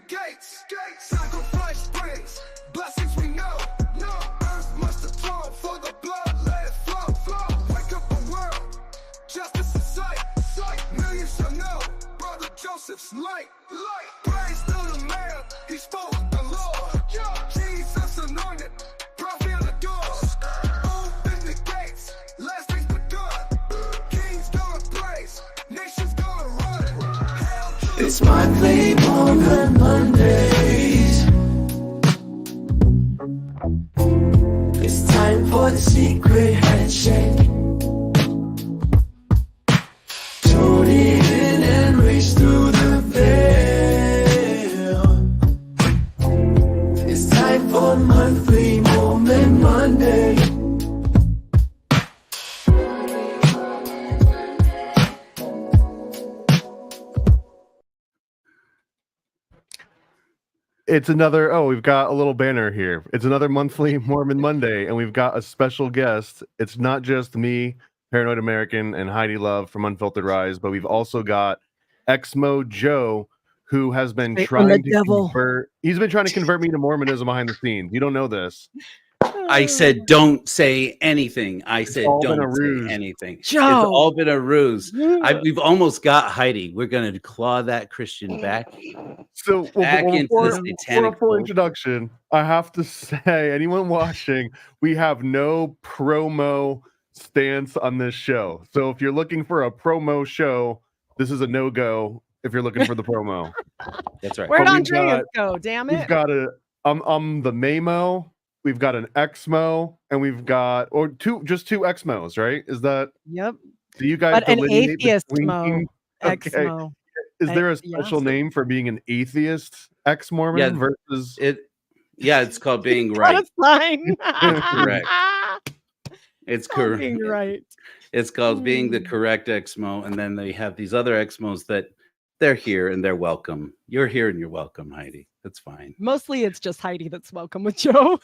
gates. Sacrifice brings blessings we know. No earth must atone for the blood. Let it flow. Wake up the world. Justice in sight. Millions shall know. Brother Joseph's light. Praise to the man. He spoke the Lord. Jesus anointed. Prophet adored. Open the gates. Last days begun. Kings gonna praise. Nations gonna run. It's monthly Mormon Mondays. It's time for the secret handshake. Tune in and reach through the veil. It's time for monthly Mormon Monday. It's another, we've got a little banner here. It's another monthly Mormon Monday, and we've got a special guest. It's not just me, Paranoid American, and Heidi Love from Unfiltered Rise, but we've also got Exmo Jo, who has been trying to convert. He's been trying to convert me to Mormonism behind the scenes. You don't know this. I said, don't say anything. I said, don't say anything. Joe. It's all been a ruse. We've almost got Heidi. We're going to claw that Christian back. So back into the for satanic a full introduction, I have to say, anyone watching, we have no promo stance on this show. So if you're looking for a promo show, this is a no-go if you're looking for the promo. That's right. Where'd Andreas go? Damn it. We've got I'm the Maymo. We've got an Exmo, and we've got just two Exmos, right? Is that? Yep. Do you guys? But an atheist Mo. Okay. Exmo. Is there a special name for being an atheist ex-Mormon versus it? Yeah, it's called being right. Correct. It's correct. Being right. It's called being the correct Exmo, and then they have these other Exmos that they're here and they're welcome. You're here and you're welcome, Heidi. That's fine. Mostly, it's just Heidi that's welcome with Joe.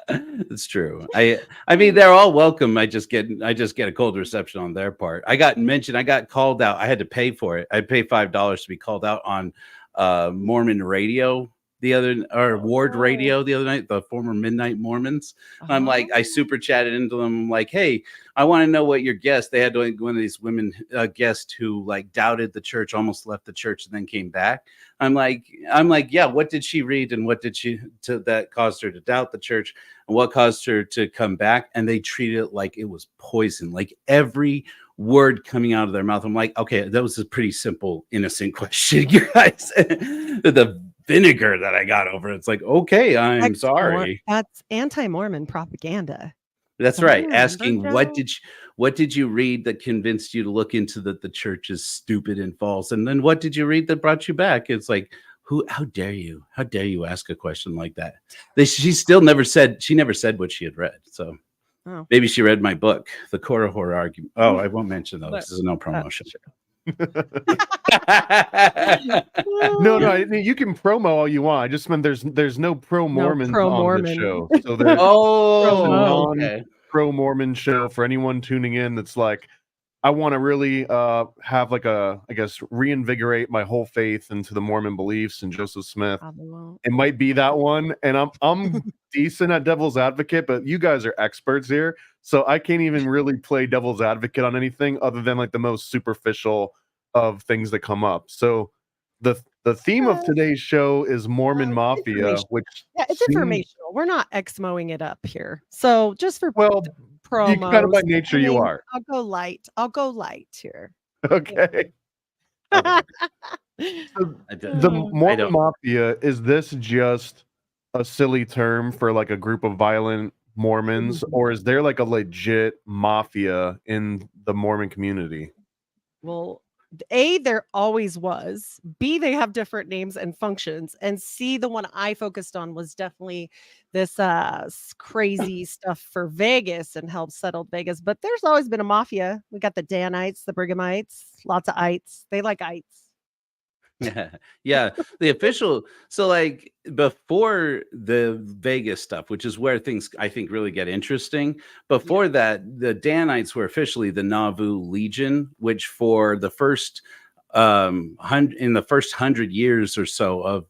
It's true. I mean, they're all welcome. I just get a cold reception on their part. I got mentioned. I got called out. I had to pay for it. I paid $5 to be called out on Mormon radio Ward radio the other night, the former Midnight Mormons. I'm like, I super chatted into them. I'm like, hey, I want to know what your guest. They had one of these women guests who like doubted the church, almost left the church, and then came back. I'm like, yeah. What did she read, and what did she that caused her to doubt the church, and what caused her to come back? And they treated it like it was poison, like every word coming out of their mouth. I'm like, okay, that was a pretty simple, innocent question, you guys. The vinegar that I got over it's like, okay, I'm sorry. That's anti-Mormon propaganda. That's right. Asking what did you read that convinced you to look into that the church is stupid and false, and then what did you read that brought you back? It's like, how dare you ask a question like that? She never said what she had read. So maybe she read my book, The Core Horror Argument. I won't mention those. This is no promotion. No, you can promo all you want. I just meant there's no pro-Mormons on the show. So there's pro-Mormon show for anyone tuning in that's like, I want to really have like reinvigorate my whole faith into the Mormon beliefs and Joseph Smith. It might be that one. And I'm decent at devil's advocate, but you guys are experts here. So I can't even really play devil's advocate on anything other than like the most superficial of things that come up. So the theme of today's show is Mormon Mafia, which it's informational. We're not Exmoing it up here. So just for promos, kind of by nature you are. I'll go light here. Okay. So the Mormon Mafia, is this just a silly term for like a group of violent Mormons, or is there like a legit mafia in the Mormon community? Well, A, there always was. B, they have different names and functions. And C, the one I focused on was definitely this crazy stuff for Vegas and helped settle Vegas. But there's always been a mafia. We got the Danites, the Brighamites, lots of ites. They like ites. Yeah, the official. So like before the Vegas stuff, which is where things I think really get interesting. Before that, the Danites were officially the Nauvoo Legion, which for the first in the first 100 years or so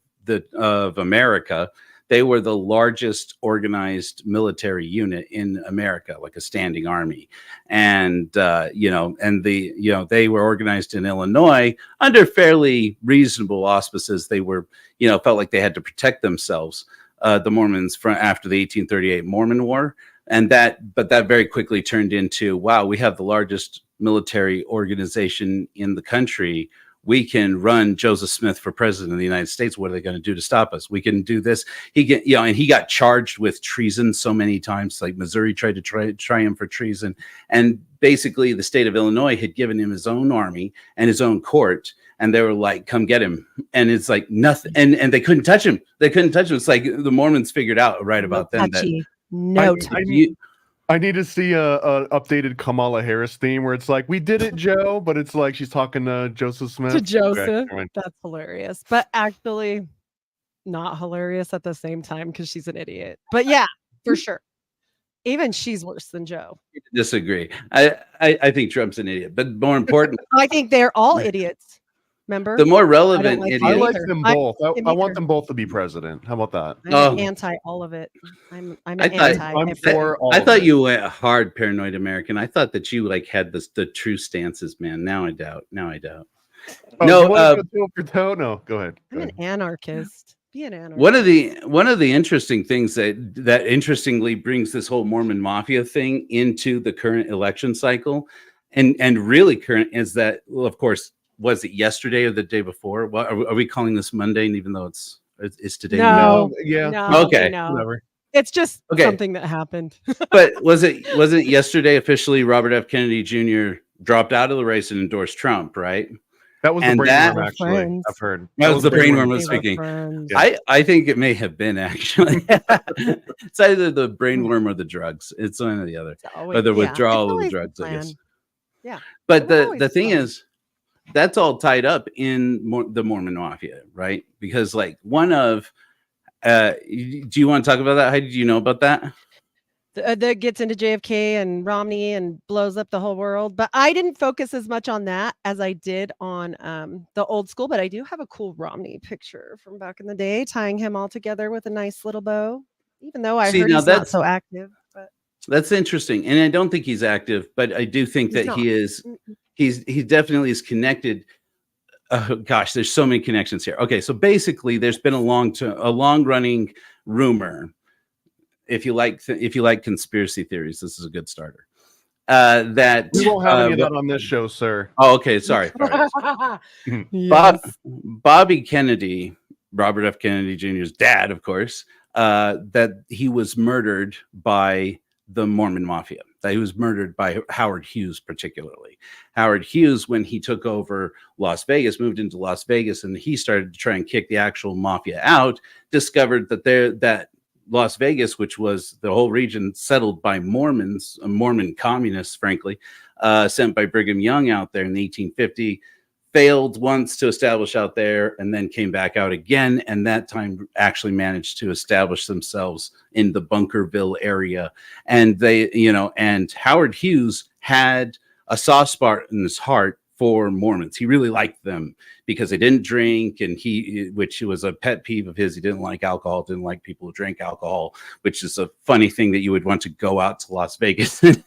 of America, they were the largest organized military unit in America, like a standing army. And, they were organized in Illinois under fairly reasonable auspices. They were, felt like they had to protect themselves, the Mormons, after the 1838 Mormon War. But that very quickly turned into, wow, we have the largest military organization in the country. We can run Joseph Smith for president of the United States. What are they going to do to stop us? We can do this. And he got charged with treason so many times. Like Missouri tried to try him for treason. And basically the state of Illinois had given him his own army and his own court. And they were like, come get him. And it's like nothing. And they couldn't touch him. It's like the Mormons figured out right about then that I need to see a updated Kamala Harris theme where it's like, we did it, Joe, but it's like she's talking to Joseph Smith. To Joseph. Okay, that's hilarious. But actually not hilarious at the same time because she's an idiot. But yeah, for sure. Even she's worse than Joe. Disagree. I think Trump's an idiot. But more important, I think they're all idiots. Remember? The more relevant idiot. I like them both. I want them both to be president. How about that? I'm anti all of it. I'm for all I thought you went hard paranoid American. I thought that you had the true stances, man. Now I doubt. Oh, no, no, go ahead. I'm an anarchist. Be an anarchist. One of the interesting things that interestingly brings this whole Mormon Mafia thing into the current election cycle, and really current, is that, well, of course, was it yesterday or the day before? What are we calling this Monday? And even though it's today. No, yeah. No, okay. No. Whatever. It's just something that happened. But wasn't yesterday officially Robert F. Kennedy Jr. dropped out of the race and endorsed Trump, right? That was the brainworm, actually. I've heard. That was the brainworm was speaking. Yeah. I think it may have been, actually. It's either the brainworm or the drugs. It's one or the other. Or the withdrawal of the drugs, I guess. Yeah. But the thing is, that's all tied up in the Mormon Mafia, right? Because do you want to talk about that? How did you know about that? That gets into JFK and Romney and blows up the whole world. But I didn't focus as much on that as I did on the old school. But I do have a cool Romney picture from back in the day, tying him all together with a nice little bow, even though I heard he's not so active. But that's interesting. And I don't think he's active, but I do think that he is. He definitely is connected. Gosh, there's so many connections here. Okay, so basically, there's been a long running rumor. If you like conspiracy theories, this is a good starter. That we won't have any of that on this show, sir. Oh, okay, sorry. Yes. Bobby Kennedy, Robert F. Kennedy Jr.'s dad, of course, that he was murdered by the Mormon Mafia. That he was murdered by Howard Hughes, particularly. Howard Hughes, when he took over Las Vegas, moved into Las Vegas, and he started to try and kick the actual mafia out, discovered that Las Vegas, which was the whole region settled by Mormons, Mormon communists, frankly, sent by Brigham Young out there in 1850, failed once to establish out there and then came back out again. And that time actually managed to establish themselves in the Bunkerville area. And and Howard Hughes had a soft spot in his heart for Mormons. He really liked them because they didn't drink, and which was a pet peeve of his. He didn't like alcohol, didn't like people who drank alcohol, which is a funny thing that you would want to go out to Las Vegas and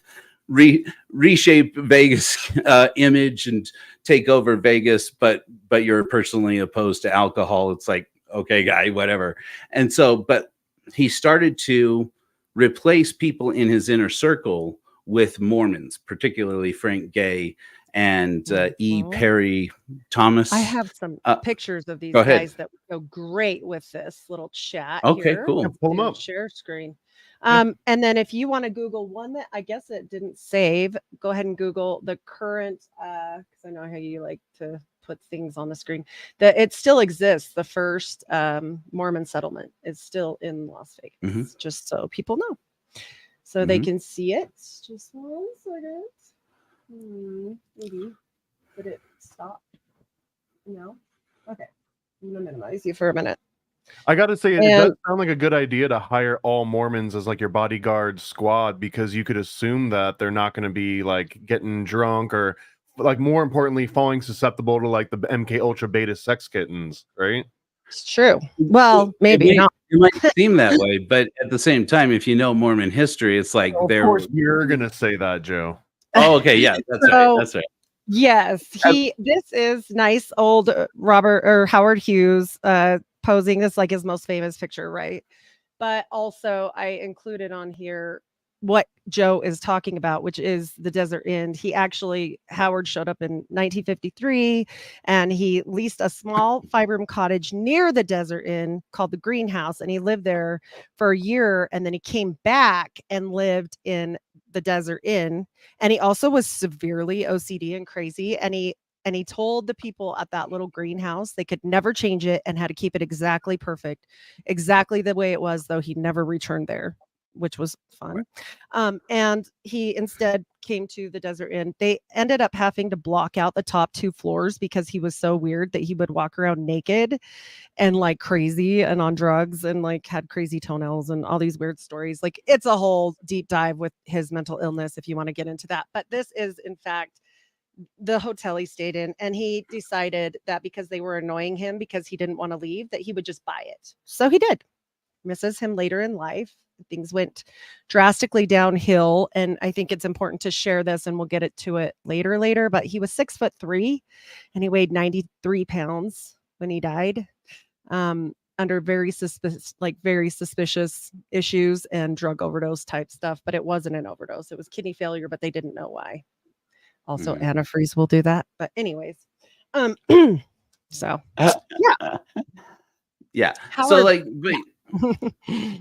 reshape Vegas image and take over Vegas, but you're personally opposed to alcohol. It's like, okay, guy, whatever. And so, but he started to replace people in his inner circle with Mormons, particularly Frank Gay and E. Perry Thomas. I have some pictures of these guys that would go great with this little chat. Okay, here. cool. Pull them up. Share screen. And then if you want to Google one that I guess it didn't save, go ahead and Google the current, because I know how you like to put things on the screen, that it still exists. The first Mormon settlement is still in Las Vegas, just so people know. So they can see it. Just 1 second. Maybe. Did it stop? No? Okay. I'm going to minimize you for a minute. I got to say, it does sound like a good idea to hire all Mormons as like your bodyguard squad, because you could assume that they're not going to be like getting drunk or like more importantly, falling susceptible to like the MK Ultra beta sex kittens, right? It's true. Well, maybe not. It might seem that way, but at the same time, if you know Mormon history, it's like Of course, you're gonna say that, Joe. Oh, okay, yeah, that's right. That's right. Yes, this is nice old Robert or Howard Hughes posing. This like his most famous picture, right? But also I included on here what Joe is talking about, which is the Desert Inn. Howard showed up in 1953 and he leased a small 5-room cottage near the Desert Inn called the Greenhouse. And he lived there for a year. And then he came back and lived in the Desert Inn. And he also was severely OCD and crazy. And he told the people at that little greenhouse they could never change it and had to keep it exactly perfect, exactly the way it was, though he never returned there, which was fun. And he instead came to the Desert Inn. They ended up having to block out the top 2 floors because he was so weird that he would walk around naked and like crazy and on drugs and like had crazy toenails and all these weird stories. Like it's a whole deep dive with his mental illness if you want to get into that. But this is in fact the hotel he stayed in, and he decided that because they were annoying him because he didn't want to leave, that he would just buy it. So he did. Misses him later in life. Things went drastically downhill, and I think it's important to share this, and we'll get it to it later. But he was 6'3", and he weighed 93 pounds when he died, under very suspicious issues and drug overdose type stuff. But it wasn't an overdose; it was kidney failure, but they didn't know why. Also, antifreeze will do that. But anyways, so yeah. Howard, so like,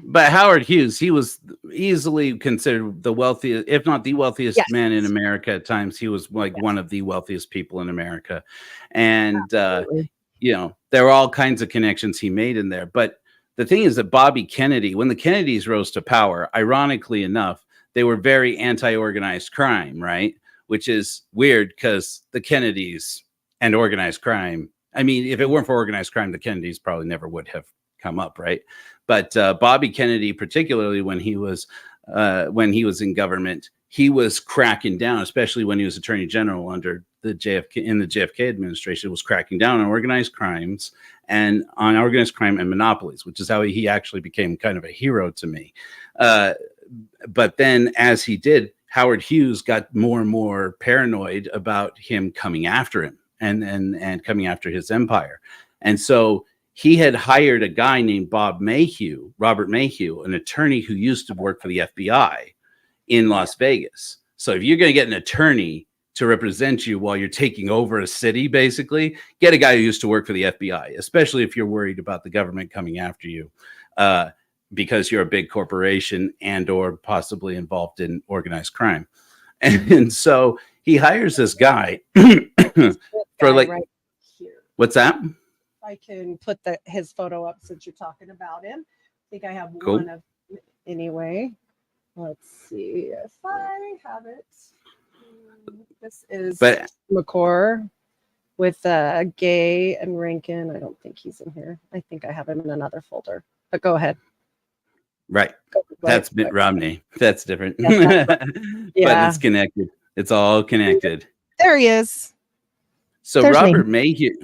but Howard Hughes, he was easily considered the wealthiest, if not the wealthiest man in America at times. He was like one of the wealthiest people in America. And, you know, there were all kinds of connections he made in there. But the thing is that Bobby Kennedy, when the Kennedys rose to power, ironically enough, they were very anti-organized crime, right? Which is weird because the Kennedys and organized crime, I mean, if it weren't for organized crime, the Kennedys probably never would have come up, right? But Bobby Kennedy, particularly when he was in government, he was cracking down, especially when he was Attorney General under the JFK administration, was cracking down on organized crime and monopolies, which is how he actually became kind of a hero to me. But then as he did, Howard Hughes got more and more paranoid about him coming after him and coming after his empire. And so he had hired a guy named Robert Mayhew, an attorney who used to work for the FBI in Las Vegas. So if you're going to get an attorney to represent you while you're taking over a city, basically, get a guy who used to work for the FBI, especially if you're worried about the government coming after you. Because you're a big corporation and or possibly involved in organized crime. And so he hires this guy for like, right here. What's that? I can put his photo up since you're talking about him. I think I have one of anyway. Let's see if I have it. This is McCord with Gay and Rankin. I don't think he's in here. I think I have him in another folder, but go ahead. Right. That's Mitt Romney. That's different. Yeah. But it's connected. It's all connected. There he is. So Robert Mayhew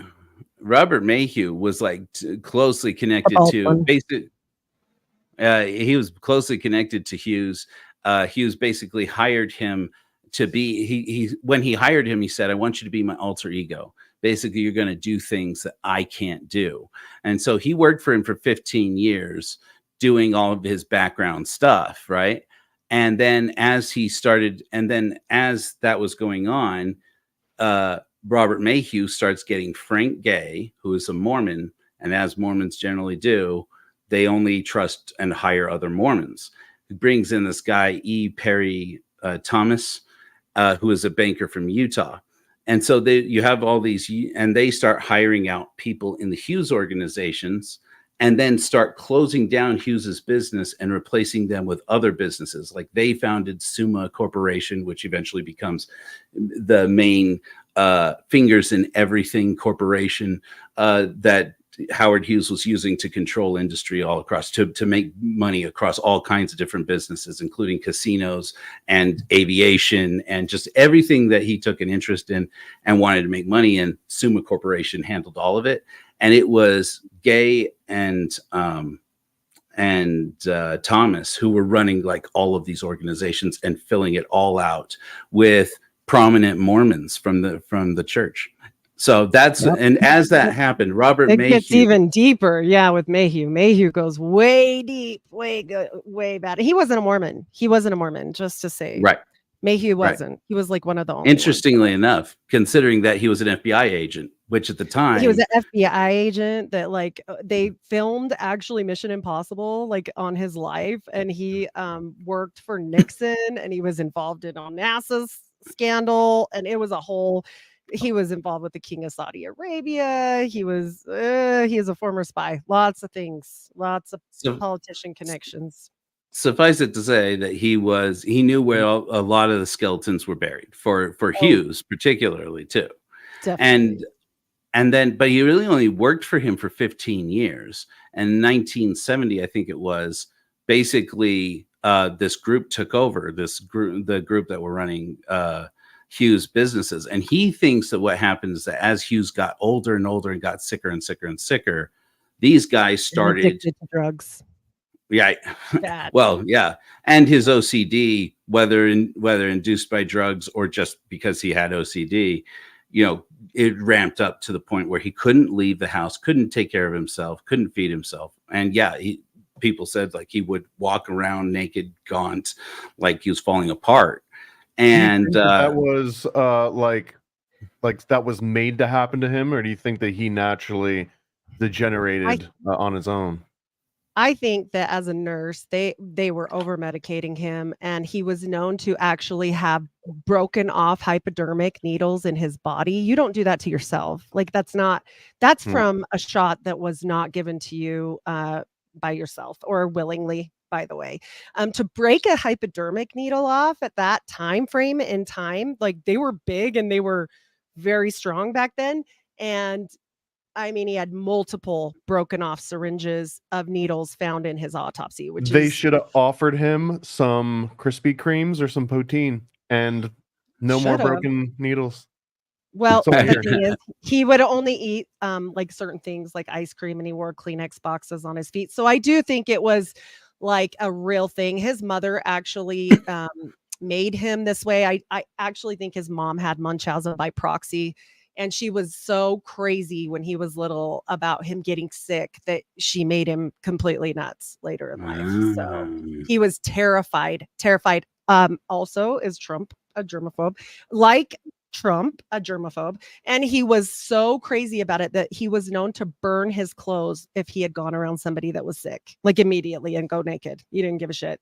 was like closely connected to basically. He was closely connected to Hughes. Hughes basically hired him to be. When he hired him, he said, "I want you to be my alter ego. Basically, you're going to do things that I can't do." And so he worked for him for 15 years. Doing all of his background stuff, right? And then as that was going on, Robert Mayhew starts getting Frank Gay, who is a Mormon, and as Mormons generally do, they only trust and hire other Mormons. He brings in this guy, E. Perry Thomas, who is a banker from Utah. And so you have all these, and they start hiring out people in the Hughes organizations and then start closing down Hughes's business and replacing them with other businesses. Like they founded Summa Corporation, which eventually becomes the main fingers in everything corporation that Howard Hughes was using to control industry all across, to make money across all kinds of different businesses, including casinos and aviation and just everything that he took an interest in and wanted to make money in. Summa Corporation handled all of it. And it was Gay and Thomas who were running like all of these organizations and filling it all out with prominent Mormons from the church. So that's, and as that happened, Robert It Mayhew gets even deeper. Yeah, with Mayhew. Mayhew goes way deep, way bad. He wasn't a Mormon. Just to say. right. Mayhew wasn't. He was like one of the only Interestingly enough, considering that he was an FBI agent, which at the time he was an FBI agent that like they filmed actually Mission Impossible like on his life, and he worked for Nixon, and he was involved in NASA's scandal, and it was a whole. He was involved with the King of Saudi Arabia. He is a former spy. Lots of things. Lots of politician connections. Suffice it to say that he knew where a lot of the skeletons were buried for Hughes particularly too. Definitely. And then, but he really only worked for him for 15 years. And in 1970, I think it was, basically this group took over the group that were running Hughes businesses. And he thinks that what happened is that as Hughes got older and older and got sicker and sicker and sicker, these guys started addicted to drugs. Yeah. Bad. Well, yeah. And his OCD, whether induced by drugs or just because he had OCD, it ramped up to the point where he couldn't leave the house, couldn't take care of himself, couldn't feed himself. And yeah, people said like he would walk around naked, gaunt, like he was falling apart. And that was like that was made to happen to him, or do you think that he naturally degenerated on his own? I think that as a nurse, they were over medicating him, and he was known to actually have broken off hypodermic needles in his body. You don't do that to yourself. Like that's from a shot that was not given to you by yourself or willingly, by the way. To break a hypodermic needle off at that time frame in time, like they were big and they were very strong back then. And I mean, he had multiple broken off syringes of needles found in his autopsy, which they should have offered him some Krispy Kremes or some poutine and no more broken needles. Well, the thing is, he would only eat like certain things like ice cream, and he wore Kleenex boxes on his feet. So I do think it was like a real thing. His mother actually made him this way. I actually think his mom had Munchausen by proxy. And she was so crazy when he was little about him getting sick that she made him completely nuts later in life. So he was terrified. Also, is Trump a germaphobe? Like Trump, a germaphobe. And he was so crazy about it that he was known to burn his clothes if he had gone around somebody that was sick, like immediately, and go naked. He didn't give a shit.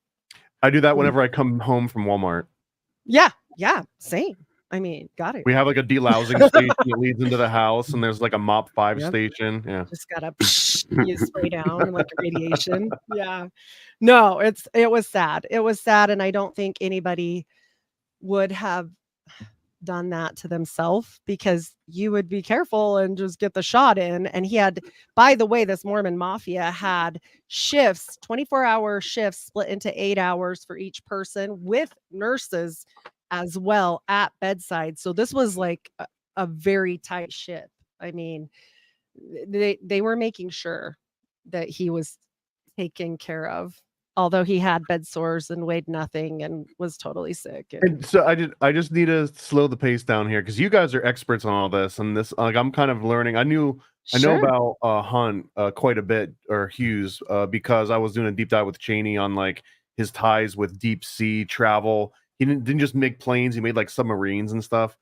I do that whenever I come home from Walmart. Yeah, same. I mean, got it. We have like a delousing station that leads into the house, and there's like a Mop 5 station. Yeah, just gotta you spray down like a radiation. Yeah, no, it was sad. It was sad, and I don't think anybody would have done that to themselves, because you would be careful and just get the shot in. And he had, by the way, this Mormon Mafia had shifts, 24-hour shifts split into 8 hours for each person, with nurses as well at bedside. So this was like a very tight ship. I mean, they were making sure that he was taken care of, although he had bed sores and weighed nothing and was totally sick. And so I just need to slow the pace down here, because you guys are experts on all this, and this, like, I'm kind of learning. I know about Hunt quite a bit, or Hughes, because I was doing a deep dive with Cheney on like his ties with deep sea travel. He didn't just make planes, he made like submarines and stuff.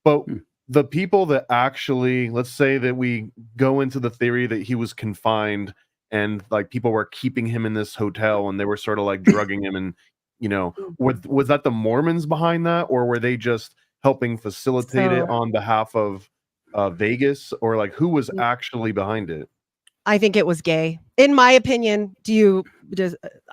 But the people that actually, let's say that we go into the theory that he was confined and like people were keeping him in this hotel and they were sort of like drugging him, and was that the Mormons behind that, or were they just helping facilitate it on behalf of Vegas, or like who was actually behind it? I think it was gay. In my opinion,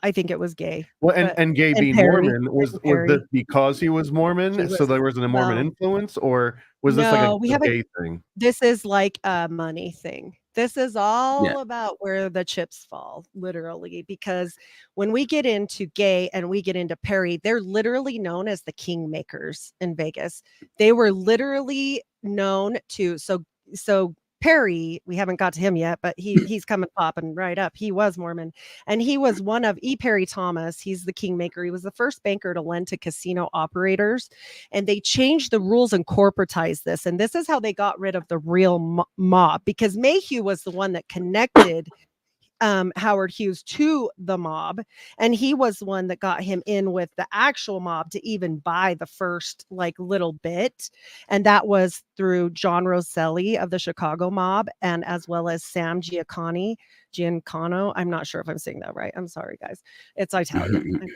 I think it was gay. Well, and gay being Perry, Mormon, was this because he was Mormon? So there was a Mormon well, influence, or was this like no, a gay thing? this is like a money thing. This is Yeah. all about where the chips fall, literally, because when we get into gay and we get into Perry, they're literally known as the kingmakers in Vegas. They were literally known to, so Perry, we haven't got to him yet, but he's coming popping right up. He was Mormon, and he was one of Perry Thomas. He's the kingmaker. He was the first banker to lend to casino operators, and they changed the rules and corporatized this. And this is how they got rid of the real mob, because Mayhew was the one that connected Howard Hughes to the mob, and he was the one that got him in with the actual mob to even buy the first like little bit, and that was through John Rosselli of the Chicago mob, and as well as Sam Giancano. I'm not sure if I'm saying that right. I'm sorry, guys. It's Italian.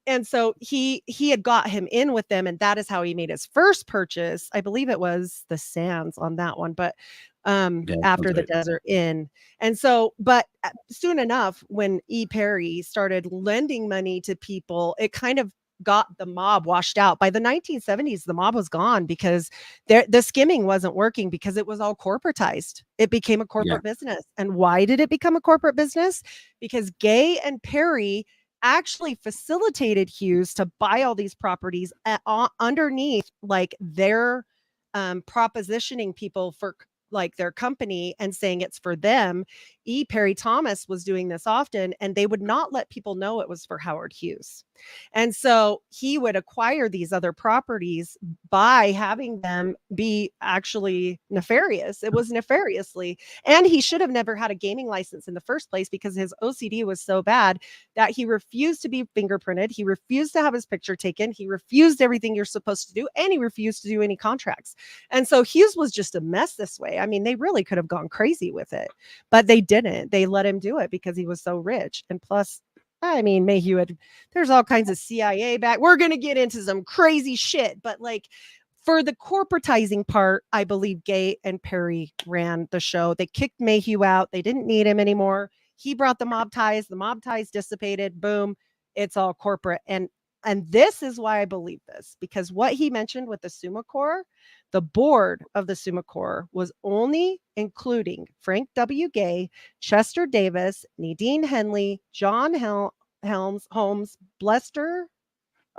And so he had got him in with them, and that is how he made his first purchase. I believe it was the Sands on that one, but after the Desert Inn. And so, but soon enough, when Perry started lending money to people, it kind of got the mob washed out. By the 1970s, the mob was gone because the skimming wasn't working, because it was all corporatized. It became a corporate business. And why did it become a corporate business? Because Gay and Perry actually facilitated Hughes to buy all these properties underneath like their propositioning people for like their company and saying it's for them. Perry Thomas was doing this often, and they would not let people know it was for Howard Hughes. And so he would acquire these other properties by having them be actually nefarious. It was nefariously. And he should have never had a gaming license in the first place, because his OCD was so bad that he refused to be fingerprinted. He refused to have his picture taken. He refused everything you're supposed to do, and he refused to do any contracts. And so Hughes was just a mess this way. I mean, they really could have gone crazy with it, but they didn't. They let him do it because he was so rich. And plus, I mean, Mayhew there's all kinds of CIA back. We're going to get into some crazy shit, but like for the corporatizing part, I believe Gay and Perry ran the show. They kicked Mayhew out. They didn't need him anymore. He brought the mob ties dissipated. Boom. It's all corporate. And this is why I believe this, because what he mentioned with the Summa Corps, the board of the Summa Corps was only including Frank W. Gay, Chester Davis, Nadine Henley, John Holmes, Lester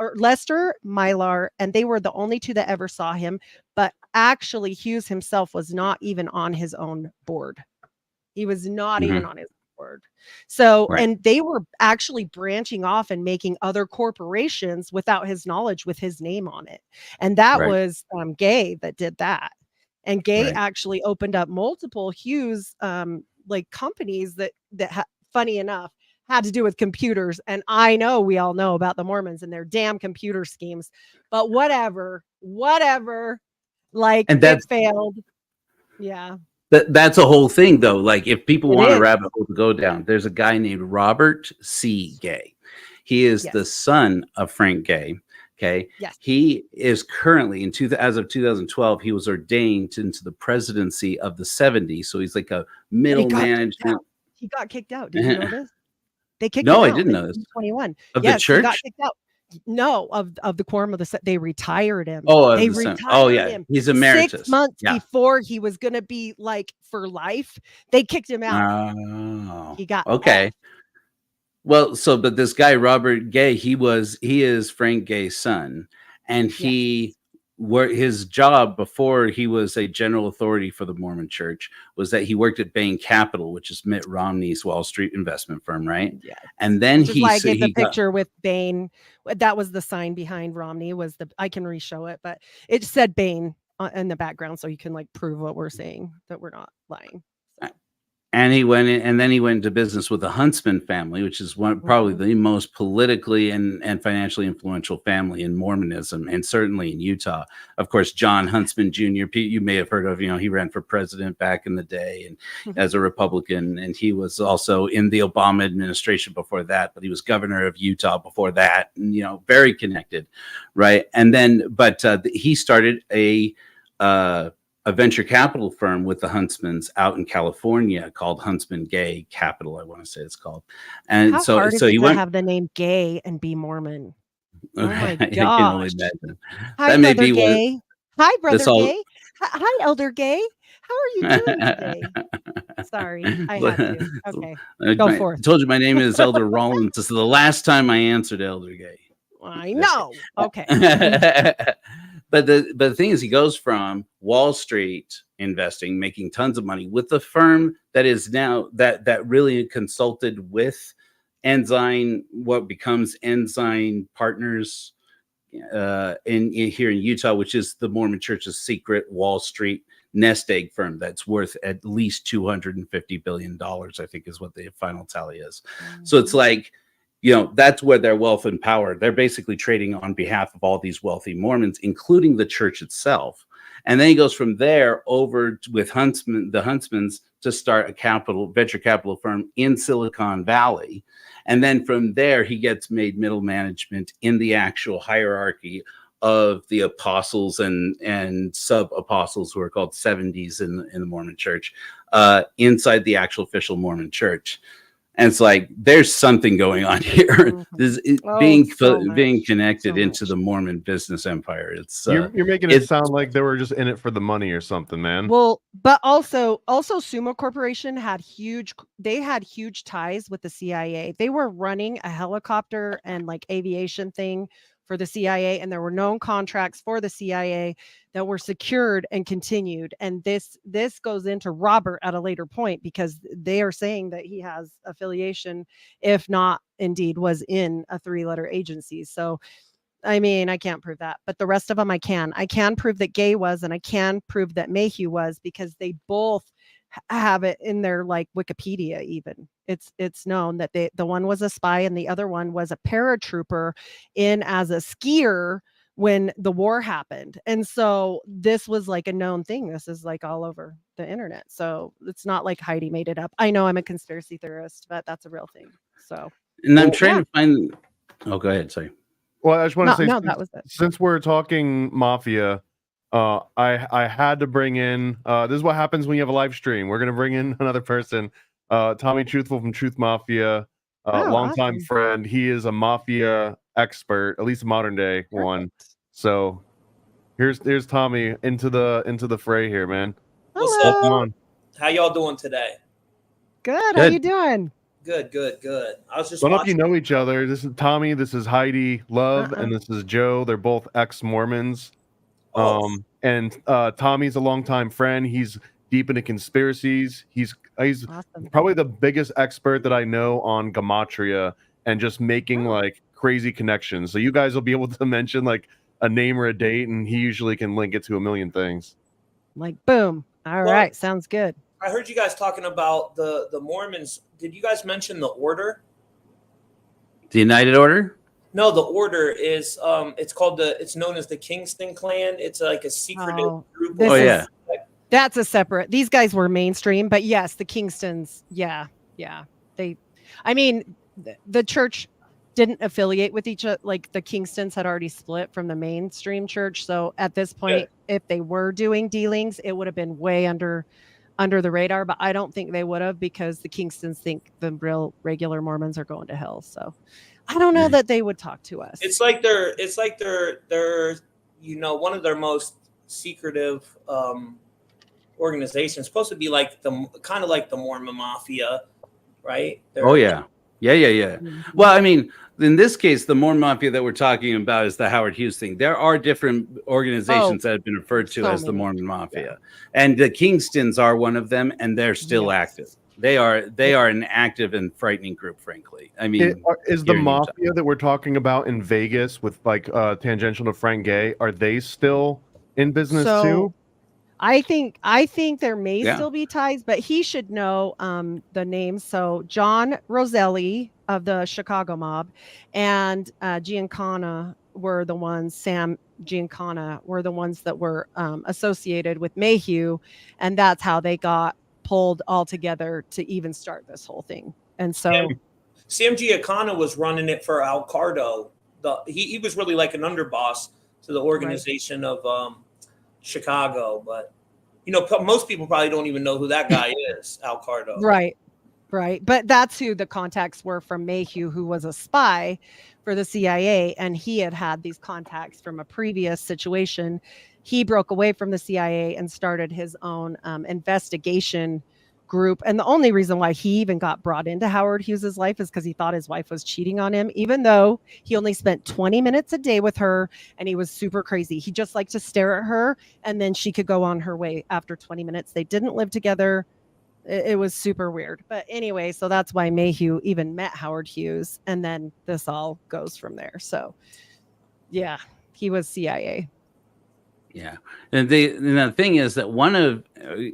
Mylar, and they were the only two that ever saw him. But actually, Hughes himself was not even on his own board. He was not even on his board. So, and they were actually branching off and making other corporations without his knowledge with his name on it. And that was Gay that did that. And Gay actually opened up multiple Hughes like companies that funny enough, had to do with computers. And I know we all know about the Mormons and their damn computer schemes, but whatever, like, and that failed. Yeah. That's a whole thing, though. Like, if people want a rabbit hole to go down, there's a guy named Robert C. Gay. He is the son of Frank Gay. Okay. Yes. He is currently as of 2012, he was ordained into the presidency of the 70s. So he's like a middle management. He got kicked out. Did you know this? They kicked him out. No, I didn't know this. 21 of the church. He got kicked out. No, of the quorum of the they retired him. Oh, they retired him. He's emeritus. 6 months before he was going to be like for life. They kicked him out. Oh, he got okay. off. Well, but this guy Robert Gay, he is Frank Gay's son, and his job before he was a general authority for the Mormon Church was that he worked at Bain Capital, which is Mitt Romney's Wall Street investment firm, right? Yeah. And then I gave the picture with Bain. That was the sign behind Romney. I can re-show it, but it said Bain in the background, so you can like prove what we're saying, that we're not lying. So. And he went in, and then he went into business with the Huntsman family, which is probably the most politically and financially influential family in Mormonism, and certainly in Utah. Of course, John Huntsman Jr., you may have heard of, he ran for president back in the day and as a Republican, and he was also in the Obama administration before that, but he was governor of Utah before that, and, very connected, right? And then, but he started a a venture capital firm with the Huntsmans out in California called Huntsman Gay Capital, I want to say it's called. And How so hard is so it he to went. have the name Gay and be Mormon? Oh my I can only gosh. imagine. Hi, That may Brother be one. Gay. Hi, This Brother all. Gay. Hi, Elder Gay. How are you doing today? Sorry, I had to. Okay, go I forth. told you my name is Elder Rollins. This is the last time I answered Elder Gay. I know. Okay. But the thing is, he goes from Wall Street investing, making tons of money with the firm that is now that really consulted with Ensign, what becomes Ensign Partners in here in Utah, which is the Mormon Church's secret Wall Street nest egg firm that's worth at least $250 billion, I think is what the final tally is. So it's like, that's where their wealth and power, they're basically trading on behalf of all these wealthy Mormons, including the church itself. And then he goes from there over with the Huntsmans to start a venture capital firm in Silicon Valley. And then from there, he gets made middle management in the actual hierarchy of the apostles and sub apostles who are called 70s in the Mormon Church, inside the actual official Mormon Church. And it's like there's something going on here. This is being connected into the Mormon business empire. It's you're making it sound like they were just in it for the money or something, man. Well, but also Sumo Corporation had huge ties with the CIA. They were running a helicopter and like aviation thing for the CIA, and there were known contracts for the CIA that were secured and continued. And this goes into Robert at a later point, because they are saying that he has affiliation, if not indeed was in a 3-letter agency. So I mean, I can't prove that, but the rest of them I can prove that Gay was, and I can prove that Mayhew was, because they both have it in their like Wikipedia. Even it's known that the one was a spy and the other one was a paratrooper in as a skier when the war happened. And so this was like a known thing. This is like all over the internet. So it's not like Heidi made it up. I know I'm a conspiracy theorist, but that's a real thing. So, and I'm trying to find. Oh, go ahead. Sorry. Well, I just want to say, that was it. Since we're talking mafia, I had to bring in. This is what happens when you have a live stream. We're gonna bring in another person, Tommy Truthful from Truth Mafia, longtime friend. He is a mafia expert, at least a modern day one. So here's Tommy into the fray here, man. What's up? On. How y'all doing today? Good. How you doing? Good. I was just. Don't know if you know each other. This is Tommy. This is Heidi Love, and this is Joe. They're both ex-Mormons. And Tommy's a longtime friend. He's deep into conspiracies. He's awesome. Probably the biggest expert that I know on gematria and just making like crazy connections. So you guys will be able to mention like a name or a date, and he usually can link it to a million things. Like boom. All right, sounds good. I heard you guys talking about the Mormons. Did you guys mention the order? The United Order? No, the order is it's known as the Kingston clan. It's like a secretive group. That's a separate. These guys were mainstream, but yes, the Kingstons, yeah. The church didn't affiliate with each other. Like the Kingstons had already split from the mainstream church. So at this point, if they were doing dealings, it would have been way under the radar, but I don't think they would have, because the Kingstons think the real regular Mormons are going to hell. So I don't know that they would talk to us. It's like they're one of their most secretive organizations. Supposed to be like kind of like the Mormon Mafia, right? Yeah. Well, I mean, in this case, the Mormon Mafia that we're talking about is the Howard Hughes thing. There are different organizations that have been referred to as the Mormon Mafia, and the Kingstons are one of them, and they're still active. They are an active and frightening group, frankly. I mean, is the mafia that we're talking about in Vegas with like tangential to Frank Gay? Are they still in business too? I think there may still be ties, but he should know the names. So John Roselli of the Chicago mob and Giancana were the ones, Sam Giancana were the ones that were associated with Mayhew, and that's how they got pulled all together to even start this whole thing. And so Sam Giancana was running it for Al Cardo. He was really like an underboss to the organization of Chicago, but most people probably don't even know who that guy is, Al Cardo. Right. But that's who the contacts were from Mayhew, who was a spy for the CIA. And he had these contacts from a previous situation. He broke away from the CIA and started his own investigation group. And the only reason why he even got brought into Howard Hughes's life is because he thought his wife was cheating on him, even though he only spent 20 minutes a day with her and he was super crazy. He just liked to stare at her and then she could go on her way after 20 minutes. They didn't live together. It was super weird. But anyway, so that's why Mayhew even met Howard Hughes. And then this all goes from there. So yeah, he was CIA. Yeah. And the thing is that one of,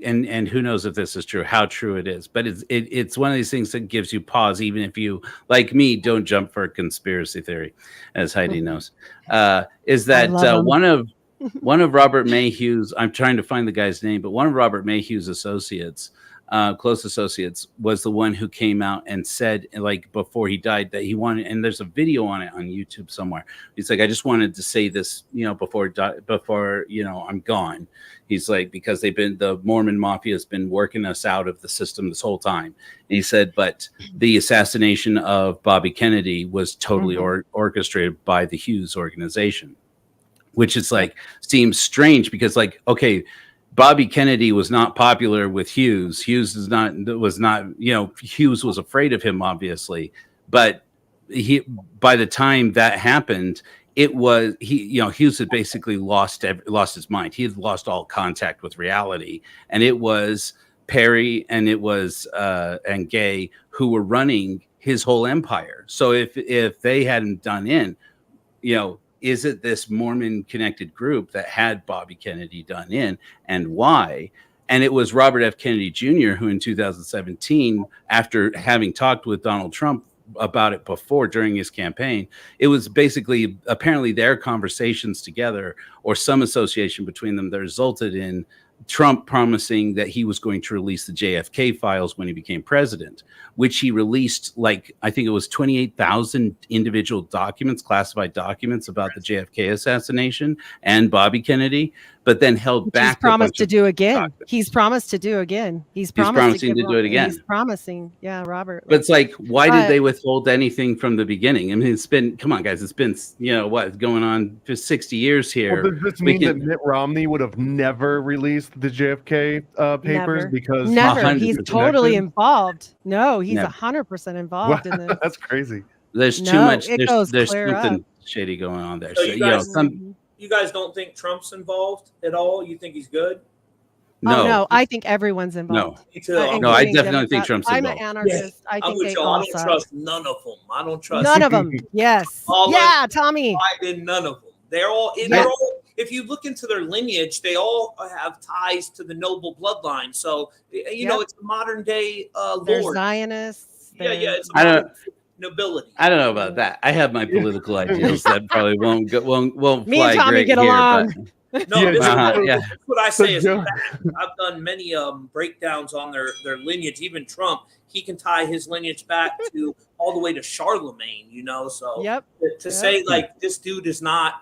and who knows if this is true, how true it is, but it's one of these things that gives you pause, even if you, like me, don't jump for a conspiracy theory, as Heidi knows, is that one of Robert Mayhew's, I'm trying to find the guy's name, but one of Robert Mayhew's associates, close associates, was the one who came out and said, like, before he died, that he wanted, and there's a video on it on YouTube somewhere. He's like, I just wanted to say this, before I'm gone. He's like, because the Mormon Mafia has been working us out of the system this whole time. And he said, but the assassination of Bobby Kennedy was totally orchestrated by the Hughes organization, which is like, seems strange because, like, okay, Bobby Kennedy was not popular with Hughes. Hughes was not, Hughes was afraid of him, obviously. But by the time that happened, Hughes had basically lost his mind. He had lost all contact with reality. And it was Perry and it was and Gay who were running his whole empire. So if they hadn't done in, is it this Mormon connected group that had Bobby Kennedy done in, and why? And it was Robert F. Kennedy Jr. who in 2017, after having talked with Donald Trump about it before during his campaign, it was basically apparently their conversations together or some association between them that resulted in Trump promising that he was going to release the JFK files when he became president, which he released, like, I think it was 28,000 individual documents, classified documents about the JFK assassination and Bobby Kennedy, but then held back. He's promised to do again. He's promised to do again. He's promising to do it again. He's promising. Yeah, Robert. But it's like, why did they withhold anything from the beginning? I mean, it's been, come on, guys, it's been, what, going on for 60 years here. Well, does this mean that Mitt Romney would have never released the JFK papers? Because never. He's totally involved. No, he's 100% involved in this. That's crazy. There's too much. There's something shady going on there. So you guys don't think Trump's involved at all? You think he's good? No, I think everyone's involved. No, me too. No, I definitely think Trump's involved. I'm an anarchist. I think they all I don't trust none of them. I don't trust none of them. Yes. Tommy. None of them. They're all. They're all. If you look into their lineage, they all have ties to the noble bloodline. So it's a modern day Lord. They're Zionists. It's nobility. I don't know about that. I have my political ideals that probably won't fly. Me and Tommy get along. No, this is what I say is fact. I've done many breakdowns on their lineage. Even Trump, he can tie his lineage back to all the way to Charlemagne. So to say like this dude is not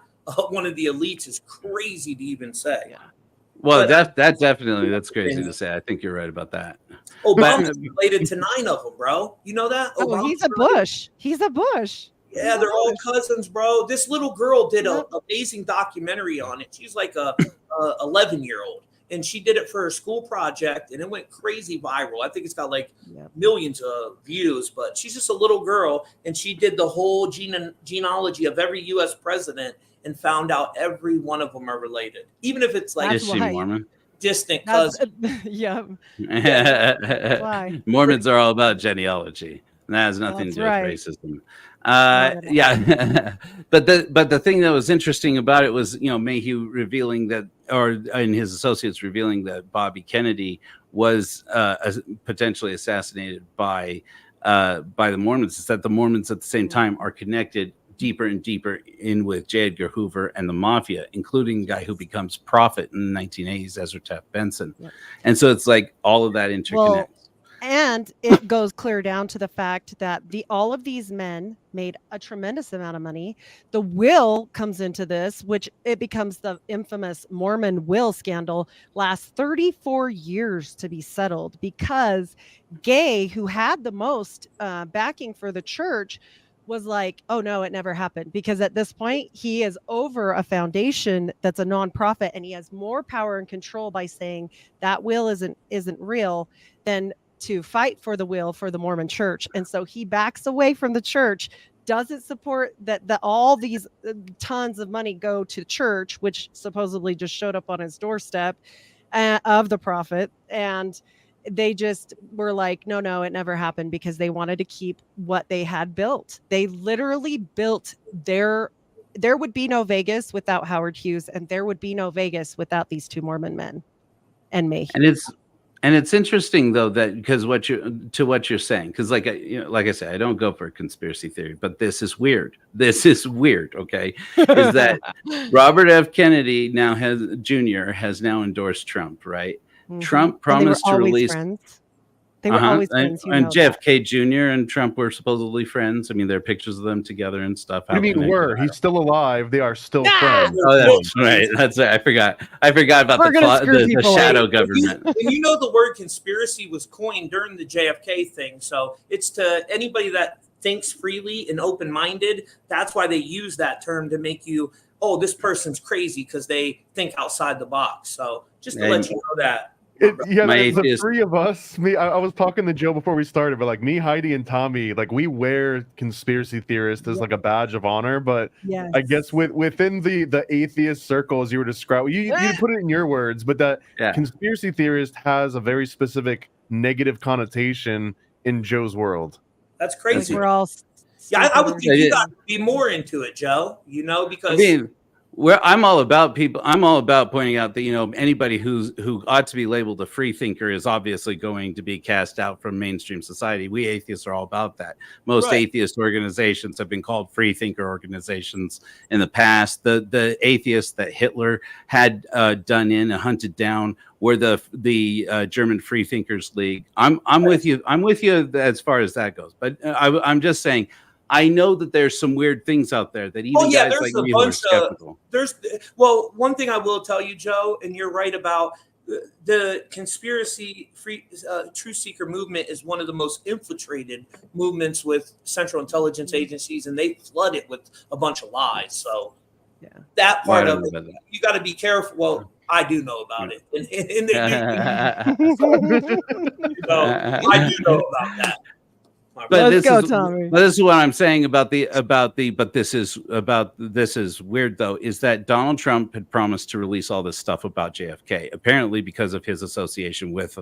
one of the elites is crazy to even say. Yeah. Well, that's crazy to say. I think you're right about that. Obama's related to 9 of them, bro. You know that? Oh, he's a Bush. He's a Bush. Yeah, they're all cousins, bro. This little girl did an amazing documentary on it. She's like a 11-year-old, and she did it for her school project, and it went crazy viral. I think it's got like millions of views, but she's just a little girl, and she did the whole genealogy of every U.S. president and found out every one of them are related, even if it's like Mormon. Distant cousin. Why? Mormons are all about genealogy. And that has nothing to do with racism. But the thing that was interesting about it was, Mayhew revealing that, and his associates revealing that Bobby Kennedy was potentially assassinated by the Mormons. Is that the Mormons at the same time are connected deeper and deeper in with J. Edgar Hoover and the Mafia, including the guy who becomes prophet in the 1980s, Ezra Taft Benson. Yep. And so it's like all of that interconnects. And it goes clear down to the fact that all of these men made a tremendous amount of money. The will comes into this, which it becomes the infamous Mormon will scandal, lasts 34 years to be settled because Gay, who had the most backing for the church, was like, oh no, it never happened. Because at this point, he is over a foundation that's a nonprofit, and he has more power and control by saying that will isn't real than to fight for the will for the Mormon church. And so he backs away from the church, doesn't support that all these tons of money go to church, which supposedly just showed up on his doorstep of the prophet. And they just were like, no, it never happened, because they wanted to keep what they had built. They literally built there would be no Vegas without Howard Hughes, and there would be no Vegas without these two Mormon men and Mayhew. And it's interesting though that because what you're saying, because like I said, I don't go for a conspiracy theory, but this is weird. Okay, is that Robert F. Kennedy Jr. has now endorsed Trump, right? Mm-hmm. Trump promised to release. Friends. They were always friends. And JFK Jr. and Trump were supposedly friends. I mean, there are pictures of them together and stuff. What do you mean were? He's still alive. They are still friends. Oh, that's right. That's right. I forgot about the shadow government. And you know, the word conspiracy was coined during the JFK thing. So it's to anybody that thinks freely and open-minded. That's why they use that term to make you, oh, this person's crazy because they think outside the box. So just to let you know that. The three of us. I was talking to Joe before we started, but like me, Heidi, and Tommy, like we wear conspiracy theorists as like a badge of honor. But I guess within the atheist circle, as you were describing, you put it in your words, but that conspiracy theorist has a very specific negative connotation in Joe's world. That's crazy. We're all I would think you got to be more into it, Joe. You know, because. I'm all about people. I'm all about pointing out that, anybody who ought to be labeled a free thinker is obviously going to be cast out from mainstream society. We atheists are all about that. Most atheist organizations have been called free thinker organizations in the past. The atheists that Hitler had done in and hunted down were the German Free Thinkers League. I'm with you. I'm with you as far as that goes. But I'm just saying. I know that there's some weird things out there that even guys like me are skeptical. One thing I will tell you, Joe, and you're right about the conspiracy free truth seeker movement is one of the most infiltrated movements with Central Intelligence Agencies, and they flood it with a bunch of lies. So that part of it, you got to be careful. Well, I do know about it. I do know about that. But this is what I'm saying about this is weird though, is that Donald Trump had promised to release all this stuff about JFK, apparently because of his association with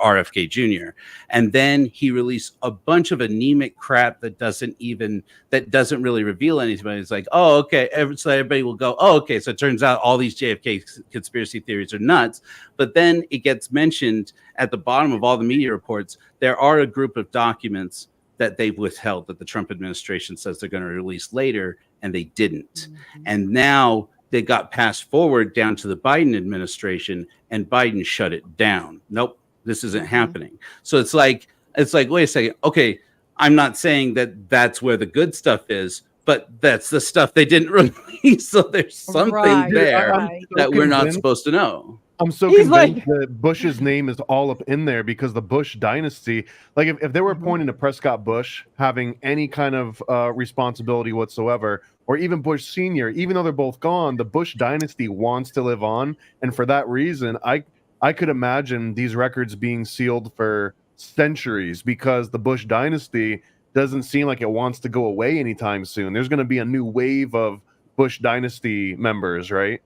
RFK Jr. And then he released a bunch of anemic crap that doesn't really reveal anything. It's like, oh, okay. So everybody will go, oh, okay. So it turns out all these JFK conspiracy theories are nuts. But then it gets mentioned at the bottom of all the media reports. There are a group of documents that they've withheld that the Trump administration says they're going to release later, and they didn't. Mm-hmm. And now they got passed forward down to the Biden administration, and Biden shut it down. Nope, this isn't happening. So it's like, wait a second. Okay, I'm not saying that that's where the good stuff is, but that's the stuff they didn't release. So there's something there that we're not supposed to know. I'm so convinced that Bush's name is all up in there because the Bush dynasty, like if they were pointing to Prescott Bush having any kind of responsibility whatsoever, or even Bush Sr., even though they're both gone, the Bush dynasty wants to live on. And for that reason, I could imagine these records being sealed for centuries because the Bush dynasty doesn't seem like it wants to go away anytime soon. There's going to be a new wave of Bush dynasty members, right?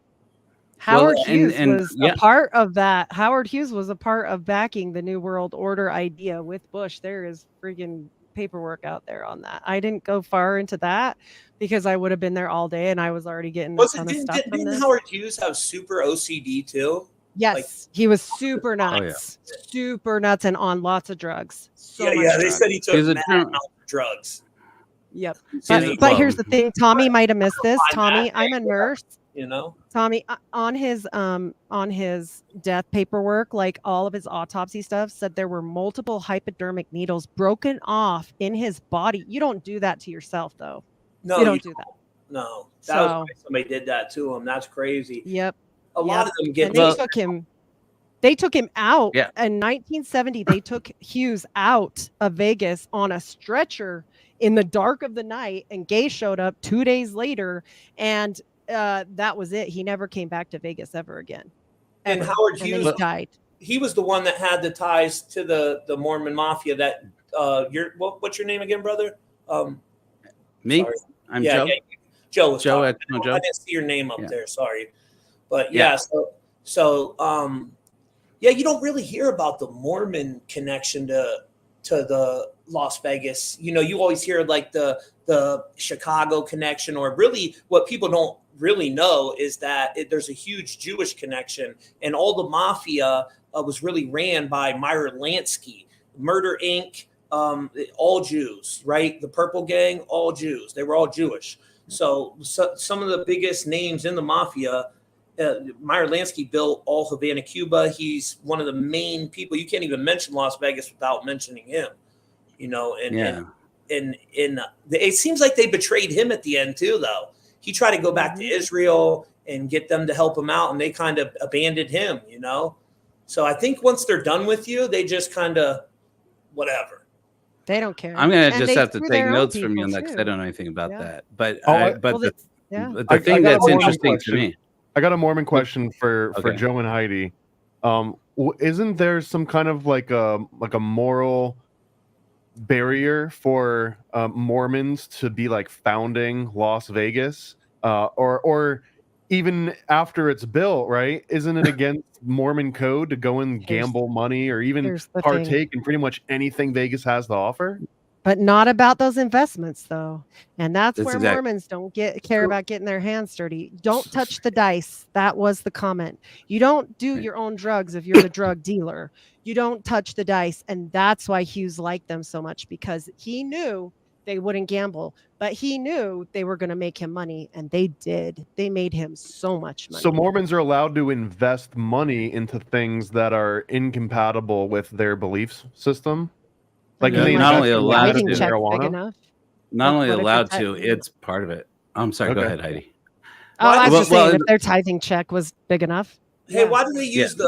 Howard Hughes was a part of that. Howard Hughes was a part of backing the New World Order idea with Bush. There is freaking paperwork out there on that. I didn't go far into that because I would have been there all day and I was already getting a ton of stuff from this. Didn't Howard Hughes have super OCD too? Yes, he was super nuts, super nuts, and on lots of drugs. They said he took drugs. Yep. But here's the thing, Tommy might have missed this. Tommy, I'm a nurse. you know. Tommy, on his death paperwork, like all of his autopsy stuff said there were multiple hypodermic needles broken off in his body. You don't do that to yourself, though. No, you don't do that. No, that was why somebody did that to him. That's crazy. Yep. A lot of them get. And they took him. They took him out Yeah. in 1970. They took Hughes out of Vegas on a stretcher in the dark of the night, and Gay showed up 2 days later, and that was it. He never came back to Vegas ever again. And Howard Hughes he died. He was the one that had the ties to the Mormon Mafia. That what's your name again, brother? Me? Sorry. I'm Joe. Yeah, Joe. Was Joe. I Joe. didn't see your name up there. Sorry, but yeah, you don't really hear about the Mormon connection to the Las Vegas. You know, you always hear like the Chicago connection, or really what people don't really know is that there's a huge Jewish connection, and all the mafia was really ran by Myra Lansky, Murder Inc., all Jews, right? The Purple Gang, all Jews. They were all Jewish. So some of the biggest names in the mafia. Meyer Lansky built all Havana, Cuba. He's one of the main people. You can't even mention Las Vegas without mentioning him, you know. And it seems like they betrayed him at the end too, though. He tried to go back to Israel and get them to help him out, and they kind of abandoned him, you know. So I think once they're done with you, they just kind of whatever. They don't care. I'm gonna just have to take notes from you on that because I don't know anything about that. But the thing that's interesting to me. I got a Mormon question for Joe and Heidi. Isn't there some kind of like a moral barrier for Mormons to be like founding Las Vegas, or even after it's built, right? Isn't it against Mormon code to go and gamble money or even partake in pretty much anything Vegas has to offer? But not about those investments, though. And that's where Mormons don't care about getting their hands dirty. Don't touch the dice. That was the comment. You don't do your own drugs if you're the drug dealer. You don't touch the dice. And that's why Hughes liked them so much, because he knew they wouldn't gamble, but he knew they were going to make him money. And they did. They made him so much money. So Mormons are allowed to invest money into things that are incompatible with their belief system. Like not only allowed to, not only allowed to, it's part of it. I'm sorry. Go ahead, Heidi. Oh, I was just saying if their tithing check was big enough. Hey, why do they use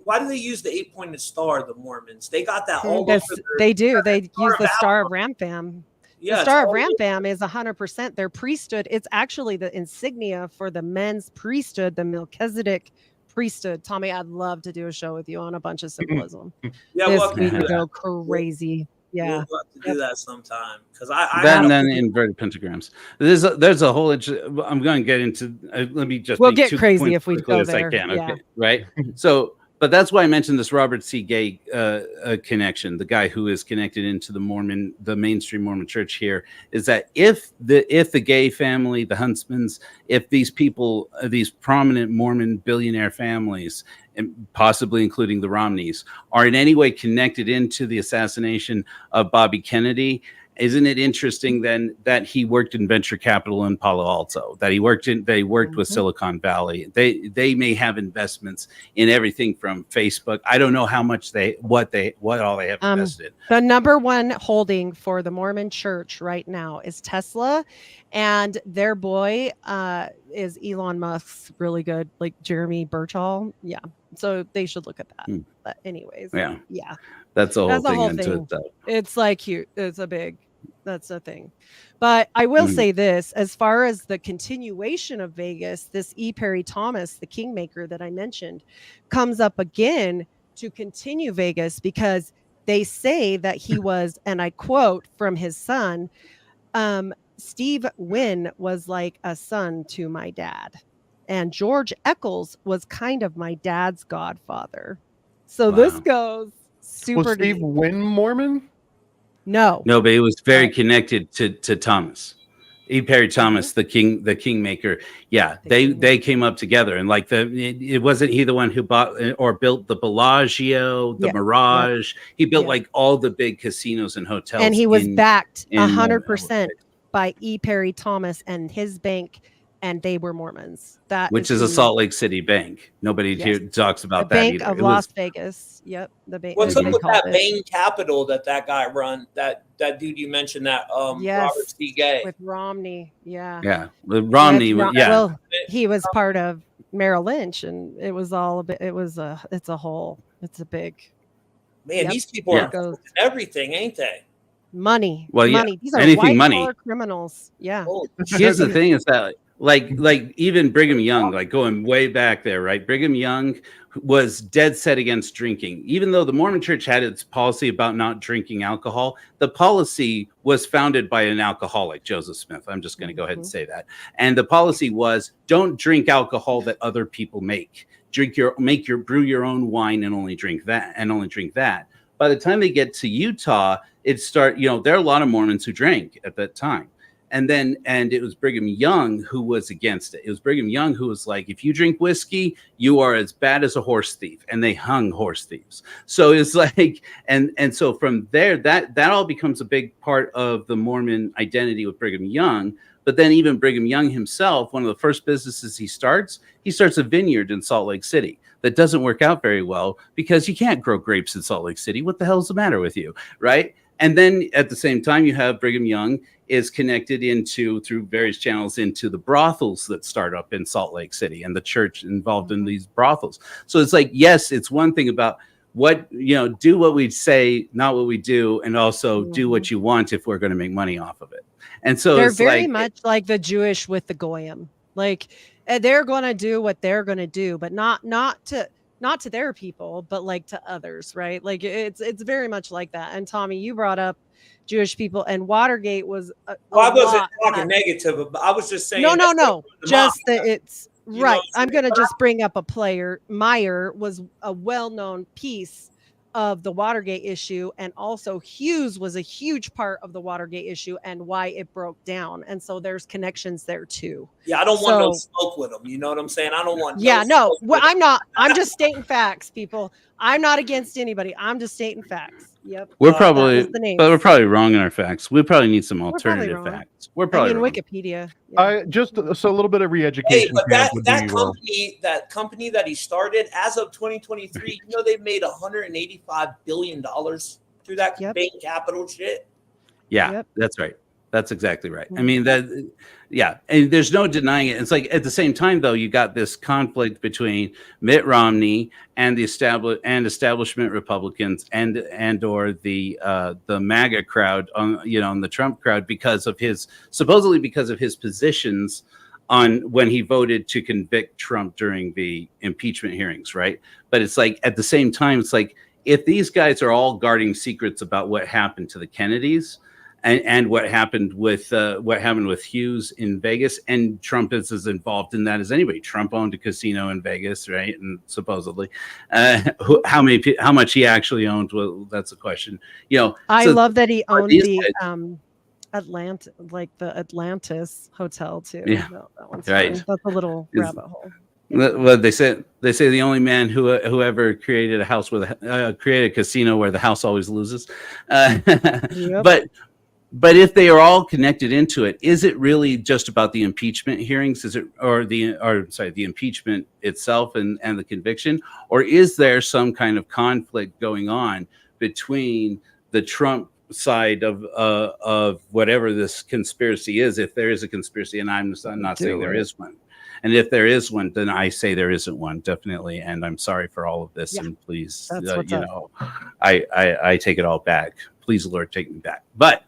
why do they use the 8-pointed star? The Mormons, they got that all over they do. They use the Star of Rampham. Yeah, the Star of Rampham is 100% their priesthood. It's actually the insignia for the men's priesthood, the Melchizedek priesthood. Tommy, I'd love to do a show with you on a bunch of symbolism. We could go crazy. Yeah, we'll have to do that sometime because then inverted pentagrams. There's a whole. I'm going to get into. Let me just. We'll get crazy if we go there. I can. Okay, right. So, but that's why I mentioned this Robert C. Gay connection. The guy who is connected into the mainstream Mormon church here, is that if the Gay family, the Huntsmans, if these people, these prominent Mormon billionaire families, and possibly including the Romneys, are in any way connected into the assassination of Bobby Kennedy, isn't it interesting then that he worked in venture capital in Palo Alto, that he worked with Silicon Valley? They may have investments in everything from Facebook. I don't know how much what all they have invested. The number one holding for the Mormon church right now is Tesla, and their boy is Elon Musk's really good, like Jeremy Birchall. Yeah. So they should look at that. But anyways, yeah, that's a whole thing into it, though. It's like huge. That's a thing. But I will say this, as far as the continuation of Vegas, this E. Perry Thomas, the kingmaker that I mentioned, comes up again to continue Vegas because they say that he was, and I quote from his son, Steve Wynn was like a son to my dad. And George Eccles was kind of my dad's godfather. So this goes super Was Steve Wynn Mormon? No, but he was very connected to Thomas. E. Perry Thomas, the kingmaker. Yeah, they came up together, and like it wasn't he the one who bought or built the Bellagio, the Mirage. He built like all the big casinos and hotels, and he was backed 100% by E. Perry Thomas and his bank. and they were Mormons. That Which is a Salt Lake City bank. Nobody here talks about the that Bank either. of Las Vegas. Yep, the bank. What's up with that it. Bain Capital that guy run? That dude you mentioned, that Robert C. Gay with Romney. Yeah. Yeah, with Romney. Well, he was part of Merrill Lynch, and it was all a bit. It's a big. Man, these people are doing everything, ain't they? Money. Well, money. These are anything white money. Criminals. Yeah. Here's the thing: is that like even Brigham Young, like going way back there, right? Brigham Young was dead set against drinking, even though the Mormon Church had its policy about not drinking alcohol. The policy was founded by an alcoholic, Joseph Smith. I'm just going to go ahead and say that. And the policy was, don't drink alcohol that other people make. Brew your own wine and only drink that. By the time they get to Utah, there are a lot of Mormons who drank at that time. And it was Brigham Young who was against it. It was Brigham Young who was like, if you drink whiskey, you are as bad as a horse thief. And they hung horse thieves. So it's like, and so from there, that all becomes a big part of the Mormon identity with Brigham Young. But then even Brigham Young himself, one of the first businesses he starts a vineyard in Salt Lake City. That doesn't work out very well because you can't grow grapes in Salt Lake City. What the hell is the matter with you, right? And then at the same time, you have Brigham Young is connected through various channels into the brothels that start up in Salt Lake City and the church involved in these brothels. So it's like, yes, it's one thing about do what we say, not what we do, and also do what you want if we're going to make money off of it. And so they're very much like the Jewish with the Goyim. Like they're going to do what they're going to do, but not to their people, but like to others, right? Like it's very much like that. And Tommy, you brought up Jewish people, and Watergate was. I wasn't talking negative, but I was just saying. No. Just that it's right. I'm going to just bring up a player. Meyer was a well-known piece of the Watergate issue, and also Hughes was a huge part of the Watergate issue and why it broke down. And so there's connections there too. Yeah, I don't want no smoke with them. You know what I'm saying? I don't want. I'm not. I'm just stating facts, people. I'm not against anybody. I'm just stating facts. Yep. We're probably wrong in our facts. We probably need some alternative facts. We're probably wrong. Wikipedia. Yeah. So a little bit of re-education. Hey, but that company that he started as of 2023, they've made $185 billion through that Bain Capital shit. Yeah, that's right. That's exactly right. I mean, and there's no denying it. It's like at the same time, though, you got this conflict between Mitt Romney and the establishment Republicans and or the MAGA crowd on the Trump crowd because of his positions on when he voted to convict Trump during the impeachment hearings, right? But it's like at the same time, it's like if these guys are all guarding secrets about what happened to the Kennedys. And what happened with Hughes in Vegas, and Trump is as involved in that as anybody. Trump owned a casino in Vegas, right? And supposedly, how much he actually owned? Well, that's a question. I love that he owned the Atlantis hotel too. Yeah, that one's right. Fun. That's a little rabbit hole. Well, they say the only man who ever created a house created a casino where the house always loses. Yep. But if they are all connected into it, is it really just about the impeachment hearings? Is it the impeachment itself and the conviction? Or is there some kind of conflict going on between the Trump side of whatever this conspiracy is, if there is a conspiracy, and I'm not saying there is one. And if there is one, then I say there isn't one, definitely. And I'm sorry for all of this. Yeah. And please, I take it all back. Please, Lord, take me back. But,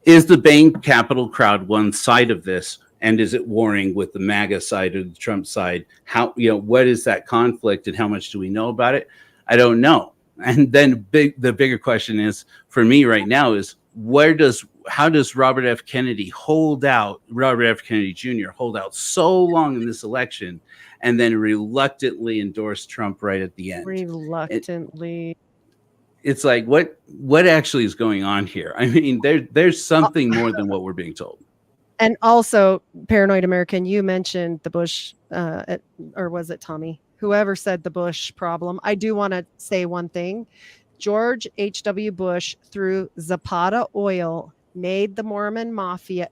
is the Bain Capital crowd one side of this? And is it warring with the MAGA side or the Trump side? How, what is that conflict and how much do we know about it? I don't know. And then the bigger question is for me right now is how does Robert F. Kennedy Jr. hold out so long in this election and then reluctantly endorse Trump right at the end? Reluctantly. It's like, what actually is going on here? I mean, there's something more than what we're being told. And also, Paranoid American, you mentioned the Bush, or was it Tommy? Whoever said the Bush problem. I do want to say one thing. George H.W. Bush threw Zapata oil met the Mormon Mafia,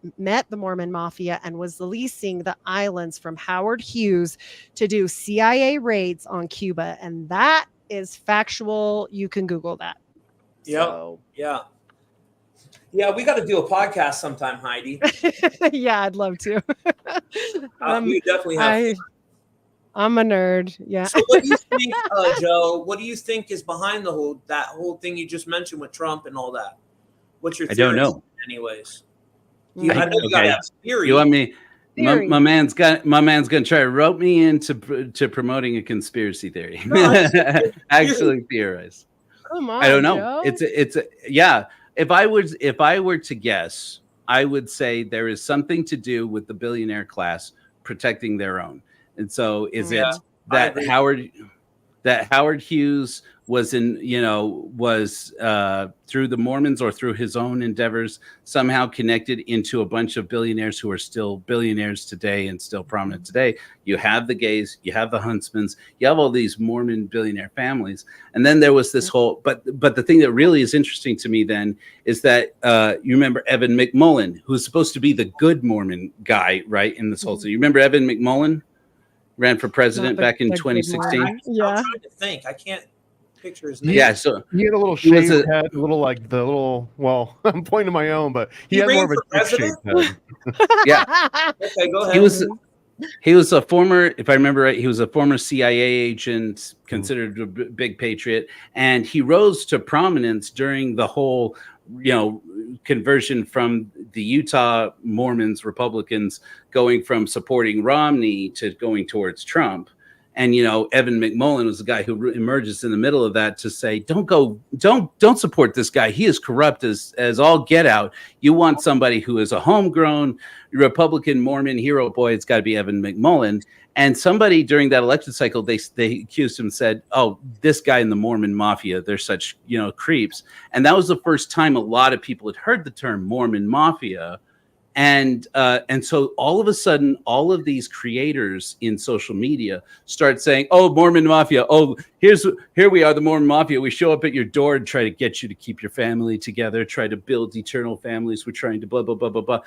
and was leasing the islands from Howard Hughes to do CIA raids on Cuba. And that is factual. You can Google that. Yep. So. Yeah. Yeah, we got to do a podcast sometime, Heidi. Yeah, I'd love to. We definitely have. I'm a nerd. Yeah. So what do you think, Joe? What do you think is behind that whole thing you just mentioned with Trump and all that? What's your theory? I don't know. Anyways, I know you gotta have theory. You want me? My man's gonna try to rope me into promoting a conspiracy theory. No, actually theorize. Come on, I don't know. Joe. It's yeah. If I were to guess, I would say there is something to do with the billionaire class protecting their own. And so is it that Howard Hughes was through the Mormons or through his own endeavors somehow connected into a bunch of billionaires who are still billionaires today and still prominent today. You have the Gays, you have the Huntsmans, you have all these Mormon billionaire families. And then there was this whole, but the thing that really is interesting to me then is that you remember Evan McMullen, who's supposed to be the good Mormon guy, right, in this whole thing. You remember Evan McMullen? Ran for president back in 2016. Yeah. I'm trying to think. I can't picture his name. Yeah, so he had a little shaved head, well, I'm pointing to my own, but he had more of a shaved head. Yeah. Okay, go ahead. He was a former, if I remember right, he was a former CIA agent, considered a big patriot, and he rose to prominence during the whole, conversion from the Utah Mormons, Republicans, going from supporting Romney to going towards Trump. And, Evan McMullen was the guy who emerges in the middle of that to say, don't support this guy. He is corrupt as all get out. You want somebody who is a homegrown Republican Mormon hero boy. It's got to be Evan McMullen. And somebody during that election cycle, they accused him, said, oh, this guy in the Mormon Mafia, they're such, creeps. And that was the first time a lot of people had heard the term Mormon Mafia. And so all of a sudden, all of these creators in social media start saying, oh, Mormon Mafia. Oh, here we are, the Mormon Mafia. We show up at your door and try to get you to keep your family together, try to build eternal families. We're trying to blah, blah, blah, blah, blah.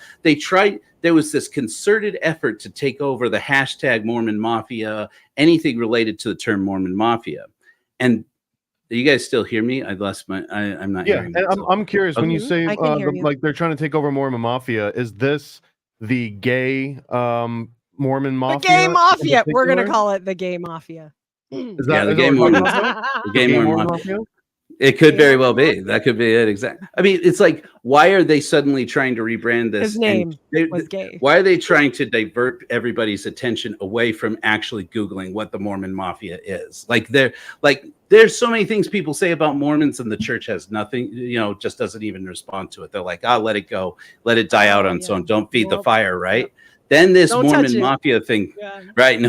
There was this concerted effort to take over the hashtag Mormon Mafia, anything related to the term Mormon Mafia. And do you guys still hear me? I lost I'm not hearing. Yeah, and I'm curious when you say like they're trying to take over Mormon Mafia. Is this the gay Mormon Mafia? The gay mafia. We're gonna call it the gay mafia. Is that the gay Mormon Mafia? The gay Mormon Mafia. It could very well be. That could be it. Exactly. I mean, it's like, why are they suddenly trying to rebrand this? His name was gay. Why are they trying to divert everybody's attention away from actually Googling what the Mormon Mafia is? There's so many things people say about Mormons, and the church has nothing, just doesn't even respond to it. They're like, let it go. Let it die out on its own. Don't feed the fire, right? Then this Mormon Mafia thing, right?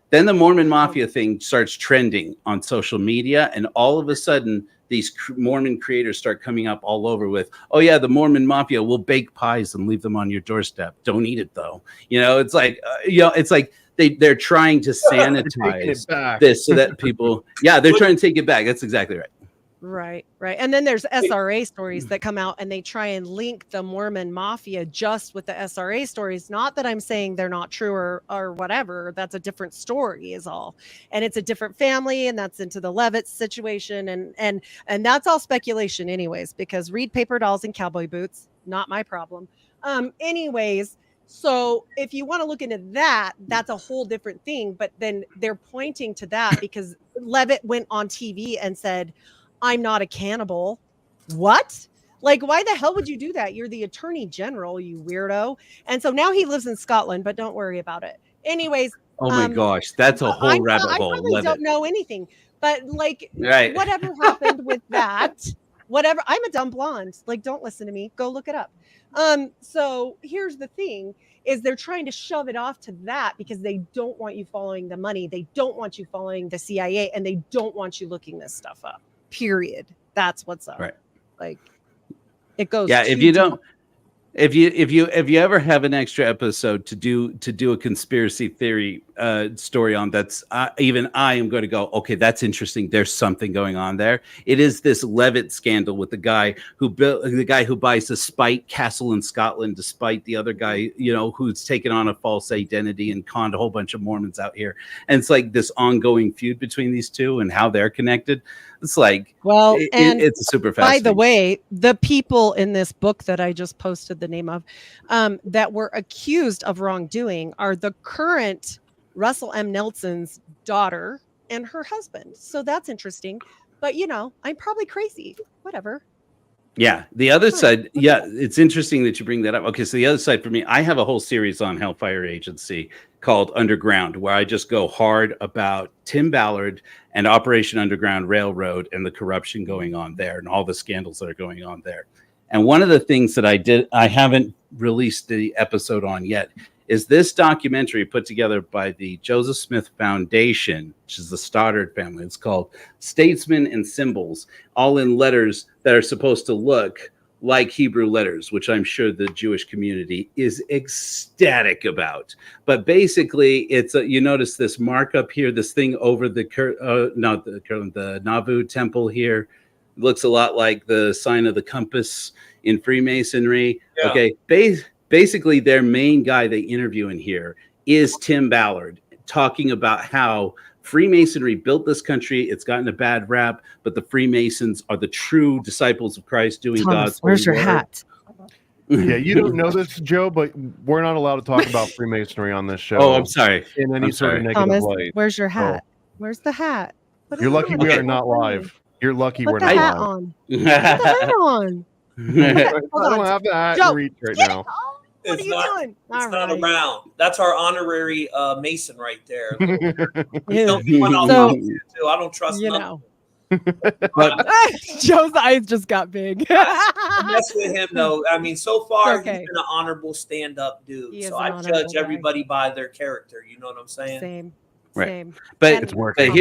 Then the Mormon Mafia thing starts trending on social media, and all of a sudden, these Mormon creators start coming up all over with, oh yeah, the Mormon Mafia will bake pies and leave them on your doorstep. Don't eat it though. It's like, it's like they're trying to sanitize this so that people, they're trying to take it back. That's exactly right. Right. And then there's SRA stories that come out, and they try and link the Mormon Mafia just with the SRA stories. Not that I'm saying they're not true or whatever. That's a different story is all. And it's a different family, and that's into the Levitt situation. And that's all speculation anyways, because read Paper Dolls and Cowboy Boots, not my problem. Anyways, so if you want to look into that, that's a whole different thing. But then they're pointing to that because Levitt went on TV and said, I'm not a cannibal. What? Like, why the hell would you do that? You're the attorney general, you weirdo. And so now he lives in Scotland, but don't worry about it. Anyways. Oh my gosh, that's a whole rabbit hole. I really don't know anything, but whatever happened with that, whatever. I'm a dumb blonde. Like, don't listen to me. Go look it up. So here's the thing is they're trying to shove it off to that because they don't want you following the money. They don't want you following the CIA, and they don't want you looking this stuff up. Period. That's what's up. Right. Like it goes. Yeah. If you ever have an extra episode to do a conspiracy theory story on that's even I am going to go, okay, that's interesting. There's something going on there. It is this Levitt scandal with the guy who buys the Spite Castle in Scotland, despite the other guy, who's taken on a false identity and conned a whole bunch of Mormons out here. And it's like this ongoing feud between these two and how they're connected. It's like, it's a super fascinating. By the way, the people in this book that I just posted the name of that were accused of wrongdoing are the current Russell M. Nelson's daughter and her husband. So that's interesting. But, I'm probably crazy. Whatever. Yeah. The other side. Yeah. It's interesting that you bring that up. Okay. So the other side for me, I have a whole series on Hellfire Agency called Underground, where I just go hard about Tim Ballard and Operation Underground Railroad and the corruption going on there and all the scandals that are going on there. And one of the things that I haven't released the episode on yet, is this documentary put together by the Joseph Smith Foundation, which is the Stoddard family. It's called Statesmen and Symbols, all in letters that are supposed to look like Hebrew letters, which I'm sure the Jewish community is ecstatic about. But basically, it's you notice this markup here, this thing over the Nauvoo temple here. It looks a lot like the sign of the compass in Freemasonry. Yeah. Okay, basically, their main guy they interview in here is Tim Ballard, talking about how Freemasonry built this country. It's gotten a bad rap, but the Freemasons are the true disciples of Christ doing God's where's your word. hat? Yeah, you don't know this, Joe, but we're not allowed to talk about Freemasonry on this show. Oh, I'm sorry. In any sort of negative Thomas, light. where's your hat? Where's the hat? You're lucky we are not live. You're lucky we're not hat live. on. Put the hat on. I don't have the hat to reach right now. What are you doing? It's not around. That's our honorary Mason right there. So, I don't trust nothing. Joe's eyes just got big. I mess with him though. I mean, so far he's been an honorable stand-up dude. So I judge everybody by their character. You know what I'm saying? Same. Right. Same. But it's working. But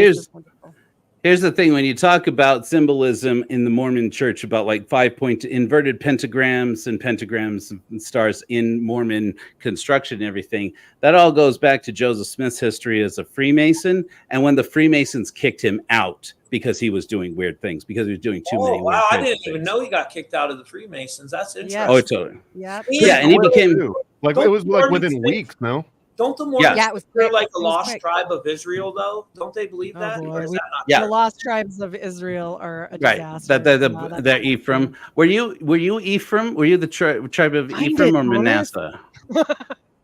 here's the thing: when you talk about symbolism in the Mormon Church, about like 5-point inverted pentagrams and stars in Mormon construction and everything, that all goes back to Joseph Smith's history as a Freemason, and when the Freemasons kicked him out because he was doing weird things, because he was doing too many. Wow, I didn't even know he got kicked out of the Freemasons. That's interesting. Yes. Oh, totally. Yeah. Yeah, and he became like it was like within weeks, no? Don't the Mormons it was they're like the lost tribe of Israel, though? Don't they believe that? Or is that not the lost tribes of Israel are a disaster. Right. They're Ephraim. Were you Ephraim? Were you the tribe of Ephraim or Manasseh?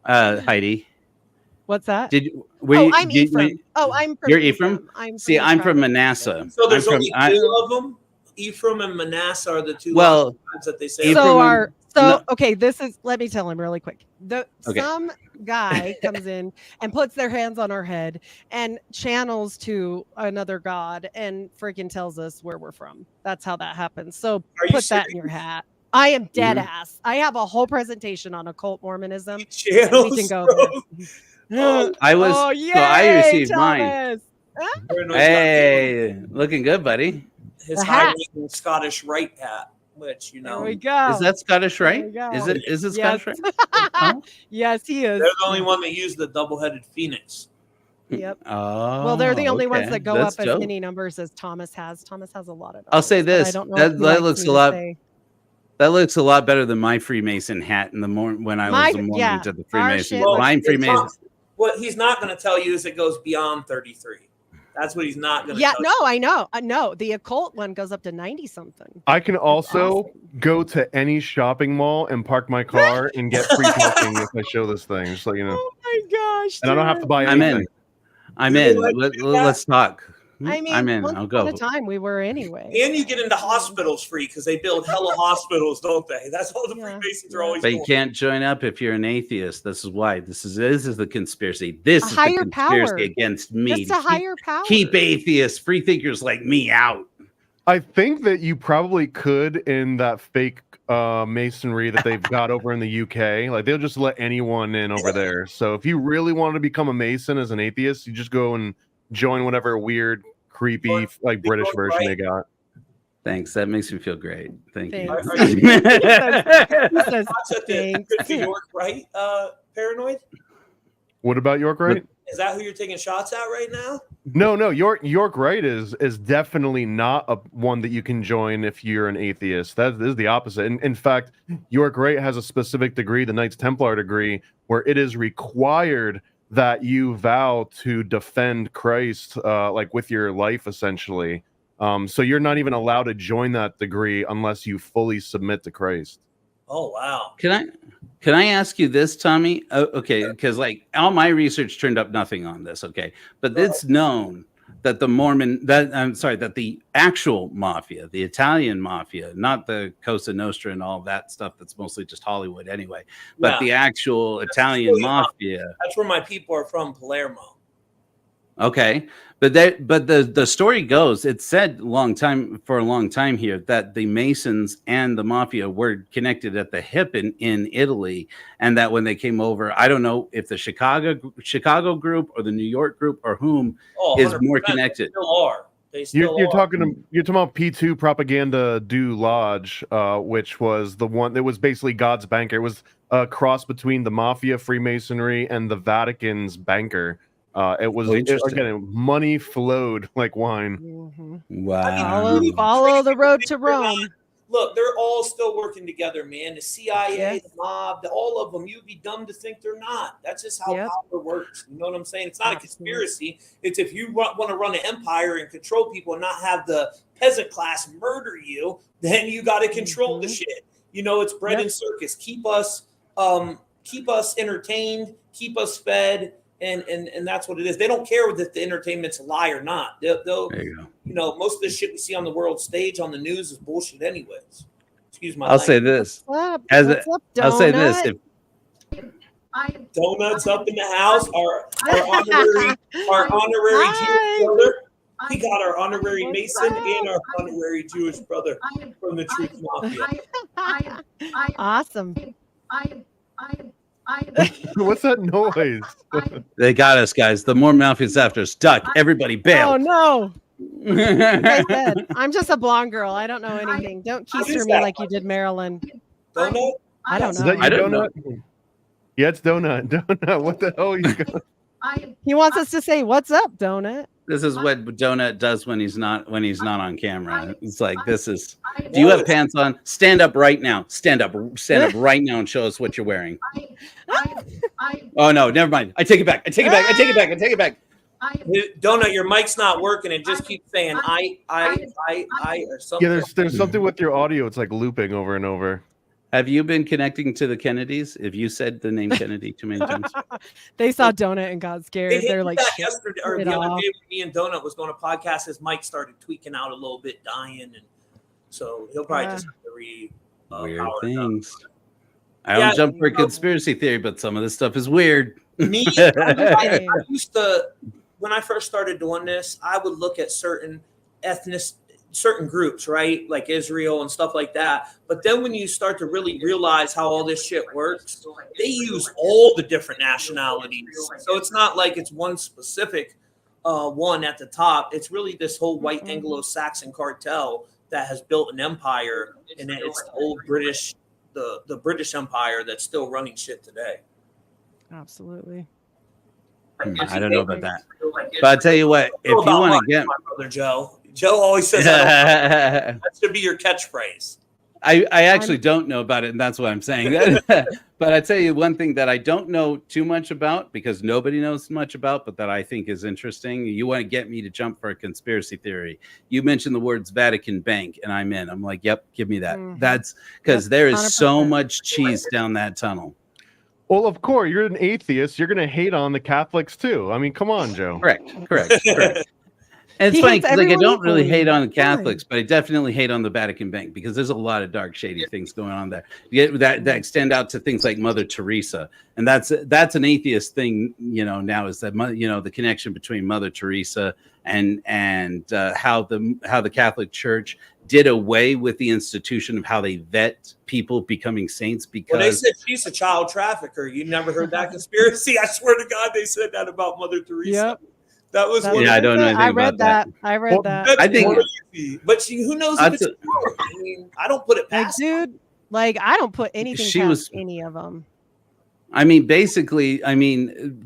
Heidi. What's that? I'm Ephraim. I'm from You're Ephraim? I'm from Manasseh. So there's only two of them? Ephraim and Manasseh are the two tribes that they say. Let me tell him really quick. Some guy comes in and puts their hands on our head and channels to another god and freaking tells us where we're from. That's how that happens. So put that in your hat. I am dead ass. I have a whole presentation on occult Mormonism. We can go there. I received mine. Hey, looking good, buddy. His high Scottish Rite hat. Which there we go. Is that Scottish Rite? Is it Scottish Rite? Oh. Yes, he is. They're the only one that used the double-headed phoenix. Yep. Oh, well, they're the only ones that go up as many numbers as Thomas has. Thomas has a lot of. I'll say this: that looks a lot. That looks a lot better than my Freemason hat in the morning when I was a Mormon to the Freemason. Mine Freemason. What he's not going to tell you is it goes beyond 33. That's what he's not going to tell you. I know. No, the occult one goes up to 90 something. I can also go to any shopping mall and park my car and get free parking if I show this thing. Just so you know. Oh my gosh. And I don't have to buy anything. I'm in. Let's talk. I'm in. I'll go. At a time we were anyway. And you get into hospitals free because they build hella hospitals, don't they? That's all the Freemasons are always. But you can't join up if you're an atheist. This is why. This is the conspiracy. This is the conspiracy against me. Just a higher power. Keep atheists, free thinkers like me out. I think that you probably could in that fake masonry that they've got over in the UK. Like they'll just let anyone in over there. So if you really wanted to become a Mason as an atheist, you just go and join whatever weird, creepy, like British version they got. Thanks. That makes me feel great. Thank you. York, right? Paranoid. What about York, right? Is that who you're taking shots at right now? No. York Wright is definitely not one that you can join if you're an atheist. That is the opposite. In fact, York Wright has a specific degree, the Knights Templar degree, where it is required that you vow to defend Christ, like with your life, essentially. So you're not even allowed to join that degree unless you fully submit to Christ. Oh wow! Can I ask you this, Tommy? Okay, because like all my research turned up nothing on this. Okay, but it's known that that the actual mafia, the Italian mafia, not the Cosa Nostra and all that stuff that's mostly just Hollywood anyway, but the actual Italian mafia. That's where my people are from, Palermo. Okay, but the story goes, it's said for a long time here that the Masons and the mafia were connected at the hip in Italy, and that when they came over, I don't know if the Chicago group or the New York group or whom is more connected. They still are. You're talking about P2 Propaganda du Lodge, which was the one that was basically God's banker. It was a cross between the mafia, Freemasonry, and the Vatican's banker. It was again, money flowed like wine. Mm-hmm. Wow! Follow the road to Rome. Look, they're all still working together, man. The CIA, the mob, all of them. You'd be dumb to think they're not. That's just how power works. You know what I'm saying? It's not a conspiracy. It's if you want to run an empire and control people and not have the peasant class murder you, then you got to control the shit. You know, it's bread and circus. Keep us entertained. Keep us fed. And that's what it is. They don't care if the entertainment's a lie or not. They'll there you go. You know, most of the shit we see on the world stage on the news is bullshit anyways. Excuse my language. Say this. I'll say this. Donuts up in the house. Our honorary Jewish brother. We got our honorary Mason and our honorary Jewish brother from the Truth Mafia. Awesome. What's that noise? They got us, guys. The Mormon Mafia's after us. Duck. Everybody bail. Oh, no. Like I said, I'm just a blonde girl. I don't know anything. Don't keister me like you did Marilyn. Donut? I don't know. Is that your donut? Yeah, it's donut. Donut. What the hell are you going? He wants us to say, "What's up, Donut?" This is what Donut does when he's not on camera. It's like, this is. Do you have pants on? Stand up right now. Stand up right now and show us what you're wearing. Oh no, never mind. I take it back. Donut, your mic's not working. It just keeps saying I or something. Yeah, there's something with your audio. It's like looping over and over. Have you been connecting to the Kennedys? If you said the name Kennedy too many times, they saw Donut and got scared. They're like, yesterday or the other day when me and Donut was going to podcast, his mic started tweaking out a little bit, dying, and so he'll probably just have to weird things. I don't jump for a conspiracy theory, but some of this stuff is weird. Me, I used to, when I first started doing this, I would look at certain groups, right? Like Israel and stuff like that. But then when you start to really realize how all this shit works, they use all the different nationalities. So it's not like it's one specific one at the top. It's really this whole white Anglo-Saxon cartel that has built an empire. And it's the old British, the British Empire that's still running shit today. Absolutely. I don't know about that. But I'll tell you what, if you want to get... My brother Joe always says that should be your catchphrase. I actually don't know about it, and that's what I'm saying. But I tell you one thing that I don't know too much about, because nobody knows much about, but that I think is interesting. You want to get me to jump for a conspiracy theory. You mentioned the words Vatican Bank, and I'm in. I'm like, yep, give me that. That's because there is 100%. So much cheese down that tunnel. Well, of course, you're an atheist. You're going to hate on the Catholics, too. I mean, come on, Joe. Correct. And it's funny because I don't really hate on the Catholics, but I definitely hate on the Vatican Bank because there's a lot of dark, shady things going on there. You get that extend out to things like Mother Teresa, and that's an atheist thing. You know, now is that the connection between Mother Teresa and how the Catholic Church did away with the institution of how they vet people becoming saints because they said she's a child trafficker. You never heard that conspiracy? I swear to God, they said that about Mother Teresa. Yep. That was one. Yeah, I don't know anything about that. I read that. I think, but who knows if it's true? I mean, I don't put it past. Dude, like I don't put anything past any of them. I mean, basically,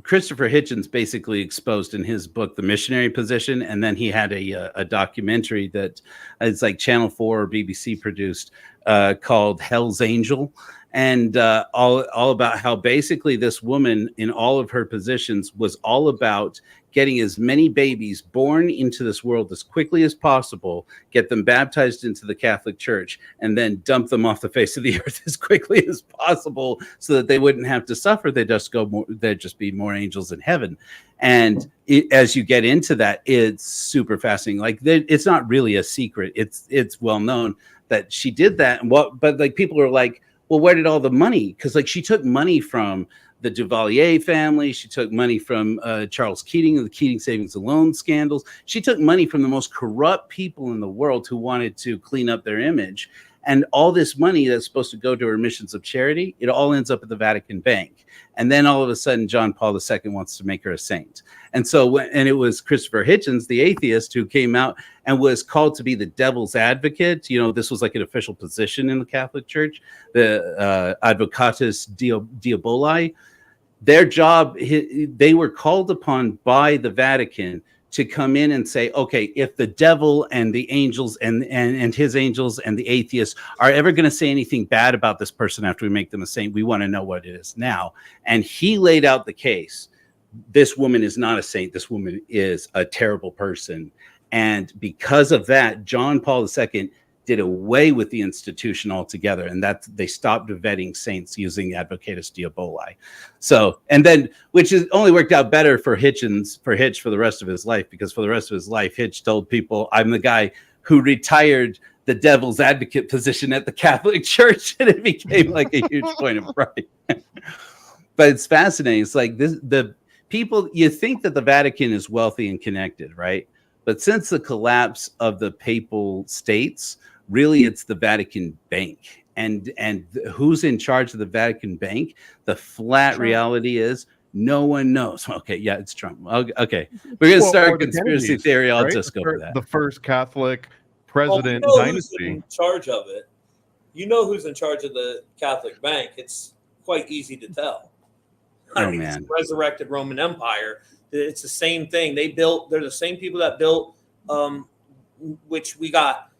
Christopher Hitchens basically exposed in his book the missionary position, and then he had a documentary that it's like Channel 4 or BBC produced called Hell's Angel, and all about how basically this woman in all of her positions was all about getting as many babies born into this world as quickly as possible, get them baptized into the Catholic Church, and then dump them off the face of the earth as quickly as possible so that they wouldn't have to suffer. They'd just be more angels in heaven. And as you get into that, it's super fascinating. Like, it's not really a secret. It's well known that she did that. But like, people are like, well, where did all the money? Because like, she took money from the Duvalier family. She took money from Charles Keating, the Keating Savings and Loan scandals. She took money from the most corrupt people in the world who wanted to clean up their image. And all this money that's supposed to go to her missions of charity, it all ends up at the Vatican Bank. And then all of a sudden, John Paul II wants to make her a saint. And so, and it was Christopher Hitchens, the atheist, who came out and was called to be the devil's advocate. You know, this was like an official position in the Catholic Church, the Advocatus Diaboli. Their job, they were called upon by the Vatican to come in and say, okay, if the devil and the angels and his angels and the atheists are ever going to say anything bad about this person after we make them a saint, we want to know what it is now. And he laid out the case. This woman is not a saint. This woman is a terrible person. And because of that, John Paul II did away with the institution altogether, and that they stopped vetting saints using Advocatus Diaboli. So, and then, which is only worked out better for Hitch for the rest of his life, because for the rest of his life, Hitch told people, I'm the guy who retired the devil's advocate position at the Catholic Church, and it became like a huge point of pride. But it's fascinating. It's like this, the people, you think that the Vatican is wealthy and connected, right? But since the collapse of the papal states, really, it's the Vatican Bank. And who's in charge of the Vatican Bank? The flat Trump. Reality is no one knows. Okay, yeah, it's Trump. Okay, we're going to start a conspiracy theory. I'll just go for that. The first Catholic president dynasty. Who's in charge of it. You know who's in charge of the Catholic Bank. It's quite easy to tell. Man. It's the resurrected Roman Empire. It's the same thing. They're the same people that built, which we got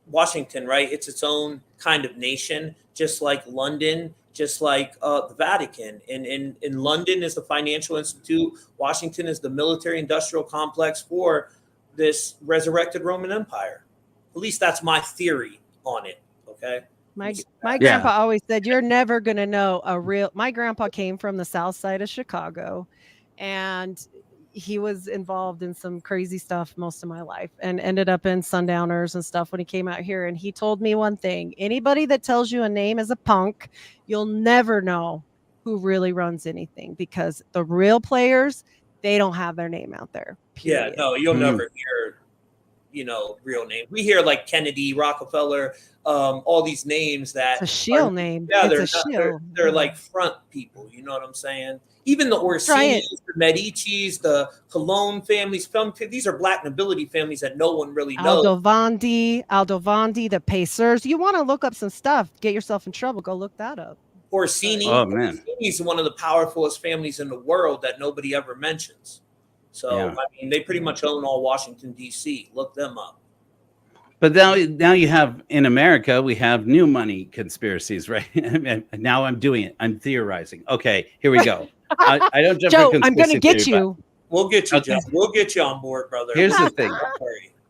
Washington, right? It's its own kind of nation, just like London, just like the Vatican. And in London is the financial institute. Washington is the military industrial complex for this resurrected Roman Empire. At least that's my theory on it. Okay. My grandpa always said, you're never going to know my grandpa came from the south side of Chicago, and he was involved in some crazy stuff most of my life and ended up in Sundowners and stuff when he came out here. And he told me one thing: anybody that tells you a name is a punk, you'll never know who really runs anything, because the real players, they don't have their name out there. Period. Yeah, no, you'll never hear, real names. We hear like Kennedy, Rockefeller, all these names that it's a shield name. Yeah, shield. They're like front people. You know what I'm saying? Even the Orsinis, the Medicis, the Cologne families, these are black nobility families that no one really knows. Aldovandi, the Pacers. You want to look up some stuff, get yourself in trouble, go look that up. Orsini. Oh, man. Orsini's one of the powerfulest families in the world that nobody ever mentions. So, yeah. I mean, they pretty much own all Washington, D.C. Look them up. But now you have, in America, we have new money conspiracies, right? Now I'm doing it. I'm theorizing. Okay, here we go. I don't jump Joe, I'm going to get you. We'll get you, Joe. We'll get you on board, brother. Here's the thing.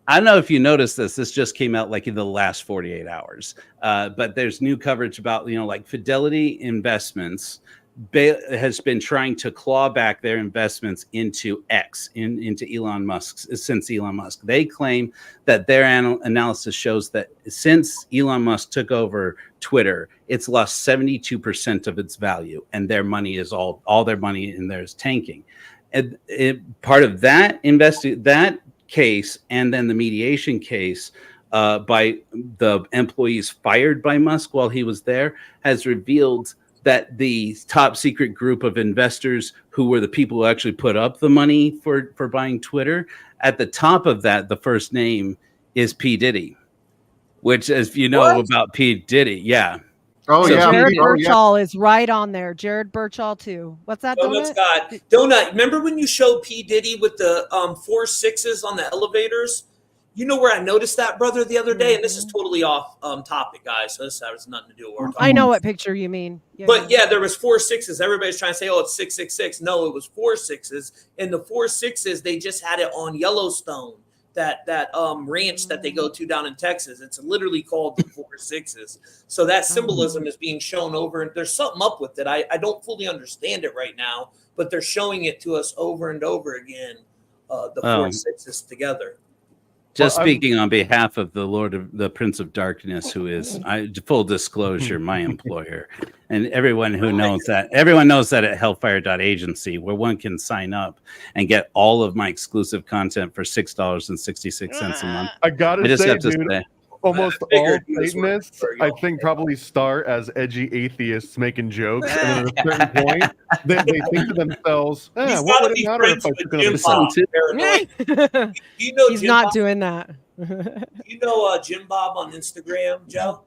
I don't know if you noticed this. This just came out like in the last 48 hours. But there's new coverage about, like Fidelity Investments has been trying to claw back their investments into into Elon Musk's, since Elon Musk. They claim that their analysis shows that since Elon Musk took over Twitter, it's lost 72% of its value, and their money is all their money in there is tanking. And part of that that case, and then the mediation case by the employees fired by Musk while he was there, has revealed that the top secret group of investors, who were the people who actually put up the money for buying Twitter, at the top of that, the first name is P. Diddy, which, as you know about P. Diddy, yeah. Oh, So yeah. Jared speaking- Birchall is right on there. Jared Birchall too. What's that, Donut Donut? Scott. Donut, remember when you showed P. Diddy with the 4 6s on the elevators? You know where I noticed that, brother, the other day? And this is totally off topic, guys. So this has nothing to do with what we're talking I know about. what picture you mean. Yeah, But yeah, there was 4 6s. Everybody's trying to say, oh, it's 666. No, it was 4 6s. And the 4 6s, they just had it on Yellowstone, that ranch that they go to down in Texas. It's literally called the 4 6s. So that symbolism is being shown over, and there's something up with it. I don't fully understand it right now, but they're showing it to us over and over again, the 4 6s together. Just speaking on behalf of the Prince of Darkness, who is, full disclosure, my employer, and everyone who knows that. Everyone knows that at Hellfire.agency, where one can sign up and get all of my exclusive content for $6.66 a month. I gotta I just say, have to dude, say, almost all figured you was Satanists, working for I y'all. think, probably start as edgy atheists making jokes, and at a certain point, they think to themselves, He's what gotta would it be matter friends if I with took another Jim song? Bob. Paranoid. You know He's Jim not Bob? doing that. You know Jim Bob on Instagram, Joe?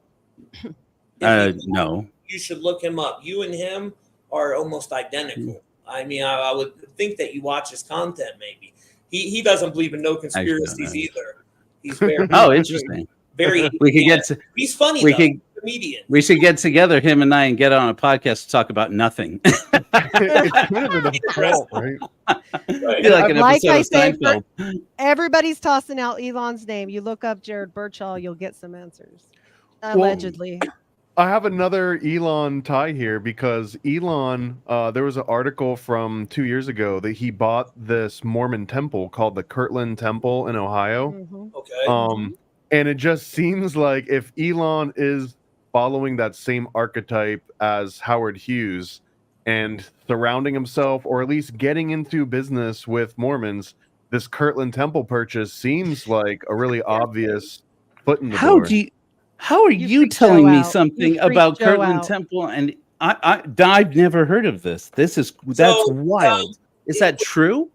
no. You should look him up. You and him are almost identical. I mean, I would think that you watch his content. Maybe he doesn't believe in no conspiracies either. He's very Interesting. Very. We could get to. He's funny. We though. could. Comedian. We should get together, him and I, and get on a podcast to talk about nothing. It's kind of an occult, right? Right. Feel like an Like episode I of say, Seinfeld. Everybody's tossing out Elon's name. You look up Jared Birchall, you'll get some answers. Allegedly. I have another Elon tie here because Elon, there was an article from 2 years ago that he bought this Mormon temple called the Kirtland Temple in Ohio. Mhm. Okay. And it just seems like if Elon is following that same archetype as Howard Hughes and surrounding himself, or at least getting into business with Mormons, this Kirtland Temple purchase seems like a really obvious foot in the door. How are you freaked telling Joe me out. something You freaked about Joe Kirtland out. Temple? And I've never heard of this. That's wild. Is that true?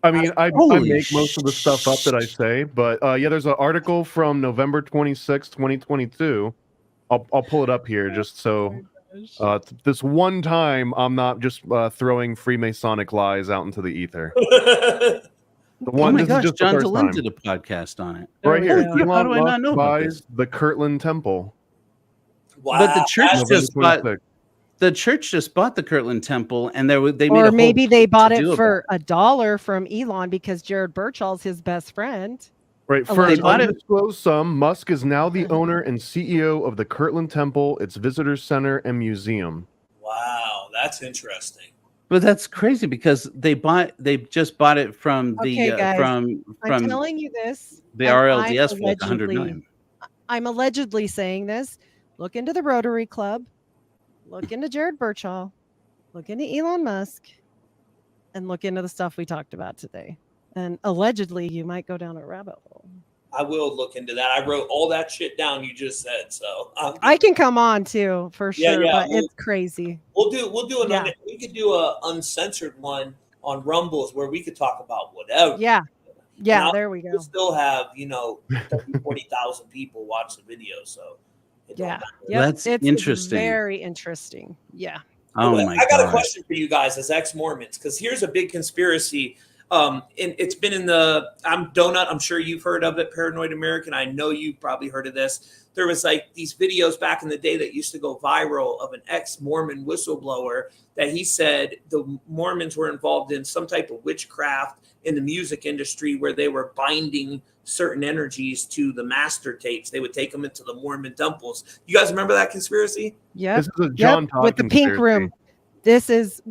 I mean, I Holy make most of the stuff up that I say, but yeah, there's an article from November 26, 2022. I'll pull it up here just so this one time I'm not just throwing Freemasonic lies out into the ether. The one, Oh my this gosh, is just the John first DeLynn time. did a podcast on it. Right here. Holy crap, how Elon do I not Musk know about buys this? the Kirtland Temple. Wow. But the church November just bought 26th. the church just bought the Kirtland Temple, and they made Or a whole maybe they bought to-do it for about $1 from Elon because Jared Birchall's his best friend. Right. For an They bought it- undisclosed sum, Musk is now the owner and CEO of the Kirtland Temple, its visitor center and museum. Wow, that's interesting. But that's crazy because they just bought it from the Okay, guys, I'm from telling you this. the and RLDS I'm for like 100 million. I'm allegedly saying this. Look into the Rotary Club. Look into Jared Birchall. Look into Elon Musk. And look into the stuff we talked about today. And allegedly, you might go down a rabbit hole. I will look into that. I wrote all that shit down you just said. So I can come on too, for Yeah, sure. yeah, But it's crazy. we'll do Yeah. we could do a uncensored one on Rumbles where we could talk about whatever. Yeah. Yeah, Now, there we go. We'll still have 40,000 people watch the video. So it don't Yeah. matter. Yep. That's it's interesting. very interesting. Yeah. Oh But my I got a god. question for you guys as ex-Mormons, because here's a big conspiracy. And it's been in the Donut. I'm sure you've heard of it, Paranoid American. I know you've probably heard of this. There was like these videos back in the day that used to go viral of an ex-Mormon whistleblower that he said the Mormons were involved in some type of witchcraft in the music industry where they were binding certain energies to the master tapes. They would take them into the Mormon temples. You guys remember that conspiracy? Yep. This is a John Todd with the pink conspiracy. room. This is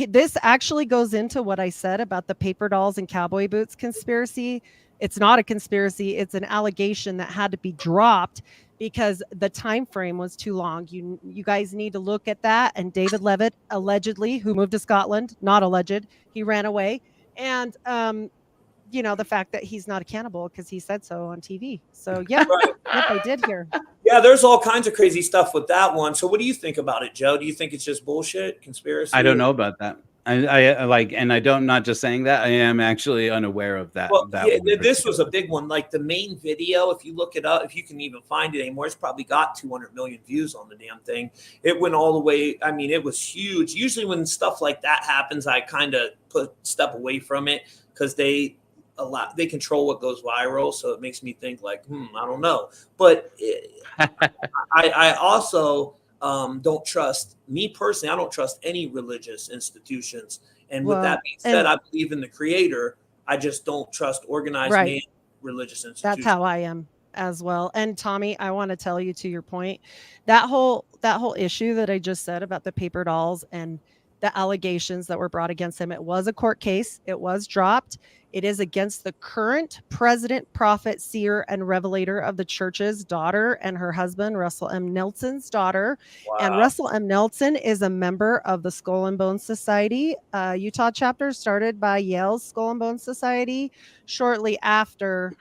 this actually goes into what I said about the paper dolls and cowboy boots conspiracy. It's not a conspiracy, it's an allegation that had to be dropped because the time frame was too long. You guys need to look at that. And David Levitt, allegedly, who moved to Scotland, not alleged, he ran away. And the fact that he's not a cannibal because he said so on TV. So yeah, Right. yep, I did hear. Yeah, there's all kinds of crazy stuff with that one. So what do you think about it, Joe? Do you think it's just bullshit, conspiracy? I don't know about that. I like, and I don't, not just saying that, I am actually unaware of that. Well, that yeah, one in this was a particular. big one. Like the main video, if you look it up, if you can even find it anymore, it's probably got 200 million views on the damn thing. It went all the way. I mean, it was huge. Usually when stuff like that happens, I kind of step away from it because they control what goes viral. So it makes me think like, I don't know. But I also don't trust, me personally, I don't trust any religious institutions. And with that being said, I believe in the creator. I just don't trust organized man religious institutions. That's how I am as well. And Tommy, I want to tell you, to your point, that whole issue that I just said about the paper dolls and the allegations that were brought against him, it was a court case. It was dropped. It is against the current president, prophet, seer, and revelator of the church's daughter and her husband, Russell M. Nelson's daughter. Wow. And Russell M. Nelson is a member of the Skull and Bones Society, Utah chapter started by Yale's Skull and Bones Society shortly after,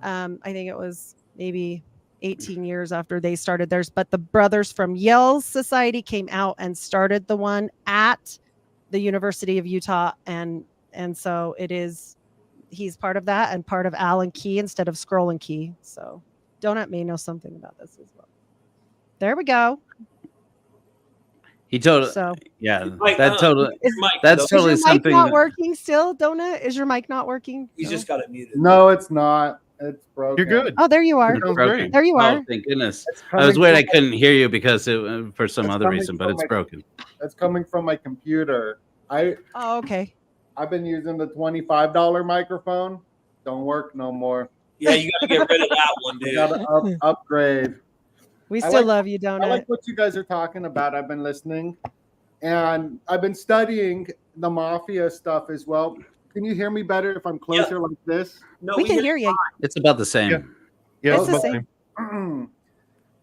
I think it was maybe 18 years after they started theirs. But the brothers from Yale's society came out and started the one at the University of Utah. And so he's part of that and part of Al and Key instead of Scroll and Key. So Donut may know something about this as well. There we go. He totally. So yeah, Mike, that totally. That's is totally your mic something. not working still, Donut? Is your mic not working? You just got it muted. No, it's not. It's broken. You're good. Oh, there you are. It's broken. There you are. Oh, thank goodness. It's I was coming worried I from- couldn't hear you because for some It's other coming reason, but from it's my- broken. It's coming from my computer. Oh, okay. I've been using the $25 microphone. Don't work no more. Yeah, you got to get rid of that one, I dude. gotta upgrade. We I still like- love you, I Donut. like what you guys are talking about. I've been listening, and I've been studying the mafia stuff as well. Can you hear me better if I'm closer like this? No, We can hear you. It's about the same. Yeah. Yeah, It's the about same.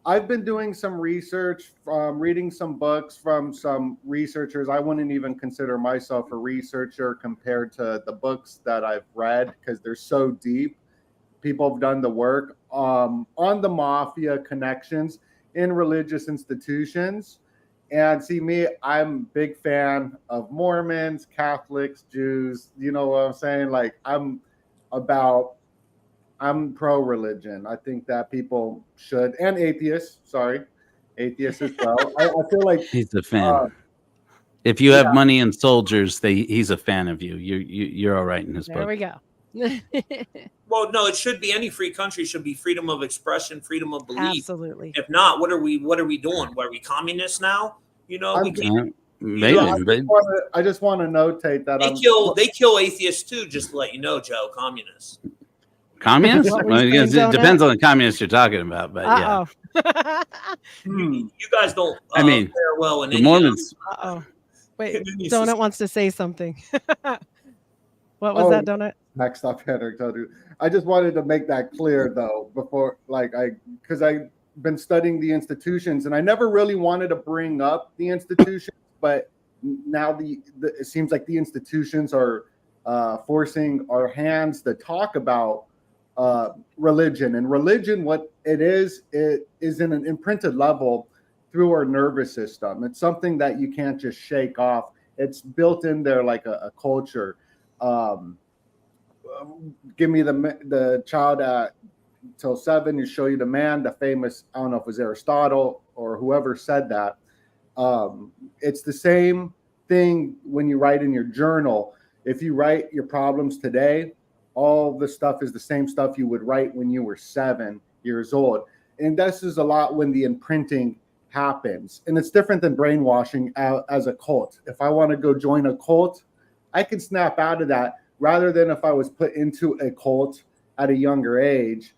I've been doing some research, reading some books from some researchers. I wouldn't even consider myself a researcher compared to the books that I've read because they're so deep. People have done the work on the mafia connections in religious institutions. And see, me, I'm a big fan of Mormons, Catholics, Jews. You know what I'm saying? Like, I'm pro-religion. I think that people should, and atheists as well. I feel like He's a fan. If you have money and soldiers, he's a fan of you. You're all right in his There book. we go. Well, no, it should be, any free country should be freedom of expression, freedom of belief. Absolutely. If not, what are we doing? Are we communists now? You know, we can't. Maybe, but I just want to notate that They kill atheists too, just to let you know, Joe, communists. communists? What were Well, you saying, it depends on the communists you're talking about, but yeah. You guys don't I mean, fare well in The any Mormons. Uh-oh. Wait, And then you Donut sus- wants to say something. What was that, Donut? next up, Henrik. I just wanted to make that clear though, before because I've been studying the institutions and I never really wanted to bring up the institutions, but now it seems like the institutions are forcing our hands to talk about religion. And religion, what it is in an imprinted level through our nervous system. It's something that you can't just shake off. It's built in there like a culture. Give me the child at till 7, you show you the man, the famous, I don't know if it was Aristotle or whoever said that. It's the same thing when you write in your journal. If you write your problems today, all the stuff is the same stuff you would write when you were 7 years old. And this is a lot when the imprinting happens. And it's different than brainwashing as a cult. If I want to go join a cult, I can snap out of that rather than if I was put into a cult at a younger age,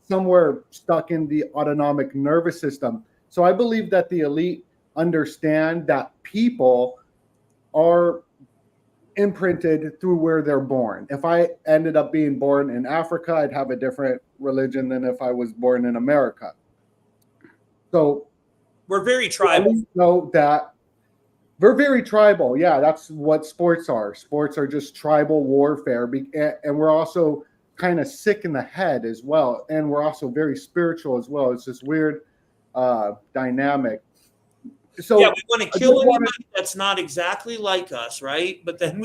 somewhere stuck in the autonomic nervous system. So I believe that the elite understand that people are imprinted through where they're born. If I ended up being born in Africa, I'd have a different religion than if I was born in America. So We're very tribal. Know that we're very tribal. Yeah, that's what sports are. Sports are just tribal warfare. And we're also kind of sick in the head as well. And we're also very spiritual as well. It's this weird dynamic. So yeah, we want to kill just wanted- anybody that's not exactly like us, right? But then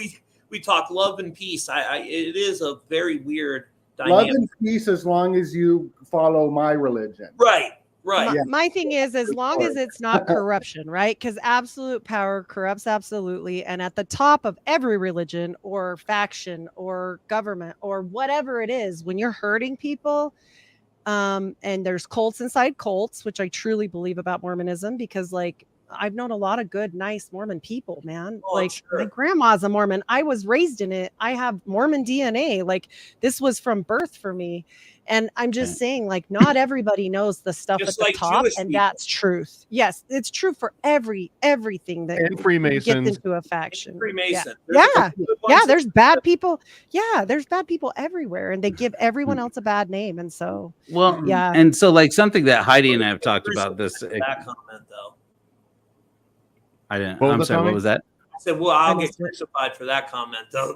we talk love and peace. It is a very weird love dynamic. and peace as long as you follow my religion. Right. Right. Yeah. My thing is, as long as it's not corruption, right? Because absolute power corrupts absolutely. And at the top of every religion or faction or government or whatever it is, when you're hurting people, and there's cults inside cults, which I truly believe about Mormonism, because like I've known a lot of good, nice Mormon people, man. Oh, like sure. my grandma's a Mormon. I was raised in it. I have Mormon DNA. Like this was from birth for me. And I'm just saying, like, not everybody knows the stuff Just at the like top, Jewish and people. that's truth. Yes, it's true for everything that And Freemasons. gets into a faction. Freemason. Yeah. There's a couple good Yeah, ones there's that- bad people. Yeah, there's bad people everywhere, and they give everyone else a bad name. And so, Well, yeah. and so like something that Heidi and I have talked about this. That comment though. I didn't. What was I'm the sorry. What comment? was that? I said, well, I'll get missed it. crucified for that comment though.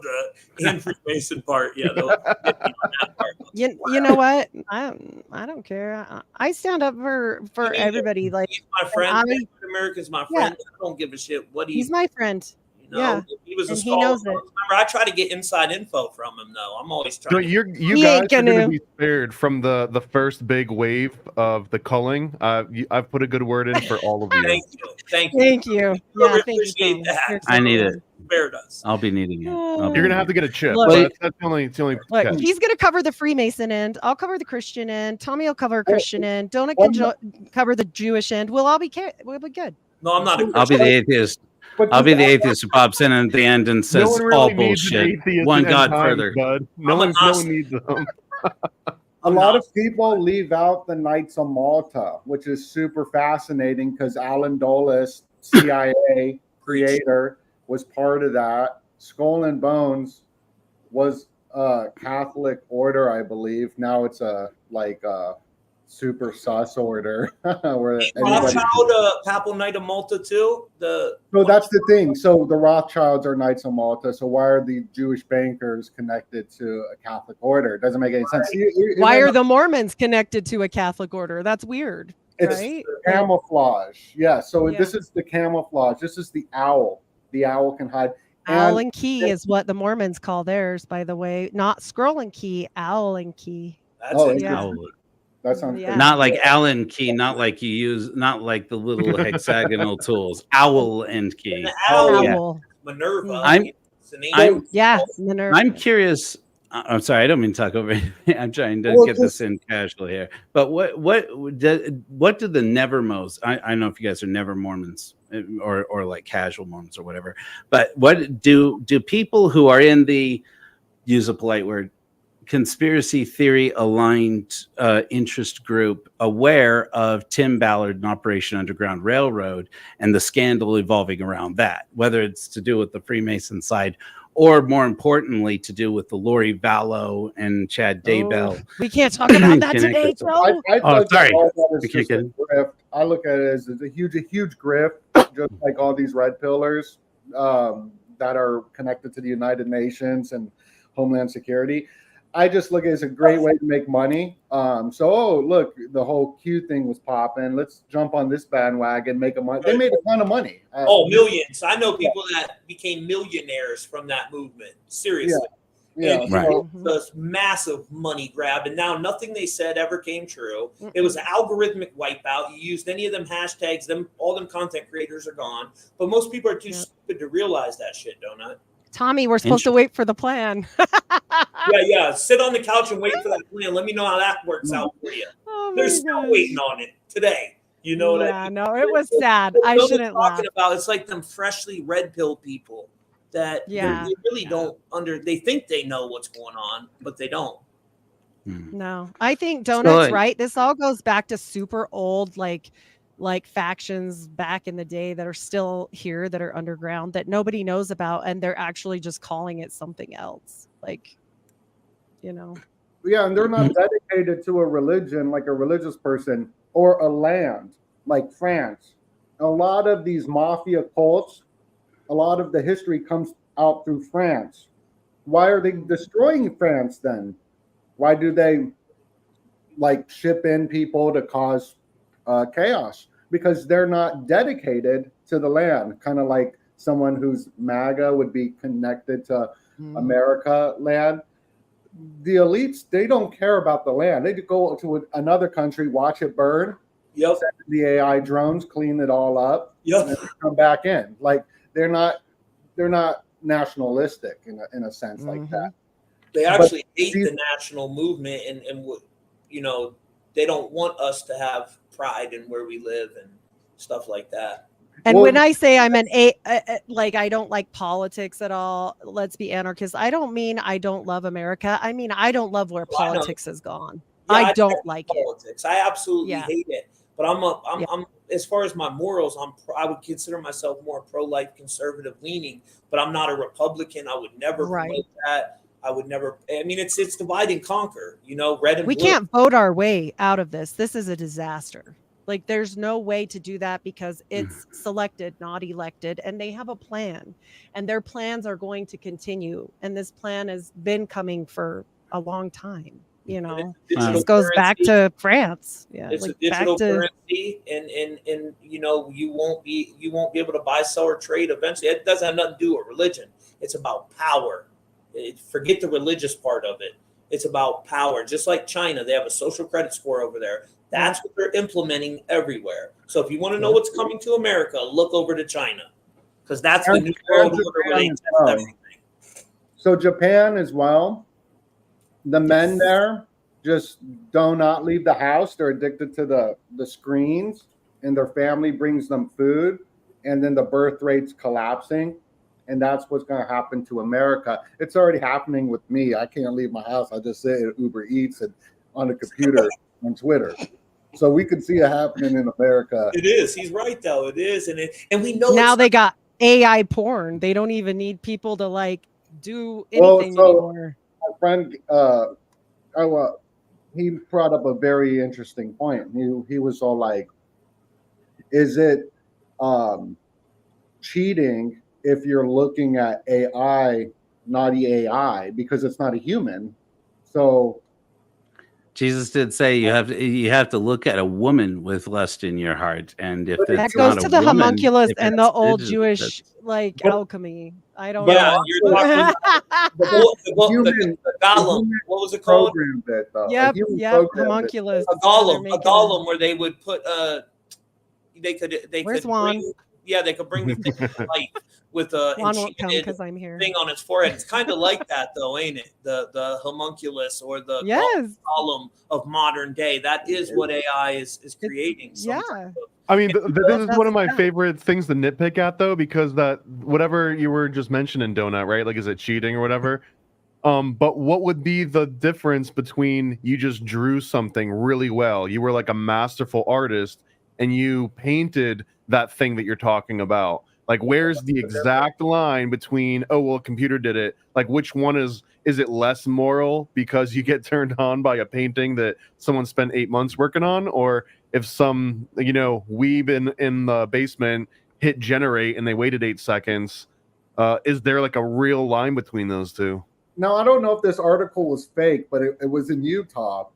The Freemason part, yeah. they'll get me on that part. You know what? I don't care. I stand up for He's- everybody. Like He's my friend. I- America's my Yeah. friend. I don't give a shit what he's my friend. you know. yeah. He was a And he scholar. knows it. Remember, I try to get inside info from him though. I'm always So trying. you He guys ain't are going gonna. to be spared from the first big wave of the culling. I've put a good word in for all of you. Thank you. Thank you. Thank you. Really Yeah, thank you. appreciate Tommy. that. You're I need so it. good. Spared us. I'll be needing it. You're You're gonna have to get a chip. Look- but that's the only Look, catch. he's gonna cover the Freemason end. I'll cover the Christian end. Tommy will cover Christian end. Donut one can cover the Jewish end. We'll be good. No, I'm not. A I'll be the Christian. atheist. But I'll be just- the atheist who pops in at the end and says no one really all needs an bullshit. atheist One in God times, further. bud. No I'm one, an no one Gnostic. needs them. A lot of people leave out the Knights of Malta, which is super fascinating because Alan Dulles, CIA creator, was part of that. Skull and Bones was a Catholic order, I believe. Now it's a super sus order where anybody. Rothschild, Papal Knight of Malta too. So that's the thing. So the Rothschilds are Knights of Malta. So why are the Jewish bankers connected to a Catholic order? It doesn't make any sense. Why are the Mormons connected to a Catholic order? That's weird, It's right? camouflage. Yeah. So Yeah. this is the camouflage. This is the owl. The owl can hide. Owl and key is what the Mormons call theirs, by the way. Not scroll and key, owl and key. That's Oh, it. Yeah. Owl. That sounds Yeah. pretty Not like Allen key, not like you use, not like the little hexagonal tools. Owl and key. And the owl, yeah. Owl. Minerva. I'm- it's an angel. Yeah. Minerva. I'm curious. I'm sorry, I don't mean to talk over. I'm trying to Well, get this in casually here. But what do the Nevermos? I don't know if you guys are Never Mormons or like casual Mormons or whatever. But what do people who are in the, use a polite word, conspiracy theory aligned interest group aware of Tim Ballard and Operation Underground Railroad and the scandal evolving around that, whether it's to do with the Freemason side or more importantly to do with the Lori Vallow and Chad Daybell? Oh, we can't talk about that Connected today, to- Joe. I Oh, look at sorry. all that as We can't just a grift. I look at it as a huge grift, just like all these red pillars that are connected to the United Nations and Homeland Security. I just look at it as a great way to make money. Look, the whole Q thing was popping. Let's jump on this bandwagon, make a money. They made a ton of money. Oh, millions. I know people that became millionaires from that movement. Seriously. Yeah, And Right. so- this massive money grab, and now nothing they said ever came true. It was an algorithmic wipeout. You used any of them hashtags, all them content creators are gone. But most people are too stupid to realize that shit, don't I? Tommy, we're supposed to wait for the plan. Yeah. Sit on the couch and wait for that plan. Let me know how that works out for you. Oh They're my still gosh. waiting on it today. You know what I mean? No, it was sad. I What shouldn't we're laugh. talking about, it's like them freshly red pill people that Yeah. they really don't they think they know what's going on, but they don't. No, I think Donut's So, right. This all goes back to super old, like factions back in the day that are still here, that are underground, that nobody knows about, and they're actually just calling it something else. Like, Yeah, and they're not dedicated to a religion like a religious person or a land like France. A lot of these mafia cults, a lot of the history comes out through France. Why are they destroying France then? Why do they ship in people to cause chaos? because they're not dedicated to the land. Kind of like someone who's MAGA would be connected to America land. The elites, they don't care about the land. They go to another country, watch it burn, Yep. send the AI drones, clean it all up, Yep. and come back in. Like they're not nationalistic in a sense like that. They actually hate the national movement and they don't want us to have pride in where we live and stuff like that. And when I say I'm like I don't like politics at all, let's be anarchists. I don't mean I don't love America. I mean I don't love where politics has gone. Yeah, I don't like politics. I absolutely hate it. But I'm as far as my morals, I would consider myself more pro-life, conservative leaning. But I'm not a Republican. I would never promote that. I would never. I mean, it's divide and conquer. Red and blue. We can't vote our way out of this. This is a disaster. Like there's no way to do that because it's selected, not elected, and they have a plan, and their plans are going to continue. And this plan has been coming for a long time. This goes back to France. Yeah, it's a digital currency, and you won't be able to buy, sell, or trade eventually. It doesn't have nothing to do with religion. It's about power. Forget the religious part of it. It's about power. Just like China, they have a social credit score over there. That's what they're implementing everywhere. So if you want to know what's coming to America, look over to China, because that's the new world order where they test everything. So Japan as well. The men there just do not leave the house. They're addicted to the screens, and their family brings them food, and then the birth rate's collapsing. And that's what's going to happen to America. It's already happening with me. I can't leave my house. I just sit at Uber Eats and on the computer on Twitter. So we can see it happening in America. It is. He's right, though. It is. And we know now they got AI porn. They don't even need people to like do anything anymore. My friend, he brought up a very interesting point. He was all like, is it cheating if you're looking at AI, naughty AI, because it's not a human? So Jesus did say you have to look at a woman with lust in your heart, and if that goes to the homunculus and the old Jewish alchemy. I don't know. Yeah, you're talking the golem. What was it called? Yep, homunculus. A golem where they would put they could Where's Juan? They could bring the thing to life with a I'm here. thing on its forehead. It's kind of like that, though, ain't it? The homunculus or the golem of modern day. That is what AI is creating. I mean, this is one of my favorite things to nitpick at, though, because that whatever you were just mentioning, Donut, right? Like, is it cheating or whatever? But what would be the difference between you just drew something really well? You were like a masterful artist, and you painted that thing that you're talking about. Like, where's the exact line between, oh, well, a computer did it? Like, which one is it less moral because you get turned on by a painting that someone spent 8 months working on? Or if some, weeb in the basement hit generate and they waited 8 seconds, is there like a real line between those two? Now, I don't know if this article was fake, but it was in Utah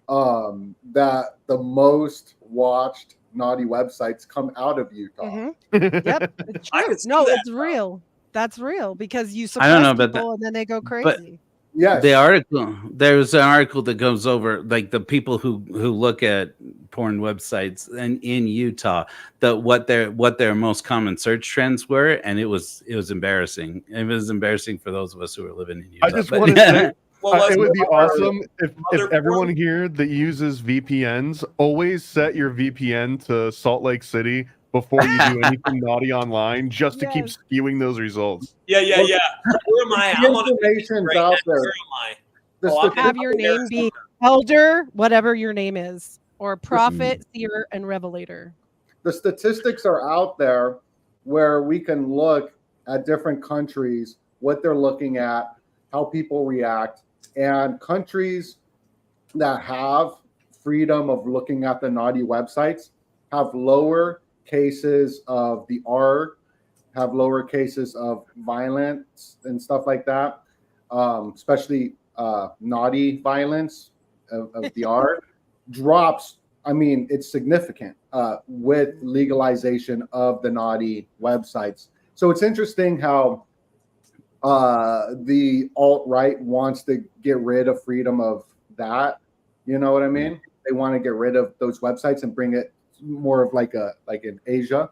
that the most watched naughty websites come out of Utah. Yep, it's true. No, it's real. That's real because you suppress people and then they go crazy. Yes. There's an article that goes over like the people who look at porn websites and in Utah, what their most common search trends were, and it was embarrassing. It was embarrassing for those of us who are living in Utah. I just wanted to say, it would be awesome if everyone here that uses VPNs always set your VPN to Salt Lake City before you do anything naughty online, just to keep skewing those results. Yeah. Where am I? I'm on information's out there. Where am I? Have your name be elder, whatever your name is, or prophet, seer, and revelator. The statistics are out there where we can look at different countries, what they're looking at, how people react. And countries that have freedom of looking at the naughty websites have lower cases of the R, have lower cases of violence and stuff like that, especially naughty violence of the R drops. I mean, it's significant. with legalization of the naughty websites. So it's interesting how the alt-right wants to get rid of freedom of that. You know what I mean? They want to get rid of those websites and bring it more of like in Asia.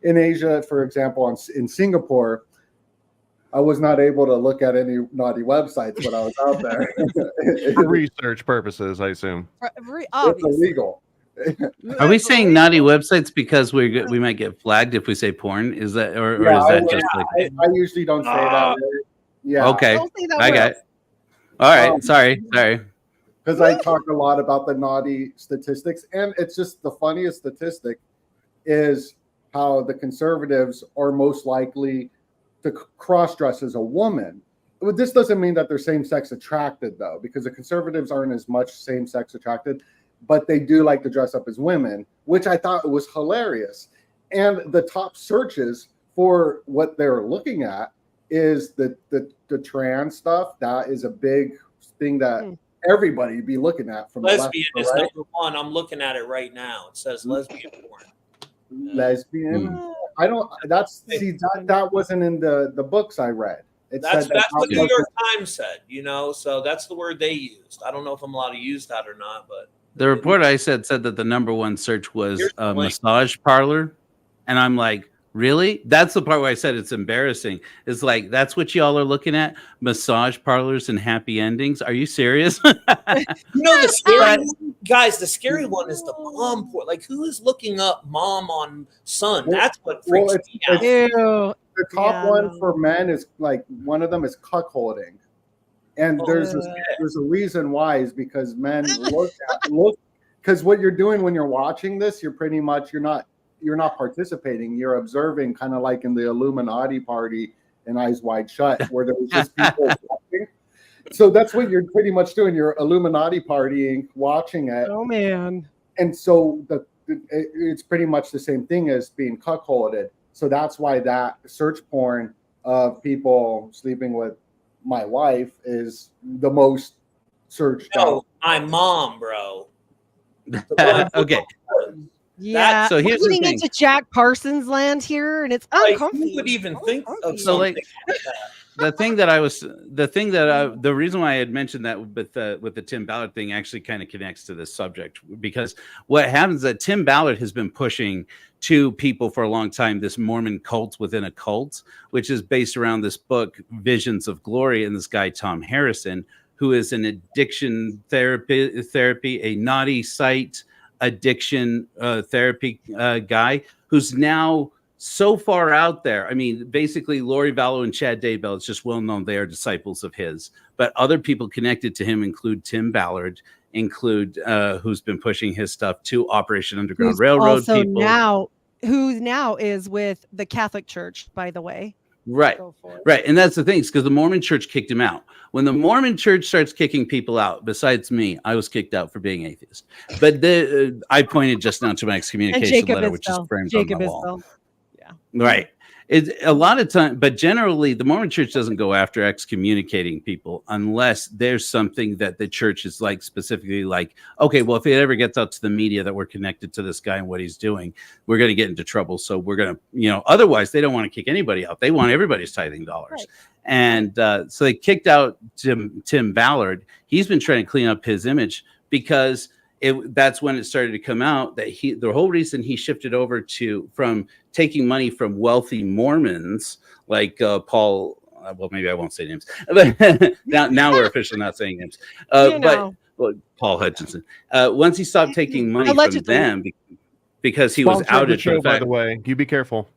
In Asia, for example, in Singapore, I was not able to look at any naughty websites when I was out there. For research purposes, I assume. It's illegal. Are we saying naughty websites because we might get flagged if we say porn? Is that or is that just like? I usually don't say that. Yeah. Okay. Don't say that I got it. All right. Sorry. Because I talk a lot about the naughty statistics, and it's just the funniest statistic is how the conservatives are most likely to cross-dress as a woman. But this doesn't mean that they're same-sex attracted, though, because the conservatives aren't as much same-sex attracted, but they do like to dress up as women, which I thought was hilarious. And the top searches for what they're looking at is the trans stuff. That is a big thing that everybody be looking at from lesbian the is left to right. number one. I'm looking at it right now. It says lesbian porn. Lesbian. I don't. That wasn't in the books I read. That's what New York Times said. So that's the word they used. I don't know if I'm allowed to use that or not, but The report I said that the number one search was a massage parlor, and I'm like, really? That's the part where I said it's embarrassing. It's like, that's what y'all are looking at? Massage parlors and happy endings? Are you serious? The scary one, guys, the scary one is the mom porn. Like, who is looking up mom on son? That's what freaks me out. The top one for men is like, one of them is cuckolding. And there's a reason why, is because men look because what you're doing when you're watching this, you're not participating. You're observing, kind of like in the Illuminati party in Eyes Wide Shut, where there was just people watching. So that's what you're pretty much doing. You're Illuminati partying, watching it. Oh man! And so it's pretty much the same thing as being cuckolded. So that's why that search porn of people sleeping with my wife is the most searched out. My mom, bro. Okay. Yeah, so here's we're getting into Jack Parsons land here, and it's uncomfortable. Who would even think of something like that? The reason why I had mentioned that with the Tim Ballard thing actually kind of connects to this subject, because what happens is that Tim Ballard has been pushing to people for a long time this Mormon cult within a cult, which is based around this book Visions of Glory, and this guy Tom Harrison, who is an addiction therapy, a naughty site addiction therapy guy, who's now so far out there. I mean, basically, Lori Vallow and Chad Daybell, it's just well known they are disciples of his. But other people connected to him include Tim Ballard, who's been pushing his stuff to Operation Underground Railroad people. Who now is with the Catholic Church, by the way. Right. And that's the thing, because the Mormon Church kicked him out. When the Mormon Church starts kicking people out, besides me, I was kicked out for being atheist. But I pointed just now to my excommunication letter, which is framed on the wall. Yeah. Right. It's a lot of time, but generally the Mormon Church doesn't go after excommunicating people unless there's something that the church is like specifically like, okay, well, if it ever gets out to the media that we're connected to this guy and what he's doing, we're going to get into trouble. So we're going to, otherwise they don't want to kick anybody out. They want everybody's tithing dollars. Right. And so they kicked out Tim Ballard. He's been trying to clean up his image because that's when it started to come out that the whole reason he shifted over from taking money from wealthy Mormons like Paul. Well, maybe I won't say names, but now we're officially not saying names. But Paul Hutchinson. Once he stopped taking money from them because he was outed for the fact. By the way, you be careful.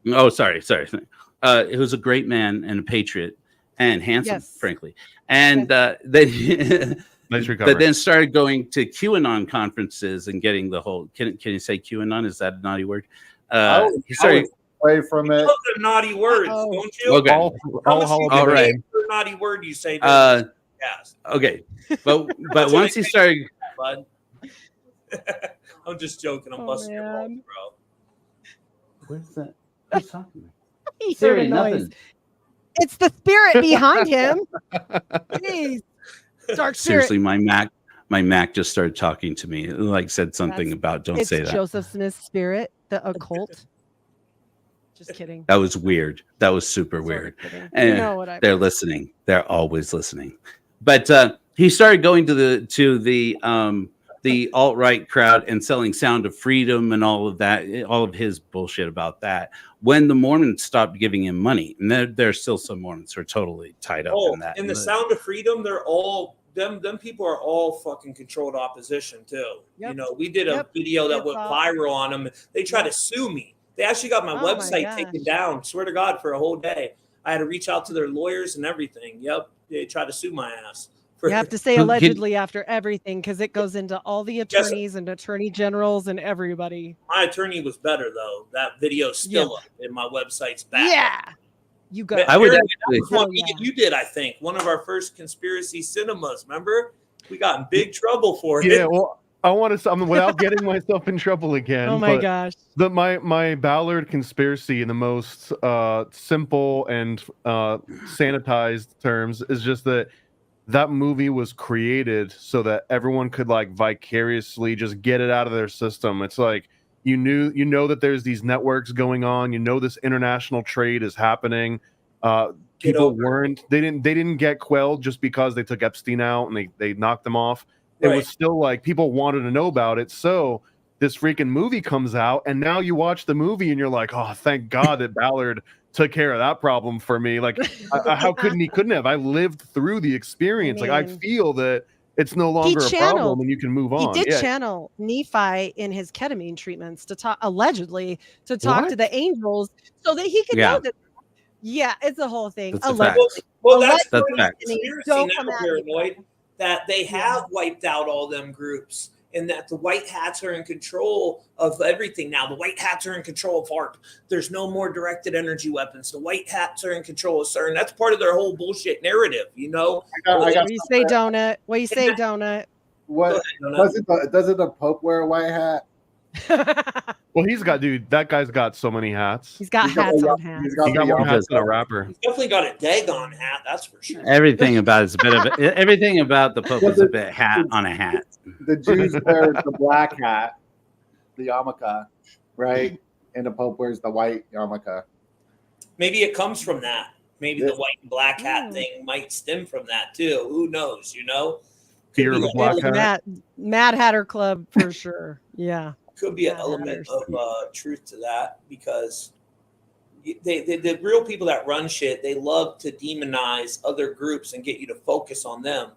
Oh, sorry. He was a great man and a patriot and handsome, frankly. And then. Nice recovery. But then started going to QAnon conferences and getting the whole. Can you say QAnon? Is that a naughty word? He started away from it. Those are naughty words, don't you? Okay. All right. Naughty word you say. Yes. Okay. But once he started. I'm just joking. I'm busting your balls, bro. Where's that? Who's talking? He heard a noise. It's the spirit behind him. Jeez. Dark spirit. Seriously, my My Mac just started talking to me. It, like said something about don't say that. Joseph Smith's spirit, the occult. Just kidding. That was weird. That was super weird. And you know what I they're mean. listening. They're always listening. But he started going to the alt-right crowd and selling Sound of Freedom and all of that, all of his bullshit about that. When the Mormons stopped giving him money, and there's still some Mormons who are totally tied up in that. In the Sound of Freedom, they're all them people are all fucking controlled opposition too. Yep. You know, we did a video that went viral on them. They tried to sue me. They actually got my website taken down. Swear to God, for a whole day. I had to reach out to their lawyers and everything. Yep. They tried to sue my ass. You have to say allegedly after everything because it goes into all the attorneys and attorney generals and everybody. My attorney was better though. That video's still up in my website's back. Yeah. You go. I would you did, I think. One of our first conspiracy cinemas. Remember? We got in big trouble for it. Yeah, well, I want to without getting myself in trouble again. Oh my gosh. My Ballard conspiracy in the most simple and sanitized terms is just that movie was created so that everyone could like vicariously just get it out of their system. It's like you know that there's these networks going on, you know this international trade is happening. People they didn't get quelled just because they took Epstein out and they knocked them off. It was still like people wanted to know about it. So this freaking movie comes out and now you watch the movie and you're like, oh, thank God that Ballard took care of that problem for me. Like how couldn't have? I lived through the experience. Like I feel that it's no longer a problem and you can move on. He did channel Nephi in his ketamine treatments to talk allegedly to talk to the angels so that he could know that. Yeah, it's a whole thing. Well, that's fact. Conspiracy now, paranoid, that they have wiped out all them groups and that the white hats are in control of everything now. The white hats are in control of HARP. There's no more directed energy weapons. The white hats are in control of CERN. That's part of their whole bullshit narrative, you know? What do you say, Donut? What do you say, Donut? What doesn't the Pope wear a white hat? Well, that guy's got so many hats. He's got hats on hats. He got more hats than a rapper. He's definitely got a Dagon hat, that's for sure. Everything about it's a bit of everything about the Pope is a bit hat on a hat. The Jews wear the black hat, the yarmulke, right? And the Pope wears the white yarmulke. Maybe it comes from that. Maybe the white and black hat thing might stem from that too. Who knows, you know? Fear of a black hat. Mad Hatter Club for sure. Yeah. Could be an element of truth to that because the real people that run shit, they love to demonize other groups and get you to focus on them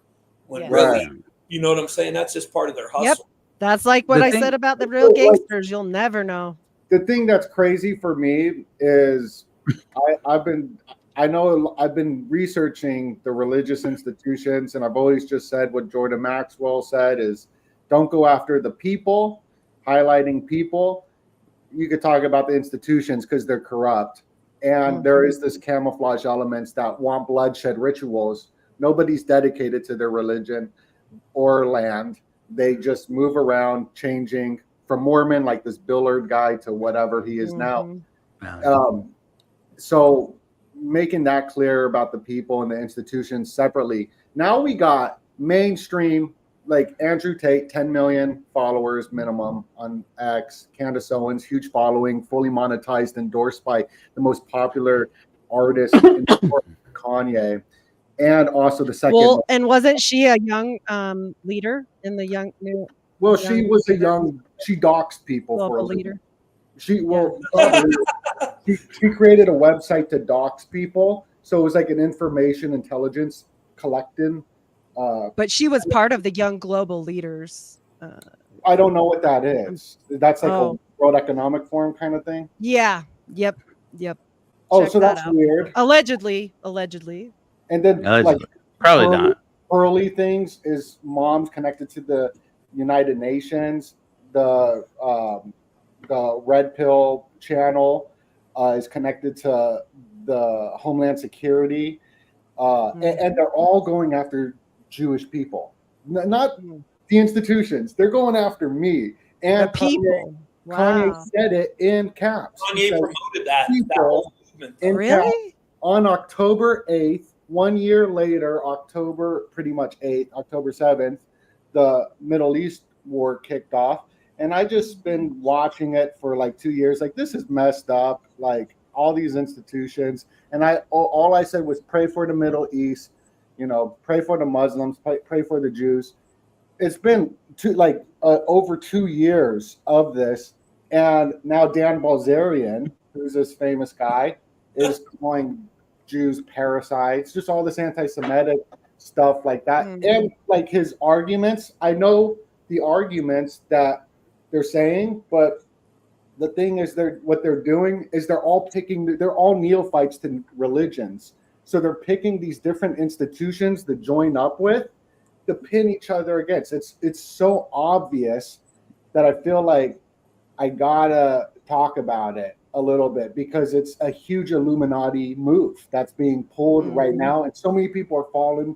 when really, you know what I'm saying? That's just part of their hustle. Yep. That's like what I said about the real gangsters. You'll never know. The thing that's crazy for me is I've been researching the religious institutions, and I've always just said what Jordan Maxwell said is don't go after the people. Highlighting people, you could talk about the institutions because they're corrupt, and there is this camouflage elements that want bloodshed rituals. Nobody's dedicated to their religion or land. They just move around, changing from Mormon, like this Ballard guy, to whatever he is now. So making that clear about the people and the institutions separately. Now we got mainstream. Like Andrew Tate, 10 million followers minimum on X. Candace Owens, huge following, fully monetized, endorsed by the most popular artist in the world, Kanye. And also the second. Well, and wasn't she a young leader in the young new? Well, she was a young. She doxed people for a leader. She created a website to dox people, so it was like an information intelligence collecting. But she was part of the Young Global Leaders. I don't know what that is. That's like a World Economic Forum kind of thing. Yeah. Yep. Oh, so that's weird. Allegedly. And then like probably not. Early things is moms connected to the United Nations. The Red Pill channel is connected to the Homeland Security, and they're all going after Jewish people, not the institutions. They're going after me and the people. Kanye said it in caps. Kanye promoted that whole movement. Really? On October 8th, 1 year later, October 7th, the Middle East war kicked off, and I just been watching it for like 2 years. Like, this is messed up. Like, all these institutions, and all I said was pray for the Middle East, pray for the Muslims, pray for the Jews. It's been over 2 years of this, and now Dan Bilzerian, who's this famous guy, is calling Jews parasites, just all this anti-Semitic stuff like that. And like his arguments, I know the arguments that they're saying, but the thing is, what they're doing is they're all neophytes to religions. So they're picking these different institutions to join up with, to pin each other against. It's so obvious that I feel like I gotta talk about it a little bit, because it's a huge Illuminati move that's being pulled right now, and so many people are falling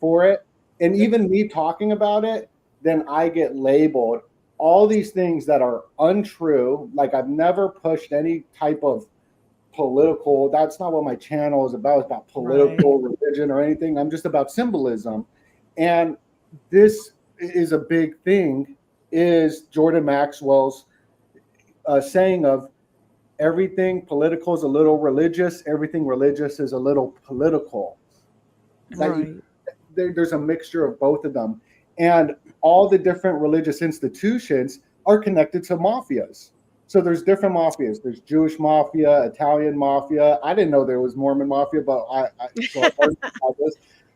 for it. And even me talking about it, then I get labeled all these things that are untrue. Like, I've never pushed any type of political, that's not what my channel is about. It's about political religion or anything. I'm just about symbolism. And this is a big thing, is Jordan Maxwell's saying of everything political is a little religious, everything religious is a little political. There's a mixture of both of them. And all the different religious institutions are connected to mafias. So there's different mafias. There's Jewish mafia, Italian mafia. I didn't know there was Mormon mafia, but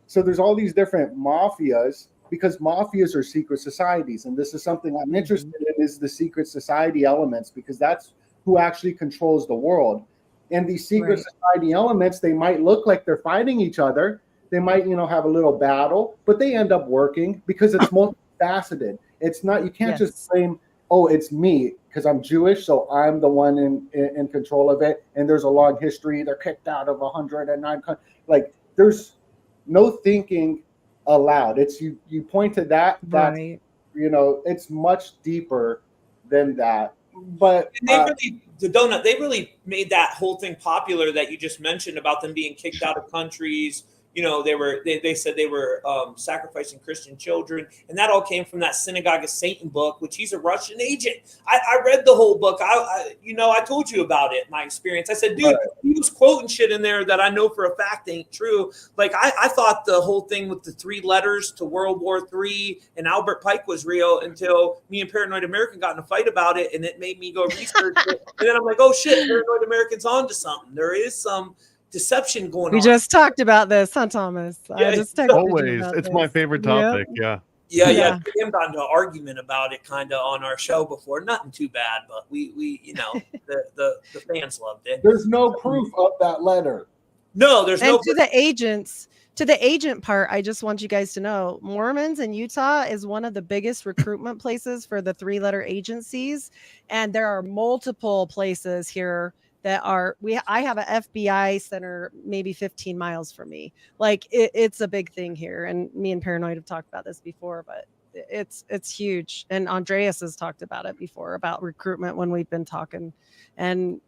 so there's all these different mafias, because mafias are secret societies. And this is something I'm interested in, is the secret society elements, because that's who actually controls the world. And these secret society elements, they might look like they're fighting each other. They might, have a little battle, but they end up working because it's multifaceted. It's not, you can't just claim, oh, it's me because I'm Jewish, so I'm the one in control of it. And there's a long history. They're kicked out of 109 countries. Like, there's no thinking allowed. It's you point to that, it's much deeper than that. But they really made that whole thing popular that you just mentioned about them being kicked out of countries. They said they were sacrificing Christian children, and that all came from that Synagogue of Satan book, which he's a Russian agent. I read the whole book. I told you about it, my experience. I said, dude, he was quoting shit in there that I know for a fact ain't true. Like, I thought the whole thing with the 3 letters to World War III and Albert Pike was real, until me and Paranoid American got in a fight about it, and it made me go research it. And then I'm like, oh shit, Paranoid American's onto something. There is some deception going on. We just talked about this, huh, Thomas? Yeah, I just texted always. you about it's this. my favorite topic. Yeah. We got into an argument about it kind of on our show before. Nothing too bad, but we the fans loved it. There's no proof of that letter. No, there's no. To the agent part, I just want you guys to know, Mormons in Utah is one of the biggest recruitment places for the 3-letter agencies, and there are multiple places here that are I have an FBI center maybe 15 miles from me. Like, it's a big thing here, and me and Paranoid have talked about this before, but it's huge. And Andreas has talked about it before, about recruitment, when we've been talking, and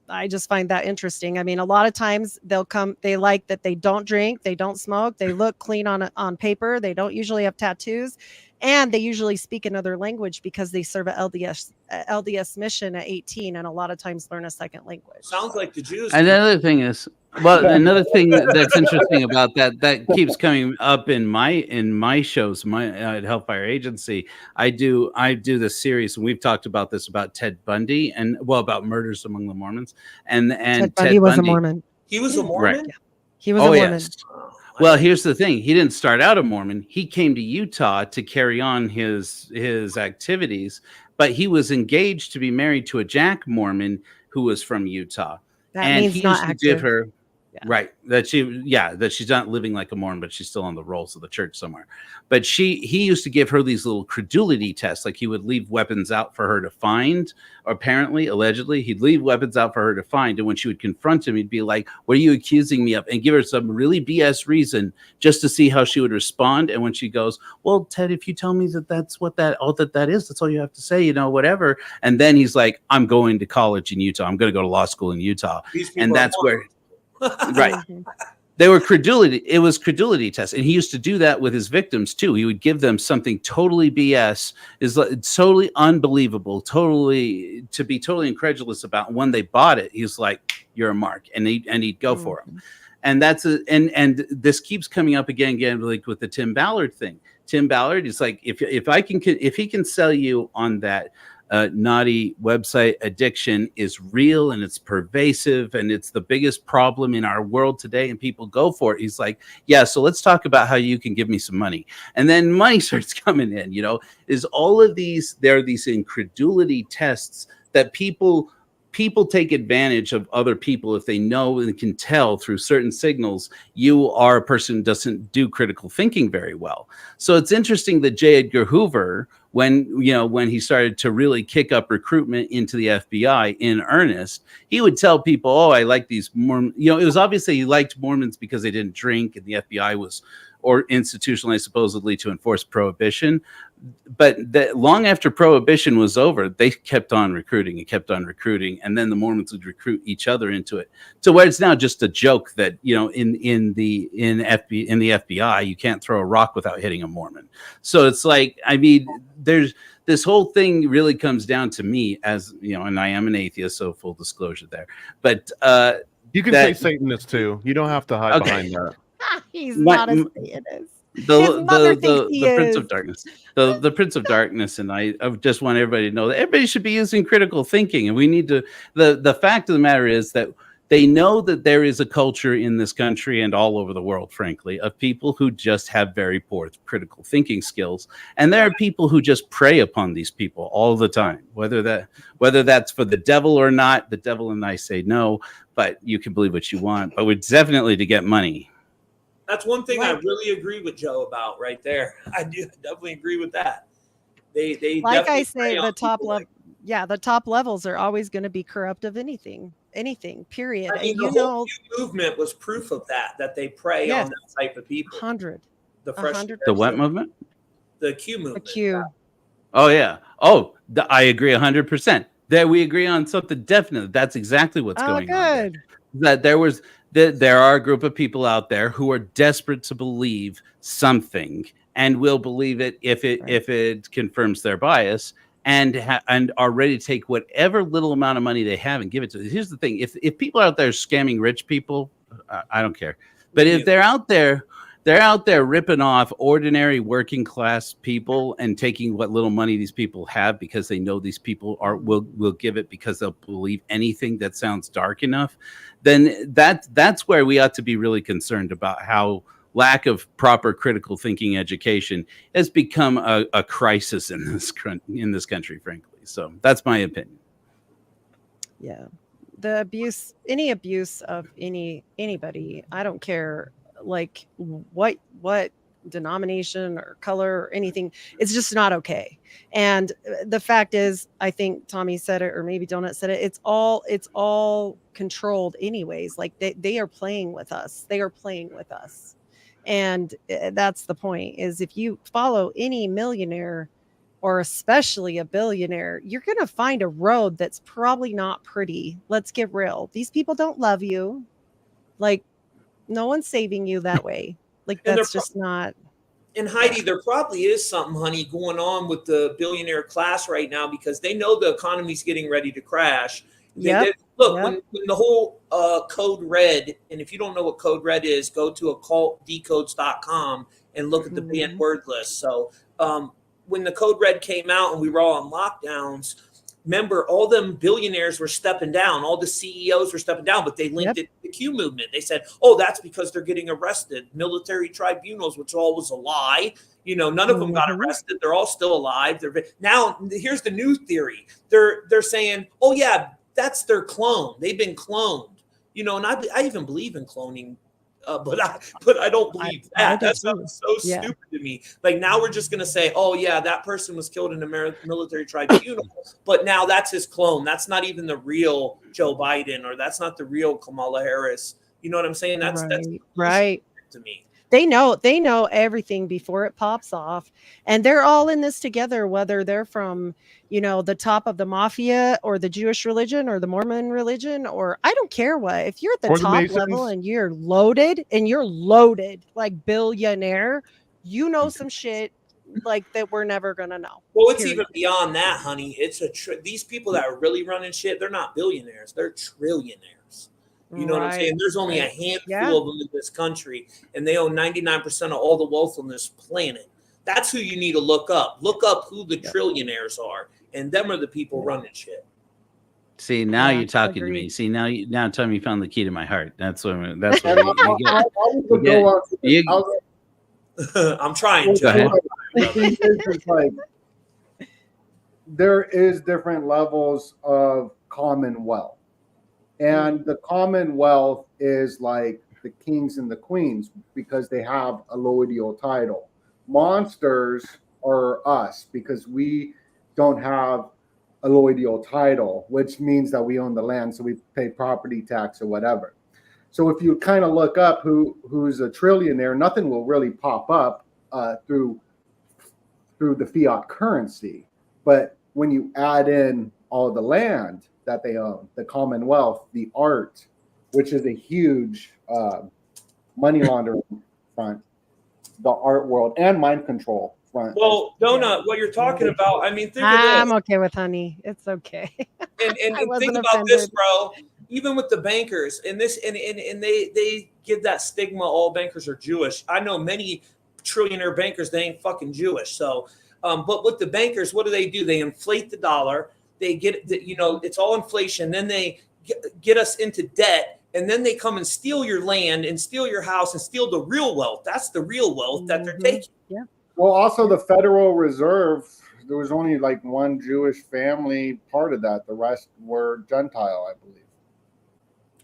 I just find that interesting. I mean, a lot of times they like that they don't drink, they don't smoke, they look clean on paper, they don't usually have tattoos, and they usually speak another language because they serve an LDS mission at 18, and a lot of times learn a second language. Sounds like the Jews. Another thing that's interesting about that keeps coming up in my shows, at Hellfire Agency. I do this series, and we've talked about this, about Ted Bundy, and about murders among the Mormons, and Ted Bundy was a Mormon. He was a Mormon. Right. Yeah. He was a Mormon. Yes. Well, here's the thing. He didn't start out a Mormon. He came to Utah to carry on his activities, but he was engaged to be married to a Jack Mormon who was from Utah. That means not active. Give her right, that she's not living like a Mormon, but she's still on the rolls of the church somewhere. But he used to give her these little credulity tests, like he would leave weapons out for her to find. Allegedly, he'd leave weapons out for her to find, and when she would confront him, he'd be like, "What are you accusing me of?" and give her some really BS reason just to see how she would respond. And when she goes, "Well, Ted, if you tell me that's what that is, that's all you have to say, whatever." And then he's like, "I'm going to college in Utah. I'm going to go to law school in Utah," and that's where. Right. They were credulity. It was credulity tests, and he used to do that with his victims too. He would give them something totally BS, is totally unbelievable, totally to be totally incredulous about. And when they bought it, he's like, "You're a mark," and he'd go for them. And and this keeps coming up again, like with the Tim Ballard thing. Tim Ballard is like, if he can sell you on that. Naughty website addiction is real and it's pervasive and it's the biggest problem in our world today, and people go for it. He's like, yeah, so let's talk about how you can give me some money. And then money starts coming in, is all of these, there are these incredulity tests that people take advantage of other people if they know and can tell through certain signals you are a person who doesn't do critical thinking very well. So it's interesting that J. Edgar Hoover, when he started to really kick up recruitment into the FBI in earnest, he would tell people, "Oh, I like these Mormons." It was obviously he liked Mormons because they didn't drink, and the FBI was institutionalized supposedly to enforce prohibition. But long after prohibition was over, they kept on recruiting and kept on recruiting, and then the Mormons would recruit each other into it. So where it's now just a joke that in the FBI you can't throw a rock without hitting a Mormon. So it's like, I mean, there's this whole thing really comes down to me as and I am an atheist, so full disclosure there. But you can say Satanist too. You don't have to hide behind that. He's not a Satanist. The Prince of Darkness, the Prince of Darkness, and I just want everybody to know that everybody should be using critical thinking, and we need to. The fact of the matter is that they know that there is a culture in this country and all over the world, frankly, of people who just have very poor critical thinking skills, and there are people who just prey upon these people all the time. Whether that's for the devil or not, the devil and I say no, but you can believe what you want. But it's definitely to get money. That's one thing I really agree with Joe about right there. I do definitely agree with that. They like I say, the top level, the top levels are always going to be corrupt of anything, period. I mean, and the whole Q movement was proof of that they prey on that type of people. 100. The what movement? The Q movement. The Q. Oh yeah. Oh, I agree 100%. That we agree on something definite. That's exactly what's going on. That there are a group of people out there who are desperate to believe something and will believe it if it confirms their bias, and are ready to take whatever little amount of money they have and give it to them. Here's the thing: if people out there scamming rich people, I don't care. But if they're out there ripping off ordinary working class people and taking what little money these people have because they know these people will give it because they'll believe anything that sounds dark enough, then that's where we ought to be really concerned about how lack of proper critical thinking education has become a crisis in this country, frankly. So that's my opinion. Yeah. The abuse, any abuse of anybody, I don't care like what denomination or color or anything, it's just not okay. And the fact is, I think Tommy said it, or maybe Donut said it, it's all controlled anyways. Like they are playing with us. And that's the point, is if you follow any millionaire or especially a billionaire, you're going to find a road that's probably not pretty. Let's get real. These people don't love you. Like, no one's saving you that way. Like, that's just not. And Heidi, there probably is something, honey, going on with the billionaire class right now, because they know the economy's getting ready to crash. Look, when the whole Code Red, and if you don't know what Code Red is, go to occultdecodes.com and look at the banned word list. So when the Code Red came out and we were all on lockdowns, remember, all them billionaires were stepping down. All the CEOs were stepping down, but they linked it to the Q movement. They said, oh, that's because they're getting arrested. Military tribunals, which all was a lie. None of them got arrested. They're all still alive. Now, here's the new theory. They're saying, oh, yeah, that's their clone. They've been cloned. And I even believe in cloning. But I don't believe that. That sounds so stupid to me. Like, now we're just going to say, oh, yeah, that person was killed in a military tribunal, but now that's his clone. That's not even the real Joe Biden, or that's not the real Kamala Harris. You know what I'm saying? That's right to me. They know everything before it pops off, and they're all in this together, whether they're from, the top of the mafia or the Jewish religion or the Mormon religion, or I don't care what. If you're at the Or the top level Masons. and you're loaded like billionaire, some shit like that we're never gonna know. Well, it's period. even beyond that, honey. It's these people that are really running shit. They're not billionaires. They're trillionaires. You know what I'm saying? There's only a handful of them in this country, and they own 99% of all the wealth on this planet. That's who you need to look up. Look up who the trillionaires are, and them are the people running shit. See, now you're talking to me. See, now tell me you found the key to my heart. That's what you get. I'm trying. Go ahead. It's like there is different levels of commonwealth. And the commonwealth is like the kings and the queens because they have a allodial title. Monsters are us because we don't have a allodial title, which means that we own the land, so we pay property tax or whatever. So if you kind of look up who's a trillionaire, nothing will really pop up through the fiat currency. But when you add in all the land that they own, the commonwealth, the art, which is a huge money laundering front, the art world, and mind control front. Well, Donut, what you're talking about, I mean, think of this. I'm okay with honey. It's okay. And think about this, bro. Even with the bankers, and they give that stigma, all bankers are Jewish. I know many trillionaire bankers, they ain't fucking Jewish. So, but with the bankers, what do? They inflate the dollar. They get, it's all inflation. Then they get us into debt, and then they come and steal your land and steal your house and steal the real wealth. That's the real wealth that they're taking. Yeah. Well, also the Federal Reserve, there was only like one Jewish family part of that. The rest were Gentile, I believe.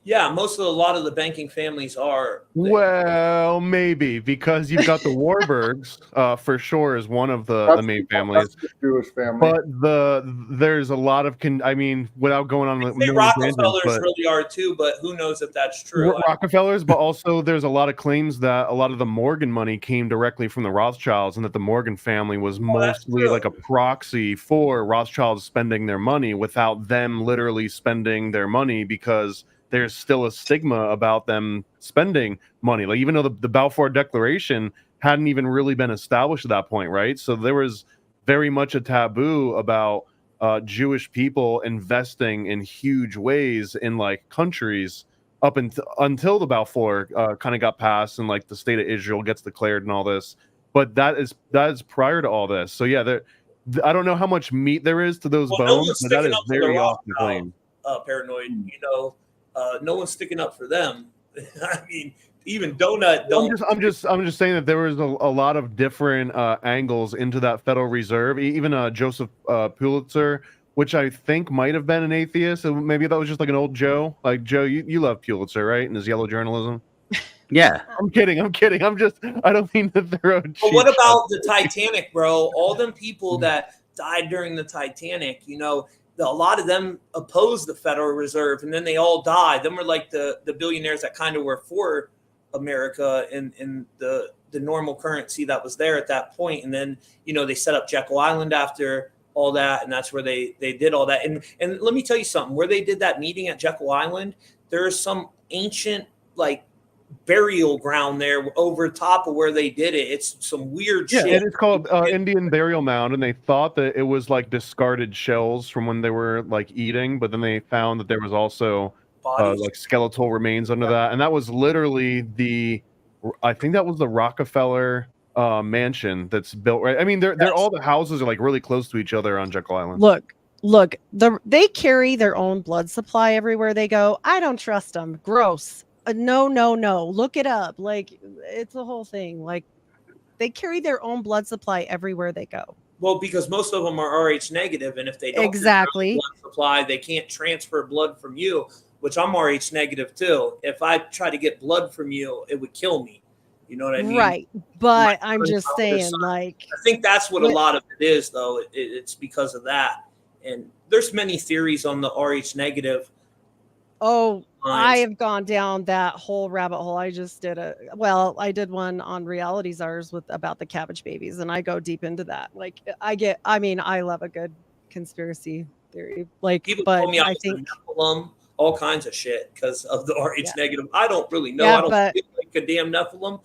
Yeah, a lot of the banking families are. Well, maybe because you've got the Warburgs, for sure, is one of the main families. That's the Jewish family. But there's a lot of without going on with Rockefellers really are too, but who knows if that's true? Rockefellers, but also there's a lot of claims that a lot of the Morgan money came directly from the Rothschilds, and that the Morgan family was mostly like a proxy for Rothschilds spending their money without them literally spending their money, because there's still a stigma about them spending money. Like, even though the Balfour Declaration hadn't even really been established at that point, right? So there was very much a taboo about Jewish people investing in huge ways in like countries up until the Balfour kind of got passed and like the state of Israel gets declared and all this. But that is prior to all this. So yeah, I don't know how much meat there is to those bones, but that is very often claimed. Paranoid, no one's sticking up for them. I mean, even Donut don't. I'm just saying that there was a lot of different angles into that Federal Reserve. Even Joseph Pulitzer, which I think might have been an atheist, so maybe that was just like an old Joe. Like, Joe, you love Pulitzer, right? And his yellow journalism. Yeah. I'm kidding. I don't mean to throw. But what about the Titanic, bro? All them people that died during the Titanic, a lot of them opposed the Federal Reserve, and then they all died. Them were like the billionaires that kind of were for America and the normal currency that was there at that point. And then, they set up Jekyll Island after all that, and that's where they did all that. And let me tell you something, where they did that meeting at Jekyll Island, there's some ancient like burial ground there over top of where they did it. It's some weird shit. Yeah, it's called Indian Burial Mound, and they thought that it was like discarded shells from when they were like eating, but then they found that there was also like skeletal remains under that, and that was literally I think that was the Rockefeller mansion that's built right. I mean, they're all the houses are like really close to each other on Jekyll Island. Look, they carry their own blood supply everywhere they go. I don't trust them. Gross. No. Look it up. Like, it's a whole thing. Like, they carry their own blood supply everywhere they go. Well, because most of them are Rh negative, and if they don't exactly blood supply, they can't transfer blood from you. Which I'm Rh negative too. If I try to get blood from you, it would kill me. You know what I mean? Right. But I'm just saying, like, I think that's what a lot of it is, though. It's because of that. And there's many theories on the Rh negative. Oh, I lines. have gone down that whole rabbit hole. I just did I did one on Reality Czars about the cabbage babies, and I go deep into that. Like, I mean, I love a good conspiracy theory. Like, People but told me I I was think, a Nephilim, all kinds of shit because of the RH yeah, negative. I don't really know. yeah, I don't but feel like a damn Nephilim,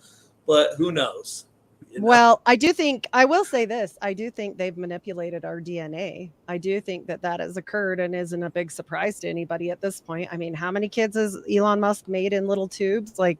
but who knows? You know? well, I will say this. I do think they've manipulated our DNA. I do think that has occurred and isn't a big surprise to anybody at this point. I mean, how many kids has Elon Musk made in little tubes? Like,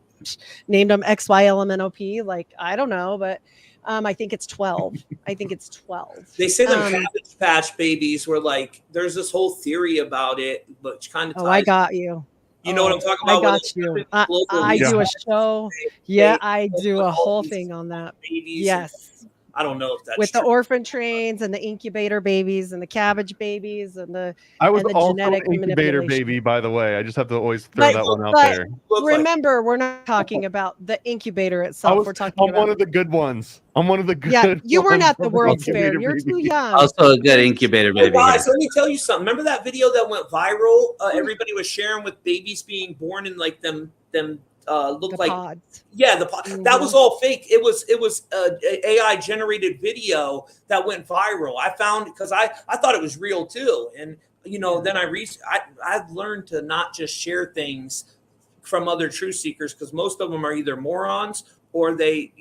named them XYLMNOP? Like, I don't know, but I think it's 12. I think it's 12. They say them Cabbage Patch babies were like, there's this whole theory about it, which kind of ties. Oh, I got you. You know what I'm talking about? I got you. I do a show. Yeah, I do a whole thing on that. Yes. I don't know if that's with true. the orphan trains and the incubator babies and the cabbage babies and the I was and the also genetic an incubator manipulation. baby, by the way. I just have to always throw that one out there. Remember, we're not talking about the incubator itself. We're talking about one of the good ones. I'm one of the good. Yeah, you weren't at the ones. World's Fair. You're too young. Also a good incubator baby. Guys, let me tell you something. Remember that video that went viral? Everybody was sharing with babies being born in like them looked the like pods. Yeah, the pod. Mm-hmm. That was all fake. It was AI generated video that went viral. I found because I thought it was real too, and you know then I've learned to not just share things from other truth seekers because most of them are either morons or they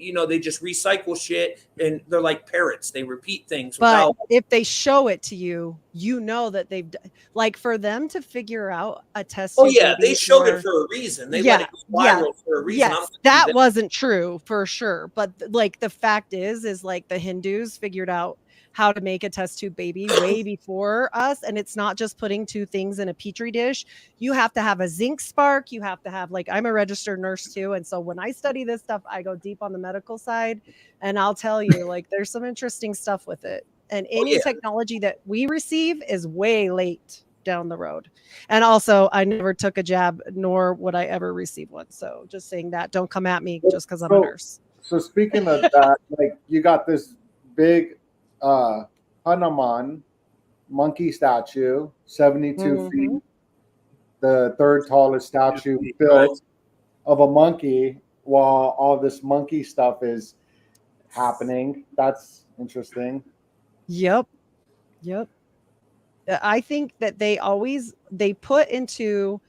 just recycle shit and they're like parrots. They repeat things. But if they show it to you, you know that they've like for them to figure out a test. Oh yeah, they showed it for a reason. They let it go viral for a reason. Yes, that wasn't true for sure. But like the fact is like the Hindus figured out how to make a test tube baby way before us. And it's not just putting two things in a petri dish. You have to have a zinc spark. You have to have I'm a registered nurse too. And so when I study this stuff, I go deep on the medical side and I'll tell you there's some interesting stuff with it. And any technology that we receive is way late down the road. And also I never took a jab, nor would I ever receive one. So just saying that, don't come at me just because I'm a nurse. So speaking of that, you got this big Hanuman monkey statue, 72 feet, the third tallest statue built of a monkey while all this monkey stuff is happening. That's interesting. Yep. I think that they put into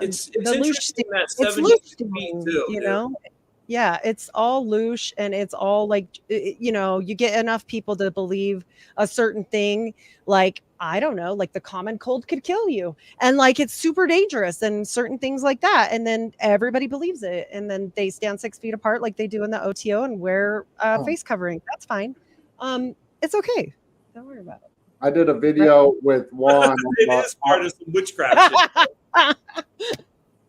it's the interesting that 72 feet too, you know. Yeah, it's all loosh and it's all you get enough people to believe a certain thing, I don't know, the common cold could kill you. And it's super dangerous and certain things like that. And then everybody believes it. And then they stand 6 feet apart like they do in the OTO and wear face covering. That's fine. It's okay. Don't worry about it. I did a video with Juan. It is part of some witchcraft shit.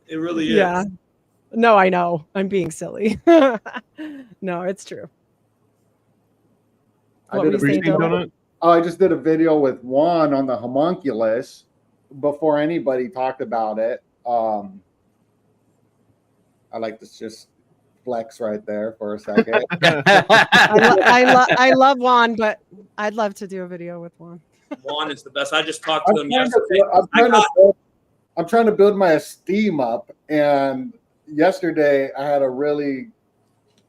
It really is. Yeah. No, I know. I'm being silly. No, it's true. I just did a video with Juan on the homunculus before anybody talked about it. I like to just flex right there for a second. I love Juan, but I'd love to do a video with Juan. Juan is the best. I just talked to him yesterday. I'm trying to build my esteem up, and yesterday I had a really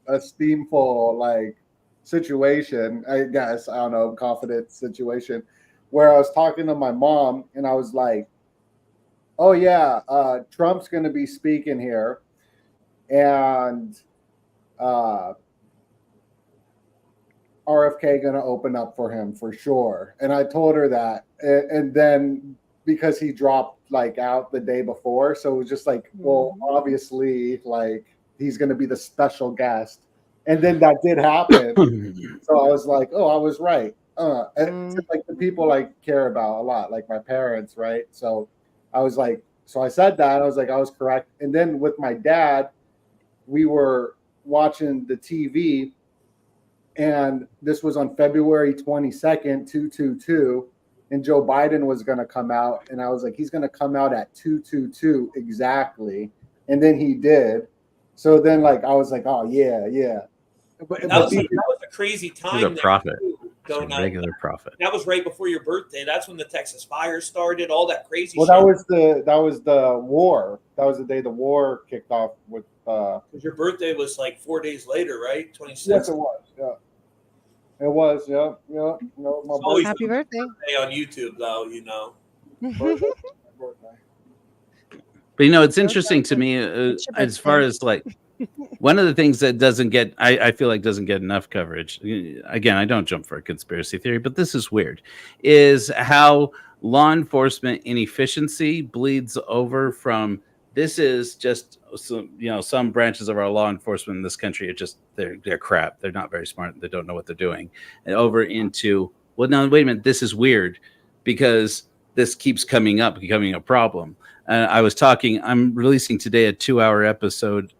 esteemful situation, I guess, I don't know, confident situation, where I was talking to my mom and I was like, oh yeah, Trump's going to be speaking here and RFK going to open up for him for sure. And I told her that, and then because he dropped out the day before, so it was just well, obviously he's going to be the special guest. And then that did happen. So I was like, oh, I was right. And the people care about a lot, my parents, right? So I was so I said that, I was I was correct. And then with my dad, we were watching the TV, and this was on February 22nd, 222, and Joe Biden was going to come out, and I was he's going to come out at 222 exactly, and then he did. So then I was oh yeah. But that was a crazy time. He's a prophet. It's a regular prophet. That was right before your birthday. That's when the Texas fire started. All that crazy. Well, shit. that was the war. That was the day the war kicked off with. Because your birthday was like 4 days later, right? 26th. Yes, it was. Yeah, it was. Yeah, yeah. No, my always Happy birthday on YouTube, though. You know. birthday. But you know, it's interesting to me as far as like one of the things that doesn't get, I feel like doesn't get enough coverage. Again, I don't jump for a conspiracy theory, but this is weird, is how law enforcement inefficiency bleeds over from this is just some branches of our law enforcement in this country are just they're crap. They're not very smart. They don't know what they're doing. And over into, well, now wait a minute, this is weird because this keeps coming up, becoming a problem. I'm releasing today a 2-hour episode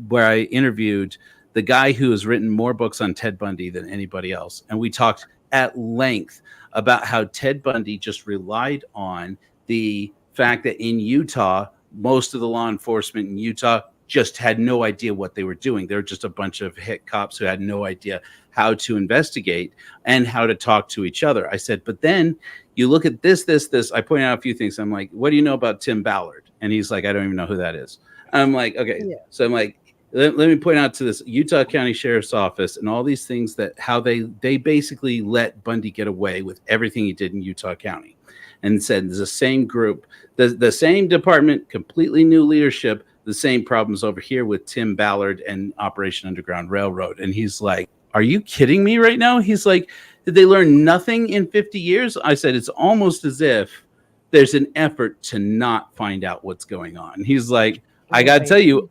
where I interviewed the guy who has written more books on Ted Bundy than anybody else. And we talked at length about how Ted Bundy just relied on the fact that in Utah, most of the law enforcement in Utah just had no idea what they were doing. They were just a bunch of hit cops who had no idea how to investigate and how to talk to each other. I said, but then you look at this. I pointed out a few things. I'm like, what do you know about Tim Ballard? And he's like, I don't even know who that is. I'm like, okay. Yeah. So I'm like, let me point out to this Utah County Sheriff's Office and all these things that how they basically let Bundy get away with everything he did in Utah County. And said there's the same group, the same department, completely new leadership, the same problems over here with Tim Ballard and Operation Underground Railroad. And he's like, are you kidding me right now? He's like, did they learn nothing in 50 years? I said, it's almost as if there's an effort to not find out what's going on. He's like, I got to tell you,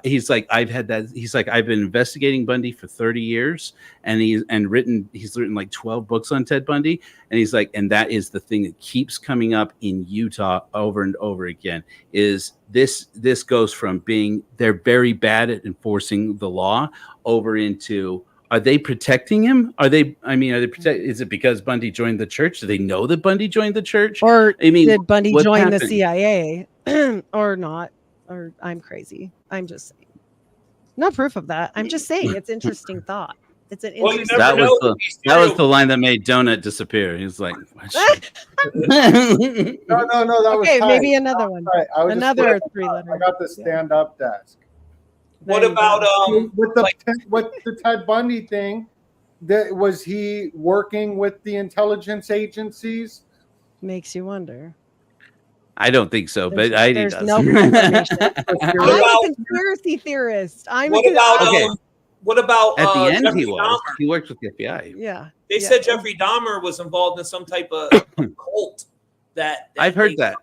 he's like, I've had that. He's like, I've been investigating Bundy for 30 years and he's written like 12 books on Ted Bundy. And he's like, and that is the thing that keeps coming up in Utah over and over again is this goes from being, they're very bad at enforcing the law over into, are they protecting him? Are they protecting? Is it because Bundy joined the church? Do they know that Bundy joined the church? Or did Bundy join the CIA or not? Or I'm crazy. I'm just saying. No proof of that. I'm just saying it's interesting thought. It's an interesting that was the line that made Donut disappear. He was like, no, that was okay, tight. maybe another one. Right. Another 3-letter. I got the stand-up desk. What about with the Ted Bundy thing? That was he working with the intelligence agencies? Makes you wonder. I don't think so, but there's no confirmation. I'm a conspiracy theorist. What about at the end Jeffrey he was? Dahmer? He worked with the FBI. Yeah, they said Jeffrey Dahmer was involved in some type of cult. That I've heard that.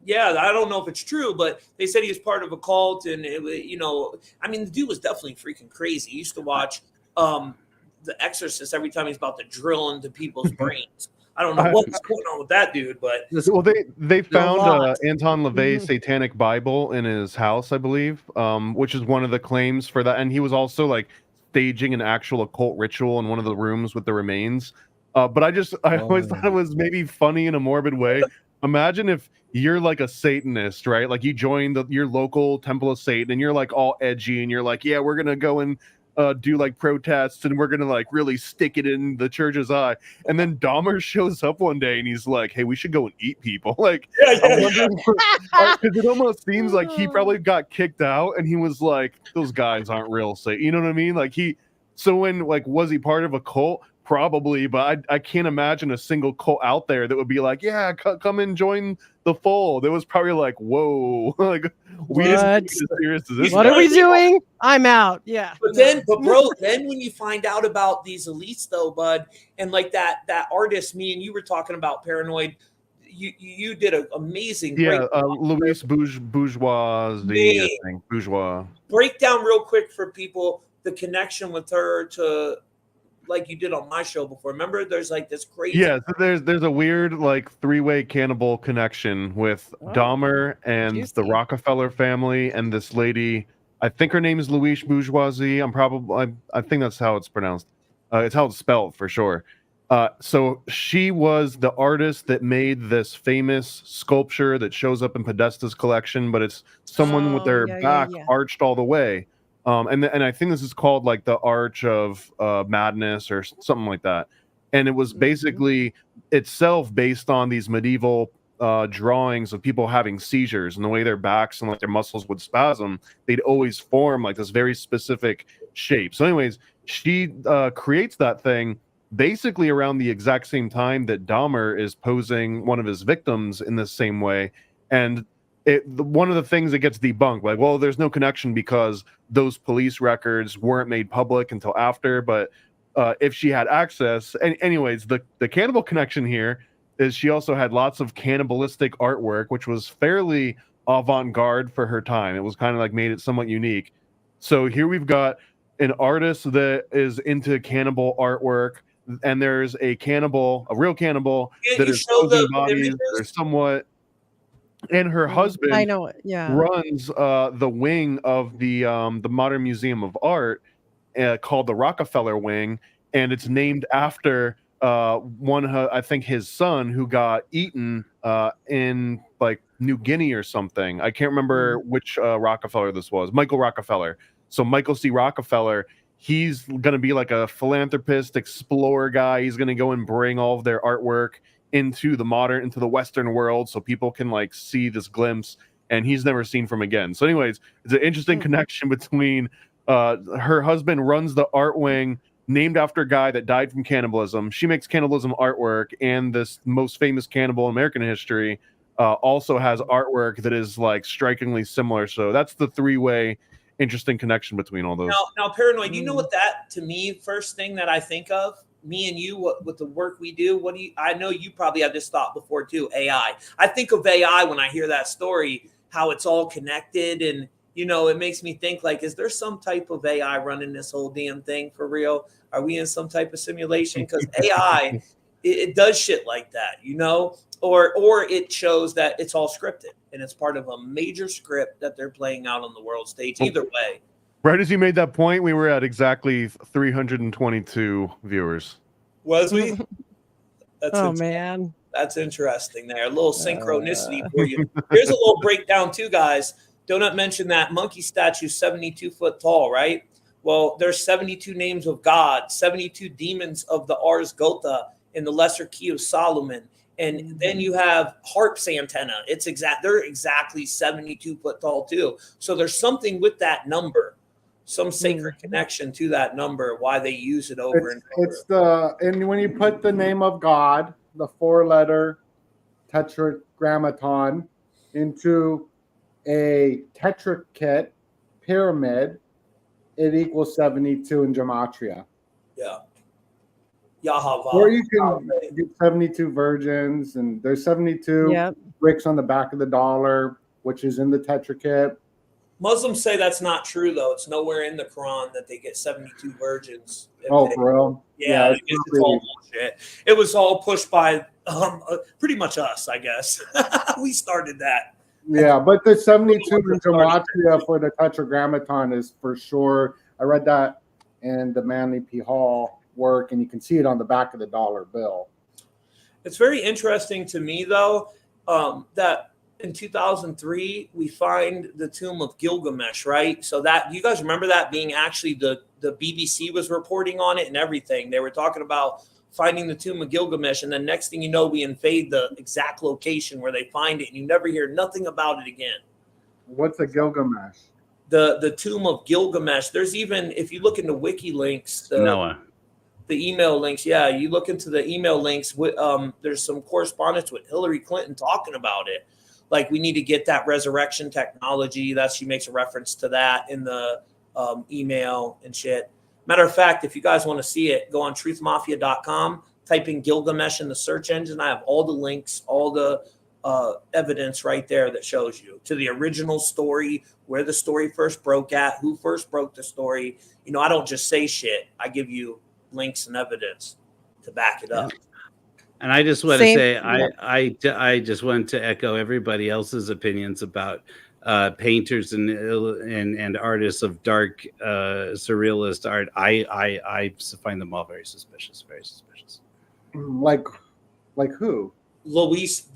Yeah, I don't know if it's true, but they said he was part of a cult, and the dude was definitely freaking crazy. He used to watch The Exorcist every time he's about to drill into people's brains. I don't know what was going on with that dude, but they found Anton LaVey's Satanic Bible in his house, I believe, which is one of the claims for that. And he was also like staging an actual occult ritual in one of the rooms with the remains. But I always thought it was maybe funny in a morbid way. Imagine if you're like a Satanist, right? Like you joined your local Temple of Satan, and you're like all edgy, and you're like, yeah, we're gonna go and do like protests, and we're gonna like really stick it in the church's eye. And then Dahmer shows up one day and he's like, hey, we should go and eat people. Like, because it almost seems like he probably got kicked out and he was like, those guys aren't real Satan. You know what I mean? Like was he part of a cult? Probably, but I can't imagine a single cult out there that would be like, yeah, come and join the fold. It was probably like, whoa, like we didn't take it as serious as this. What are we doing? I'm out. Yeah. But bro, then when you find out about these elites, though, bud, and like that artist, me and you were talking about Paranoid. You did an amazing. Louise Bourgeois. Break down real quick for people the connection with her to. Like you did on my show before. Remember, there's like this crazy. Yeah, so there's a weird like 3-way cannibal connection with Dahmer and the Rockefeller family and this lady. I think her name is Louise Bourgeois. I think that's how it's pronounced. It's how it's spelled for sure. So she was the artist that made this famous sculpture that shows up in Podesta's collection, but it's someone with their back arched all the way. And I think this is called like the Arch of Madness or something like that. and it was basically itself based on these medieval drawings of people having seizures, and the way their backs and like their muscles would spasm, they'd always form like this very specific shape. So anyways, she creates that thing basically around the exact same time that Dahmer is posing one of his victims in the same way. And one of the things that gets debunked, like, well, there's no connection because those police records weren't made public until after, but if she had access, and anyways, the cannibal connection here is she also had lots of cannibalistic artwork, which was fairly avant-garde for her time. It was kind of like made it somewhat unique. So here we've got an artist that is into cannibal artwork, and there's a real cannibal that is posing bodies that are somewhat. And her husband, I know, yeah, runs the wing of the Modern Museum of Art called the Rockefeller Wing, and it's named after I think his son who got eaten in like New Guinea or something. I can't remember which Rockefeller this was. Michael Rockefeller. So Michael C. Rockefeller, he's going to be like a philanthropist, explorer guy. He's going to go and bring all of their artwork into the Western world so people can like see this glimpse, and he's never seen from again. So anyways, it's an interesting connection between her husband runs the art wing named after a guy that died from cannibalism. She makes cannibalism artwork, and this most famous cannibal in American history also has artwork that is like strikingly similar. So that's the three-way interesting connection between all those. Now Paranoid, you know what that, to me, first thing that I think of, me and you, with the work we do, I know you probably had this thought before too, AI. I think of AI when I hear that story, how it's all connected, and it makes me think like, is there some type of AI running this whole damn thing for real? Are we in some type of simulation? Because AI, it does shit like that, or it shows that it's all scripted and it's part of a major script that they're playing out on the world stage. Either way. Right as you made that point, we were at exactly 322 viewers. Was we? Man. That's interesting there. A little synchronicity for you. Here's a little breakdown too, guys. Donut mentioned that monkey statue 72 foot tall, right? Well, there's 72 names of God, 72 demons of the Ars Goethe in the Lesser Key of Solomon. And then you have harp's antenna. They're exactly 72 foot tall too. So there's something with that number, some sacred connection to that number, why they use it over and over. And when you put the name of God, the 4-letter tetragrammaton, into a tetrachit pyramid, it equals 72 in gematria. Yeah. Yahweh. Or you can get 72 virgins, and there's 72 bricks on the back of the dollar, which is in the tetrachit. Muslims say that's not true, though. It's nowhere in the Quran that they get 72 virgins. For real? Yeah, it's all bullshit. It was all pushed by pretty much us, I guess. We started that. Yeah, but the 72 in gematria for the tetragrammaton is for sure. I read that in the Manly P. Hall work, and you can see it on the back of the dollar bill. It's very interesting to me, though, that in 2003 we find the tomb of Gilgamesh, right? So that, you guys remember that being actually the BBC was reporting on it and everything. They were talking about finding the tomb of Gilgamesh, and then next thing you know, we invade the exact location where they find it, and you never hear nothing about it again. What's a Gilgamesh? The tomb of Gilgamesh. There's even, if you look into wiki links, Noah. The email links, you look into the email links. There's some correspondence with Hillary Clinton talking about it. Like, we need to get that resurrection technology. She makes a reference to that in the email and shit. Matter of fact, if you guys want to see it, go on truthmafia.com, type in Gilgamesh in the search engine. I have all the links, all the evidence right there that shows you to the original story, where the story first broke at, who first broke the story. I don't just say shit. I give you links and evidence to back it up. And I just want to say, I just want to echo everybody else's opinions about painters and artists of dark surrealist art. I find them all very suspicious. Very suspicious. Like who? Luis,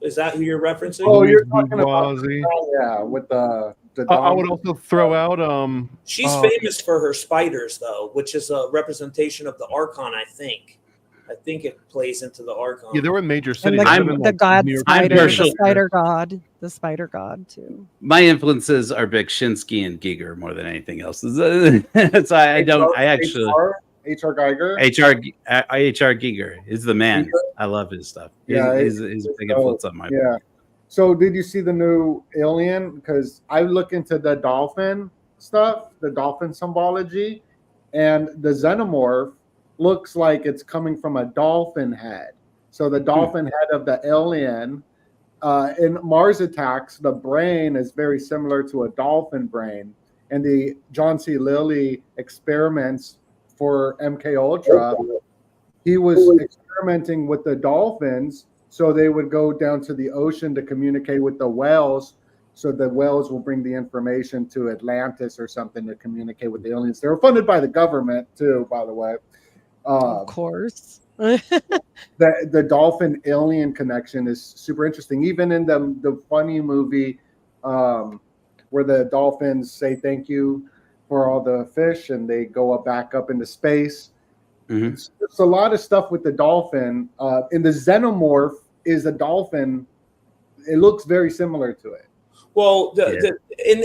is that who you're referencing? Oh, you're talking about with the I would also throw out she's famous for her spiders, though, which is a representation of the Archon, I think I think it plays into the Archon. Yeah, there were major And cities. the, I've been, the like, god New York spider, City. the spider god too. My influences are Beksinski and Giger more than anything else. So I actually HR Geiger. HR Giger is the man. Giger? I love his stuff. Yeah, He's a big influence on my Yeah. So did you see the new Alien? Because I look into the dolphin stuff, the dolphin symbology, and the xenomorph looks like it's coming from a dolphin head. So the dolphin head of the alien in Mars Attacks, the brain is very similar to a dolphin brain. And the John C. Lilly experiments for MK Ultra, he was experimenting with the dolphins, so they would go down to the ocean to communicate with the whales, so the whales will bring the information to Atlantis or something to communicate with the aliens. They were funded by the government too, by the way. Of course. The dolphin alien connection is super interesting. Even in the funny movie where the dolphins say thank you for all the fish and they go back up into space. Mm-hmm. There's a lot of stuff with the dolphin. In the xenomorph is a dolphin. It looks very similar to it. Well, in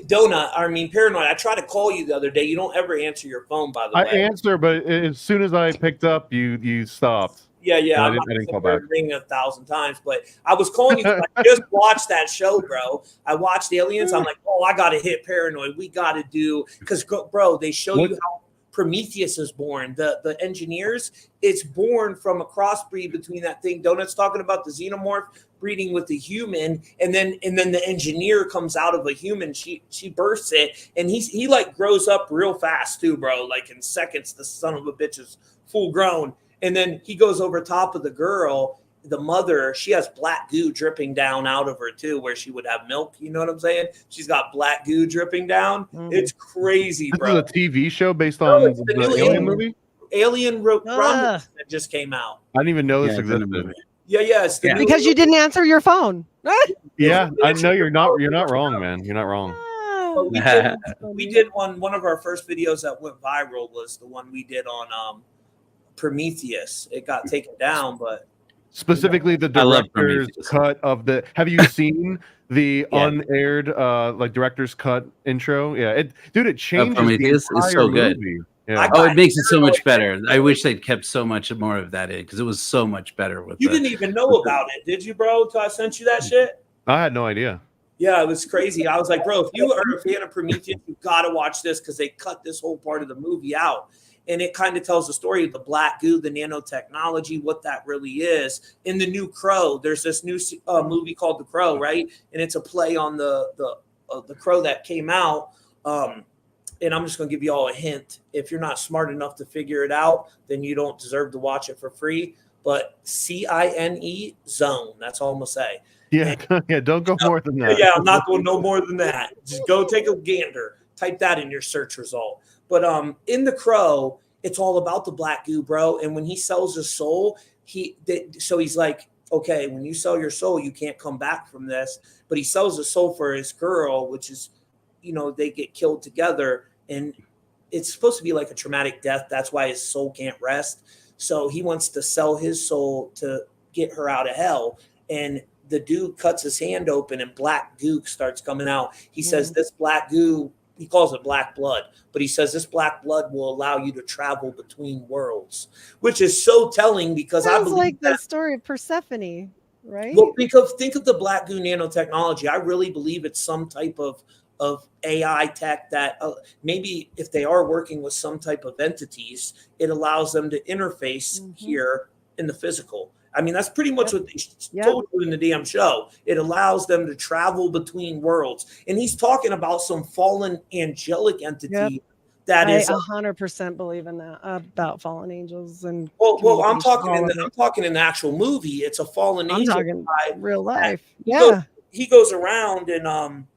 Donut, Paranoid, I tried to call you the other day. You don't ever answer your phone, by the way. I answer, but as soon as I picked up, you stopped. Yeah. I didn't call back. Ring 1,000 times, but I was calling you. I just watched that show, bro. I watched Aliens. I'm like, oh, I got to hit Paranoid. We got to do, because, bro, they show you how Prometheus is born. The engineers, it's born from a crossbreed between that thing. Donut's talking about the xenomorph breeding with the human, and then the engineer comes out of a human. She births it, and he like grows up real fast too, bro. Like in seconds, the son of a bitch is full grown. And then he goes over top of the girl, the mother. She has black goo dripping down out of her too, where she would have milk. You know what I'm saying? She's got black goo dripping down. It's crazy, bro. This is a TV show based on it's the Alien movie? Alien Romulus that just came out. I didn't even know this existed. Yeah. It's because you didn't answer your phone. Yeah, I know you're not wrong, man. You're not wrong. We did one of our first videos that went viral was the one we did on Prometheus. It got taken down, but specifically the director's cut of the. Have you seen the unaired like director's cut intro? Yeah, it changes. Prometheus is so good. Yeah. It makes it so much better. I wish they'd kept so much more of that in because it was so much better. With you didn't even know about it, did you, bro? Till I sent you that shit. I had no idea. Yeah, it was crazy. I was like, bro, if you are a fan of Prometheus, you got to watch this because they cut this whole part of the movie out. And it kind of tells the story of the black goo, the nanotechnology, what that really is. In the new Crow, there's this new movie called The Crow, right? And it's a play on the Crow that came out. And I'm just going to give you all a hint. If you're not smart enough to figure it out, then you don't deserve to watch it for free. But CINE zone. That's all I'm going to say. Yeah, don't go more than that. Yeah, I'm not going no more than that. Just go take a gander. Type that in your search result. But in The Crow, it's all about the black goo, bro. And when he sells his soul, he's like, okay, when you sell your soul, you can't come back from this. But he sells the soul for his girl, which is, they get killed together. And it's supposed to be like a traumatic death. That's why his soul can't rest. So he wants to sell his soul to get her out of hell. And the dude cuts his hand open and black goo starts coming out. He says this black goo, he calls it black blood, but he says this black blood will allow you to travel between worlds, which is so telling because I believe like the story of Persephone, right? Well, think of the black goo nanotechnology. I really believe it's some type of AI tech that maybe if they are working with some type of entities, it allows them to interface here in the physical. I mean, that's pretty much what they told you in the damn show. It allows them to travel between worlds. And he's talking about some fallen angelic entity that is 100% believe in that about fallen angels. And well, I'm talking in the actual movie. It's a fallen angel. I'm talking real life. He goes around and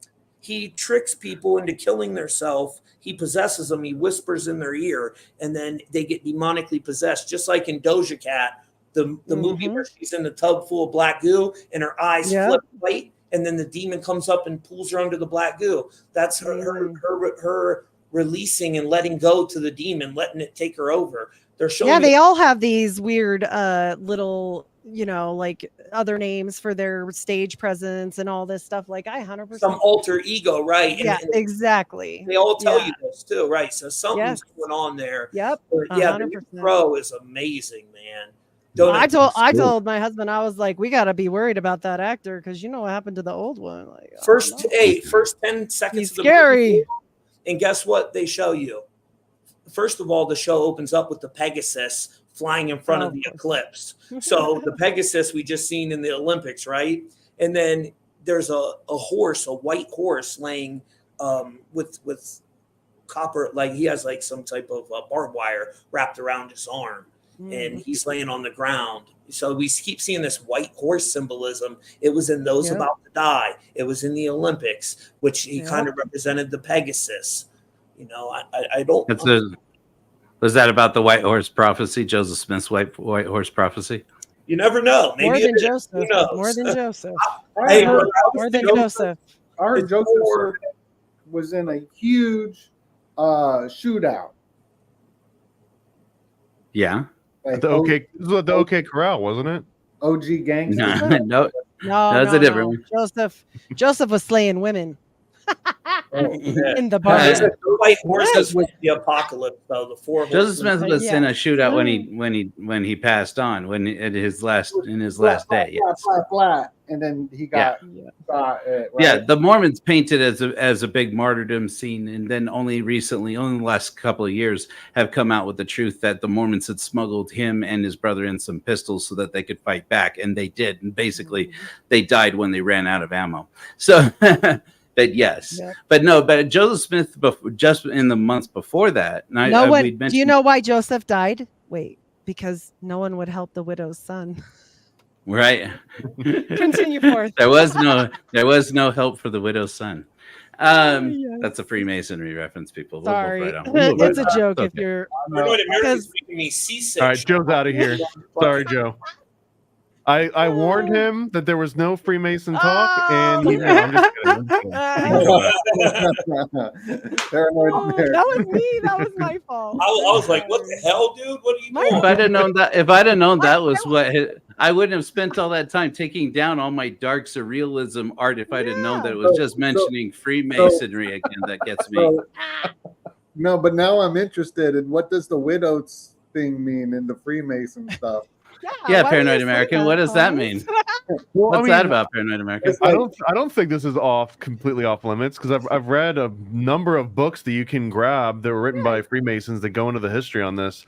he tricks people into killing themselves. He possesses them. He whispers in their ear, and then they get demonically possessed, just like in Doja Cat. The movie where she's in the tub full of black goo and her eyes flip white, and then the demon comes up and pulls her under the black goo. That's her releasing and letting go to the demon, letting it take her over. They're showing. Yeah, they all have these weird little, like other names for their stage presence and all this stuff. Like, I 100% some alter ego, right? Yeah, and exactly. they all tell you this too, right? So something's Yes. going on there. Yep. But yeah, the 100%. new Pro is amazing, man. I told my husband, I was like, we got to be worried about that actor because you know what happened to the old one. Like, first 10 seconds He's of the scary. movie, and guess what they show you? First of all, the show opens up with the Pegasus flying in front of the eclipse. So the Pegasus we just seen in the Olympics, right? And then there's a horse, a white horse, laying with copper, like he has like some type of barbed wire wrapped around his arm, and he's laying on the ground. So we keep seeing this white horse symbolism. It was in those about to die. It was in the Olympics, which he kind of represented the Pegasus. You know, I don't. Was that about the white horse prophecy? Joseph Smith's white horse prophecy? You never know. Maybe more than Joseph. Who knows? More than Joseph. More than Joseph. I heard Joseph was in a huge shootout. Yeah. Like the OK Corral, wasn't it? OG gangster. No, that's a different one. Joseph was slaying women. In the bar. The white horses with the apocalypse, though. The four. Joseph Smith was in a shootout when he passed on in his last day. Flat, and then he got shot. Right? The Mormons painted as a big martyrdom scene, and then only recently, only the last couple of years, have come out with the truth that the Mormons had smuggled him and his brother in some pistols so that they could fight back, and they did. And basically, they died when they ran out of ammo. So. But yes, but Joseph Smith, just in the months before that, do you know why Joseph died? Wait, because no one would help the widow's son. Right. Continue forth. There was no help for the widow's son. That's a Freemasonry reference, people. Sorry, it's a joke. If you're making me seasick. All right, Joe's out of here. Sorry, Joe. I warned him that there was no Freemason talk, and I'm just kidding. That was me. That was my fault. I was like, "What the hell, dude? What are you doing?" If I'd have known that was what I wouldn't have spent all that time taking down all my dark surrealism art. If I'd have known that it was just mentioning Freemasonry again, that gets me. No, but now I'm interested in what does the widows thing mean in the Freemason stuff. Yeah, Paranoid American. What does that mean? What's that about, Paranoid American? I don't think this is completely off limits, because I've read a number of books that you can grab that were written by Freemasons that go into the history on this.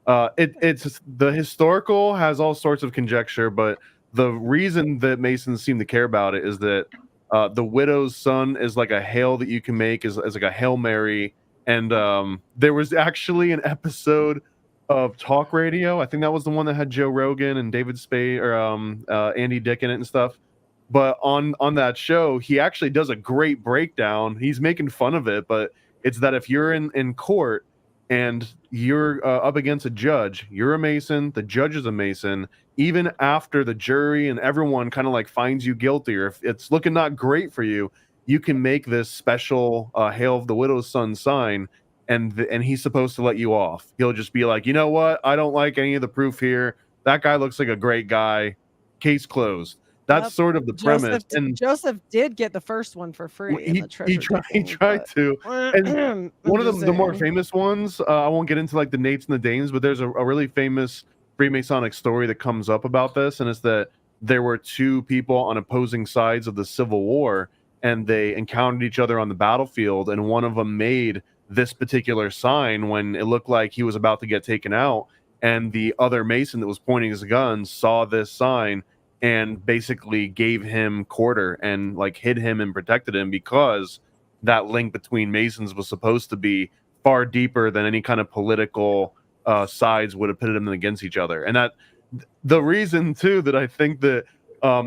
It's the historical has all sorts of conjecture, but the reason that Masons seem to care about it is that the widow's son is like a hail that you can make as like a Hail Mary, and there was actually an episode of talk radio. I think that was the one that had Joe Rogan and David Spade or Andy Dick in it and stuff. But on that show, he actually does a great breakdown. He's making fun of it, but it's that if you're in court and you're up against a judge, you're a Mason, the judge is a Mason, even after the jury and everyone kind of like finds you guilty, or if it's looking not great for you, you can make this special Hail of the Widow's Son sign, and he's supposed to let you off. He'll just be like, you know what? I don't like any of the proof here. That guy looks like a great guy. Case closed. That's sort of the premise. And Joseph did get the first one for free. He tried to. And one of the more famous ones, I won't get into like the Nates and the Danes, but there's a really famous Freemasonic story that comes up about this, and it's that there were two people on opposing sides of the Civil War, and they encountered each other on the battlefield, and one of them made this particular sign when it looked like he was about to get taken out, and the other Mason that was pointing his gun saw this sign and basically gave him quarter and like hid him and protected him, because that link between Masons was supposed to be far deeper than any kind of political sides would have pitted them against each other. And that the reason too that I think that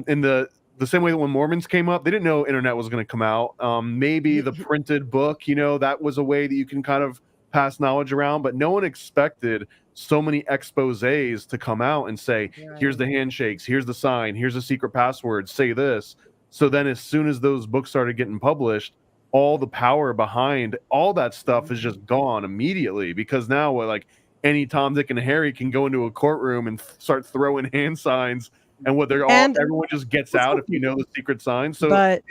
in the same way that when Mormons came up, they didn't know internet was going to come out. Maybe the printed book, that was a way that you can kind of pass knowledge around, but no one expected so many exposés to come out and say, here's the handshakes, here's the sign, here's the secret password, say this. So then as soon as those books started getting published, all the power behind all that stuff is just gone immediately, because now like any Tom, Dick, and Harry can go into a courtroom and start throwing hand signs, and everyone just gets out if you know the secret sign. So but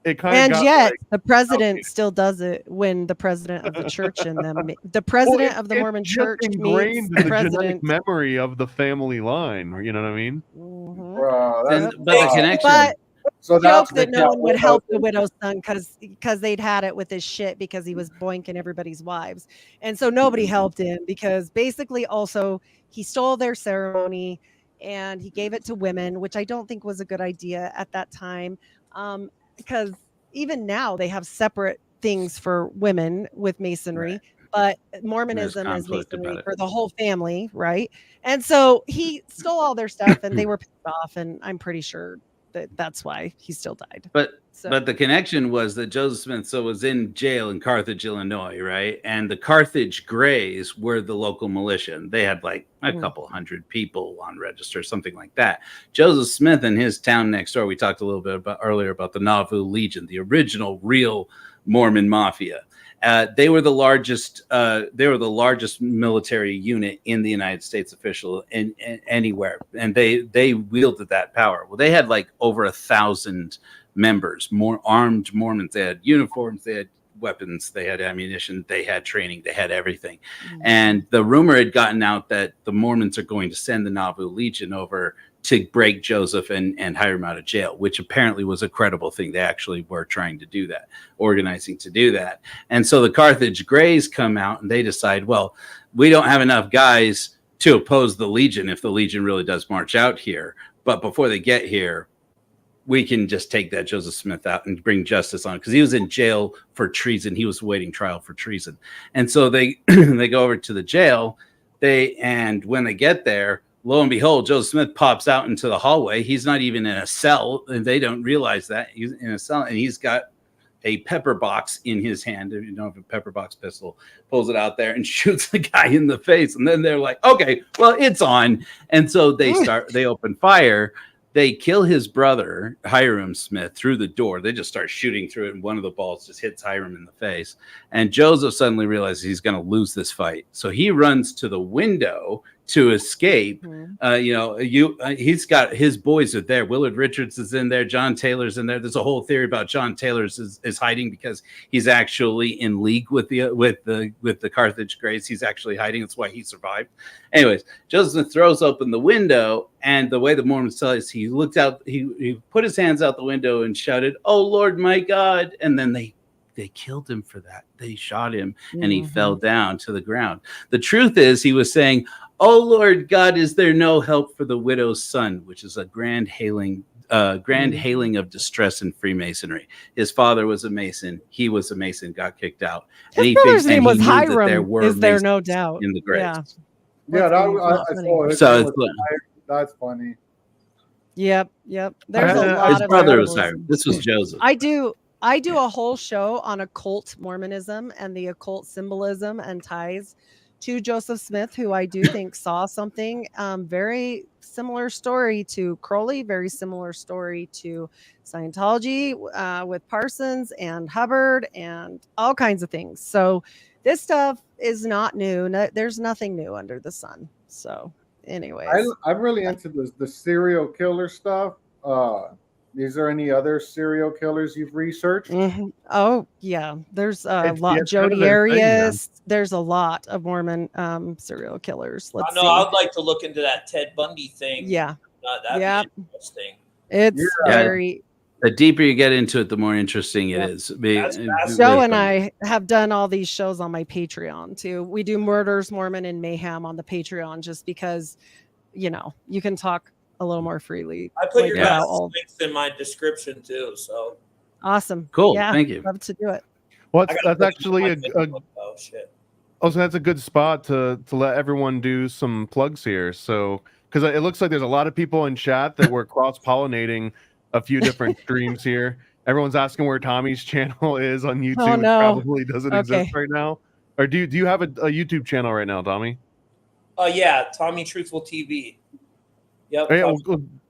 it kind of got yet like, the president still does it when the president of the church and the president of the Mormon church meets ingrained in the the genetic president. memory of the family line. You know what I mean? Mhm. But the connection. But So joke that's that no one would help the widow's son because they'd had it with his shit because he was boinking everybody's wives, and so nobody helped him because basically also he stole their ceremony and he gave it to women, which I don't think was a good idea at that time, because even now they have separate things for women with masonry. But Mormonism is masonry for the whole family, right? And so he stole all their stuff and they were pissed off, and I'm pretty sure that's why he still died. But the connection was that Joseph Smith was in jail in Carthage, Illinois, right? And the Carthage Greys were the local militia. And they had like a couple hundred people on register, something like that. Joseph Smith and his town next door, we talked a little bit about earlier about the Nauvoo Legion, the original real Mormon Mafia. They were the largest. They were the largest military unit in the United States, official in anywhere, and they wielded that power. Well, they had like over 1,000 members, more armed Mormons. They had uniforms, they had weapons, they had ammunition, they had training, they had everything. And the rumor had gotten out that the Mormons are going to send the Nauvoo Legion over to break Joseph and hire him out of jail, which apparently was a credible thing. They actually were trying to do that, organizing to do that. And so the Carthage Greys come out and they decide, well, we don't have enough guys to oppose the Legion if the Legion really does march out here. But before they get here, we can just take that Joseph Smith out and bring justice on, because he was in jail for treason. He was awaiting trial for treason. And so they they go over to the jail. And when they get there, lo and behold, Joseph Smith pops out into the hallway. He's not even in a cell, and they don't realize that he's in a cell, and he's got a pepper box in his hand. If you don't have a pepper box pistol, pulls it out there and shoots the guy in the face. And then they're like, okay, well, it's on. And so they open fire. They kill his brother, Hiram Smith, through the door. They just start shooting through it, and one of the balls just hits Hiram in the face. And Joseph suddenly realizes he's going to lose this fight. So he runs to the window to escape. He's got his boys are there. Willard Richards is in there. John Taylor's in there. There's a whole theory about John Taylor's is hiding because he's actually in league with the Carthage Greys. He's actually hiding. That's why he survived. Anyways, Joseph throws open the window, and the way the Mormons tell us, he looked out. He put his hands out the window and shouted, "Oh Lord, my God!" And then they killed him for that. They shot him, and he fell down to the ground. The truth is, he was saying, "Oh Lord God, is there no help for the widow's son?" Which is a grand hailing of distress in Freemasonry. His father was a Mason. He was a Mason, got kicked out. His brother's name was Hiram. Is there no doubt? In the grave. Yeah, that's funny. Yep. There's a lot his of brother was Hiram. This was Joseph. I do a whole show on occult Mormonism and the occult symbolism and ties to Joseph Smith, who I do think saw something very similar story to Crowley, very similar story to Scientology with Parsons and Hubbard and all kinds of things. So this stuff is not new. There's nothing new under the sun. So anyways, I'm really into the serial killer stuff. Is there any other serial killers you've researched? Oh yeah, there's a lot. Jodi Arias. There's a lot of Mormon serial killers. Let's see. I'd like to look into that Ted Bundy thing. Yeah, that'd be interesting. It's very. The deeper you get into it, the more interesting it is. Joe and I have done all these shows on my Patreon too. We do Murders, Mormon, and Mayhem on the Patreon just because, you can talk a little more freely. I put your guys' links in my description too. So awesome. Cool. Yeah, thank you. Love to do it. Well, that's actually so that's a good spot to let everyone do some plugs here. So, because it looks like there's a lot of people in chat that were cross-pollinating a few different streams here. Everyone's asking where Tommy's channel is on YouTube. Oh, no. It probably doesn't exist right now. Or do you have a YouTube channel right now, Tommy? Yeah, Tommy Truthful TV. Yep. Hey,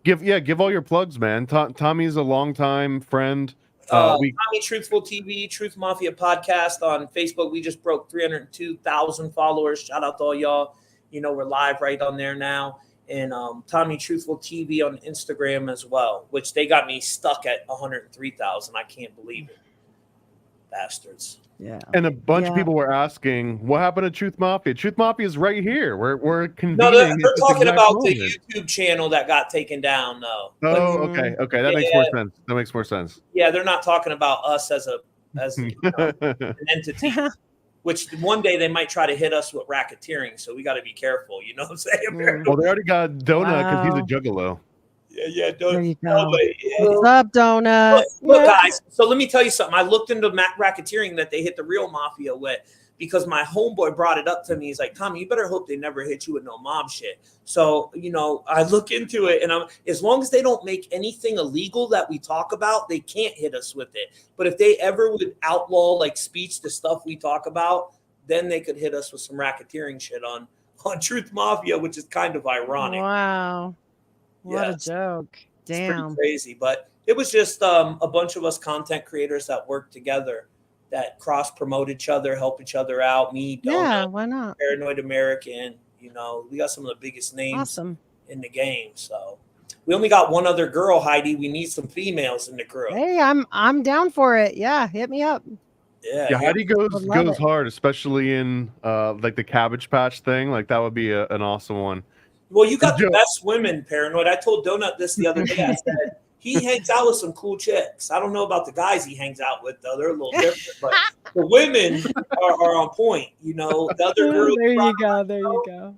give all your plugs, man. Tommy's a longtime friend. Tommy Truthful TV, Truth Mafia podcast on Facebook. We just broke 302,000 followers. Shout out to all y'all. We're live right on there now. And Tommy Truthful TV on Instagram as well, which they got me stuck at 103,000. I can't believe it. Bastards. Yeah. And a bunch of people were asking, what happened to Truth Mafia? Truth Mafia is right here. We're convening. No, they're talking about moment. the YouTube channel that got taken down, though. Oh, okay. That makes more sense. That makes more sense. Yeah, they're not talking about us as an entity. Which one day they might try to hit us with racketeering, so we got to be careful. You know what I'm saying? Well, they already got Donut because he's a juggalo. Yeah, There you Donut. go. What's up, Donut? Look, guys. So let me tell you something. I looked into racketeering that they hit the real mafia with because my homeboy brought it up to me. He's like, Tommy, you better hope they never hit you with no mob shit. So I look into it, and as long as they don't make anything illegal that we talk about, they can't hit us with it. But if they ever would outlaw like speech, the stuff we talk about, then they could hit us with some racketeering shit on Truth Mafia, which is kind of ironic. Wow. What a joke. Damn. It's pretty crazy. But it was just a bunch of us content creators that work together, that cross-promote each other, help each other out. Me, Donut, yeah, why not? Paranoid American. We got some of the biggest names in the game. So we only got one other girl, Heidi. We need some females in the crew. Hey, I'm down for it. Yeah, hit me up. Yeah, Heidi goes hard, especially in like the Cabbage Patch thing. Like that would be an awesome one. Well, you got the best women, Paranoid. I told Donut this the other day. I said he hangs out with some cool chicks. I don't know about the guys he hangs out with, though. They're a little different. But the women are on point. The other girl. There you go. There you go.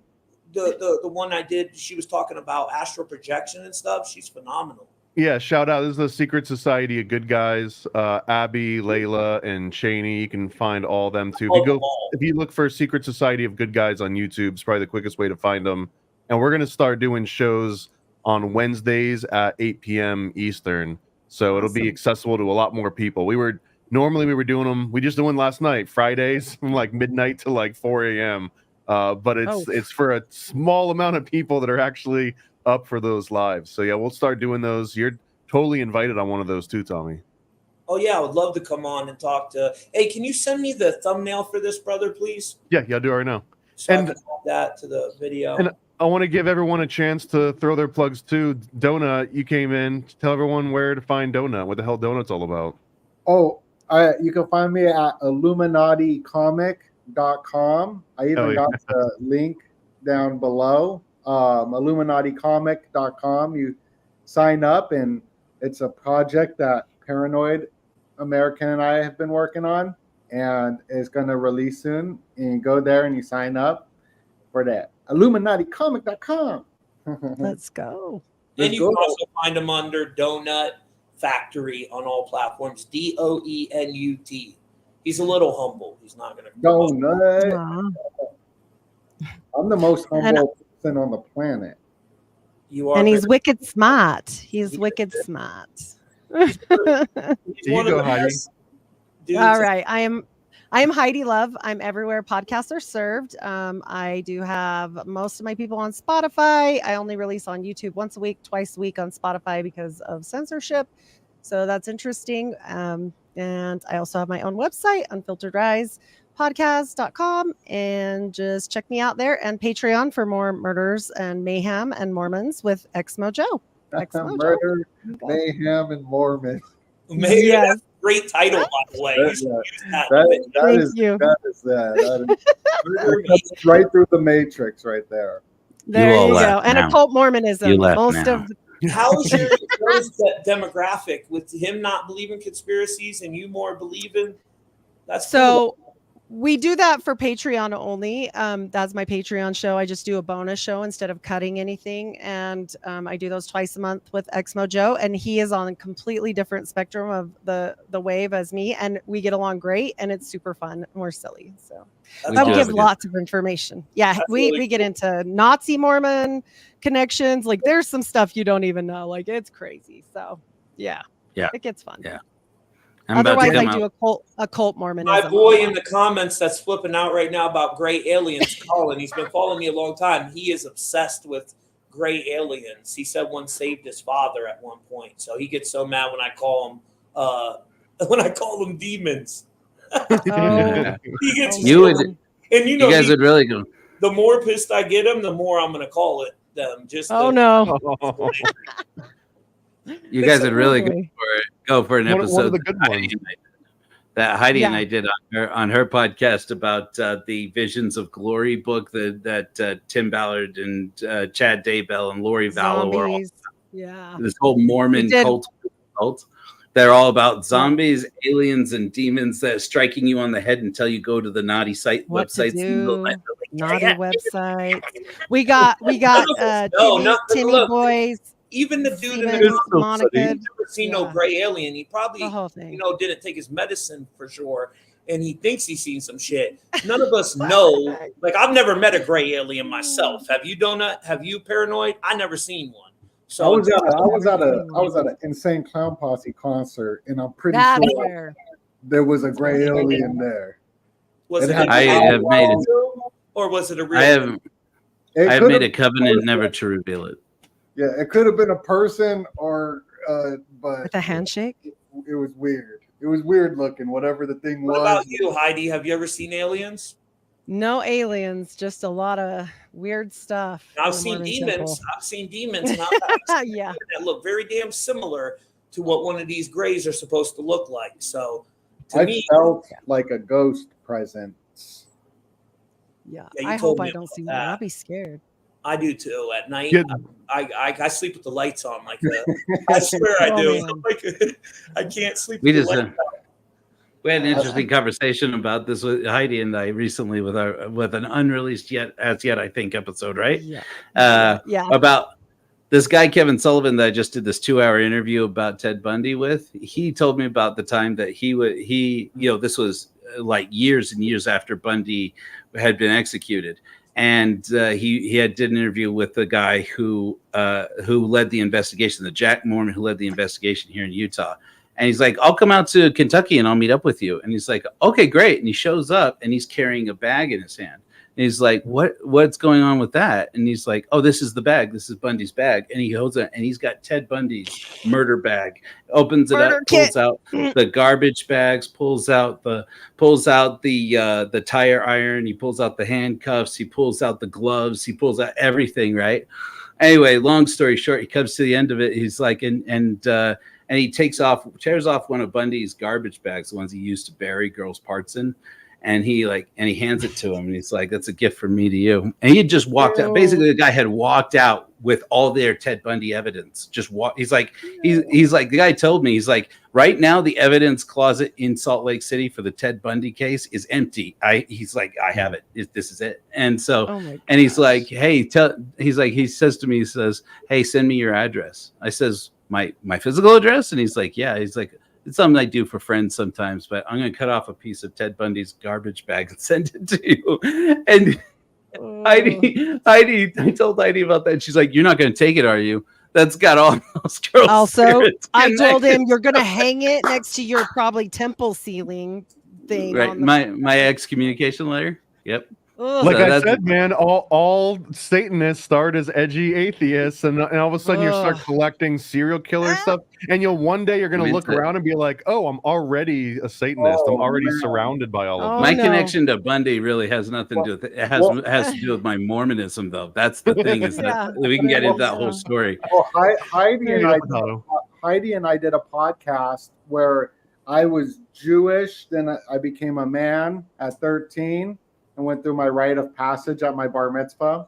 The one I did, she was talking about astral projection and stuff. She's phenomenal. Yeah, shout out. This is the Secret Society of Good Guys. Abby, Layla, and Cheney. You can find all of them too. If you look for Secret Society of Good Guys on YouTube, it's probably the quickest way to find them. And we're gonna start doing shows on Wednesdays at 8 p.m. Eastern, so it'll be accessible to a lot more people. We were doing them. We just did one last night, Fridays from like midnight to like 4 a.m. But it's for a small amount of people that are actually up for those lives. So yeah, we'll start doing those. You're totally invited on one of those too, Tommy. Oh yeah, I would love to come on and talk to. Hey, can you send me the thumbnail for this, brother, please? Yeah, I'll do it right now. So I can add that to the video. And I want to give everyone a chance to throw their plugs too. Donut, you came in. Tell everyone where to find Donut. What the hell Donut's all about? Oh, you can find me at illuminaticomic.com. I even got the link down below. illuminaticomic.com. You sign up, and it's a project that Paranoid American and I have been working on, and it's going to release soon. And you go there and you sign up for that. illuminaticomic.com. Let's go. And you can also find them under Donut Factory on all platforms. DOENUT. He's a little humble. He's not going to. Donut. I'm the most humble person on the planet. You are. And he's wicked smart. He's wicked smart. He's one of the best dudes. All right. I am Heidi Love. I'm everywhere podcasts are served. I do have most of my people on Spotify. I only release on YouTube once a week, twice a week on Spotify because of censorship. So that's interesting. And I also have my own website, unfilteredrisepodcast.com. And just check me out there, and Patreon for more murders and mayhem and Mormons with Exmo Jo. Murder, mayhem, and Mormon. Mayhem, that's a great title, by the way. That is right through the matrix, right there. There you go. And occult Mormonism. How is your demographic with him not believing conspiracies and you more believing? That's so. Cool. We do that for Patreon only. That's my Patreon show. I just do a bonus show instead of cutting anything. And I do those twice a month with Exmo Jo. And he is on a completely different spectrum of the wave as me. And we get along great. And it's super fun. And we're silly. So we give lots of information. Yeah, we get into Nazi Mormon connections. Like there's some stuff you don't even know. Like it's crazy. So yeah, it gets fun. Yeah. Otherwise, I do occult Mormonism. My boy in the comments that's flipping out right now about gray aliens, Colin, he's been following me a long time. He is obsessed with gray aliens. He said one saved his father at one point, so he gets so mad when I call him demons. You guys would really go. the more pissed I get them, the more I'm gonna call it them. Just no. You guys would really boy. go for an episode. One of the good ones. That Heidi and Yeah. I did on her podcast about the Visions of Glory book that Tim Ballard and Chad Daybell and Lori Vallow are all, Zombies. Yeah. this whole Mormon We did- cult. They're all about zombies, aliens, and demons that are striking you on the head until you go to the naughty What to websites. do, Like, naughty yeah. websites. We got No, Tinny look, Boys. even the dude in Stevens, the Monica. never seen no Yeah. gray alien. He probably The whole thing. didn't take his medicine for sure. And he thinks he's seen some shit. None of us know. Like, I've never met a gray alien myself. Have you, Donut? Have you, Paranoid? I never seen one. So I was at an Insane Clown Posse concert, and I'm pretty That's sure where. there was a gray alien there. was It it? had- I have made it. Or was it a real? I have It made a could've- covenant never to reveal it. Yeah, it could have been a person, or but With a handshake? it was weird. It was weird looking, whatever the thing What was. about you, Heidi? Have you ever seen aliens? No aliens, just a lot of weird stuff. in I've the seen Mormon demons. temple. I've seen demons. And I've seen Yeah. that look very damn similar to what one of these grays are supposed to look like. So, to I me, felt like a ghost presence. Yeah. Yeah, you I told hope me I don't about see one. that. I'll be scared. I do too. At night, Yeah. I sleep with the lights on. Like I swear I Oh, do. man. Like, I can't sleep. We with just the lights on. we had an interesting conversation about this with Heidi and I recently with an unreleased yet I think episode, right? Yeah. Yeah. About this guy Kevin Sullivan that I just did this 2-hour interview about Ted Bundy with. He told me about the time that this was like years and years after Bundy had been executed. And he did an interview with the guy who led the investigation, the Jack Mormon who led the investigation here in Utah. And he's like, I'll come out to Kentucky and I'll meet up with you. And he's like, okay, great. And he shows up and he's carrying a bag in his hand. And he's like, what's going on with that? And he's like, oh, this is the bag. This is Bundy's bag. And he holds it and he's got Ted Bundy's murder bag. Opens it Murder up, kit. pulls out the garbage bags, pulls out the tire iron. He pulls out the handcuffs. He pulls out the gloves. He pulls out everything, right? Anyway, long story short, he comes to the end of it. He's like, and he tears off one of Bundy's garbage bags, the ones he used to bury girls' parts in. And he hands it to him. And he's like, that's a gift from me to you. And he had just walked out. Basically, the guy had walked out with all their Ted Bundy evidence. He's like, the guy told me, he's like, right now, the evidence closet in Salt Lake City for the Ted Bundy case is empty. He's like, I have it. This is it. And so, and he's like, hey, he says to me, he says, hey, send me your address. I says, my physical address? And he's like, yeah. He's like, it's something I do for friends sometimes, but I'm going to cut off a piece of Ted Bundy's garbage bag and send it to you. And Heidi, I told Heidi about that. She's like, you're not going to take it, are you? That's got all those girls. Also, I told him you're going to hang it next to your probably temple ceiling thing. Right. My excommunication letter. Yep. Ugh. Like So I that's- said, man, all Satanists start as edgy atheists, and all of a sudden you start Ugh. collecting serial killer stuff, and one day you're gonna I'm look into it. around and be like, "Oh, I'm already a Satanist. I'm already man. surrounded by all of Oh, them." My no. connection to Bundy really has nothing to do with it. It has to do with my Mormonism, though. That's the thing. Is Yeah. that we can get into that Yeah. whole story. Well, Heidi and I Potato. did a podcast where I was Jewish, then I became a man at 13 and went through my rite of passage at my bar mitzvah,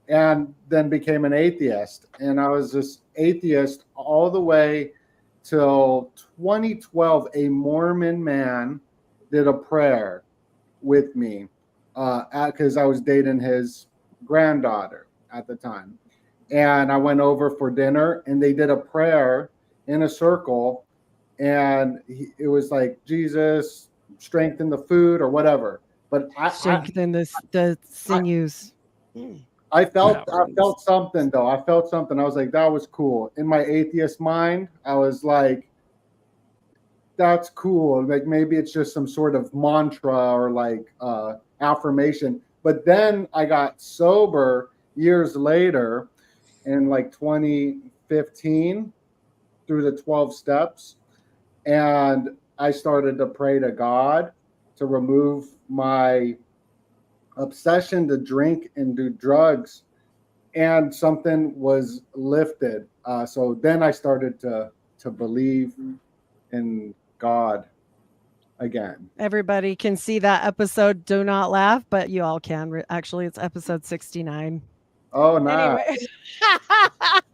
and then became an atheist. And I was this atheist all the way till 2012. A Mormon man did a prayer with me because I was dating his granddaughter at the time. And I went over for dinner, and they did a prayer in a circle, and it was like, Jesus, strengthen the food or whatever. But Strengthen the sinews. I felt something though. I felt something. I was like, that was cool. In my atheist mind, I was like, that's cool. Like maybe it's just some sort of mantra or like affirmation. But then I got sober years later in like 2015 through the 12 steps. And I started to pray to God to remove my obsession to drink and do drugs, and something was lifted. So then I started to believe in God again. Everybody can see that episode. Do not laugh, but you all can. Actually, it's episode 69. Oh, nice. Anyway.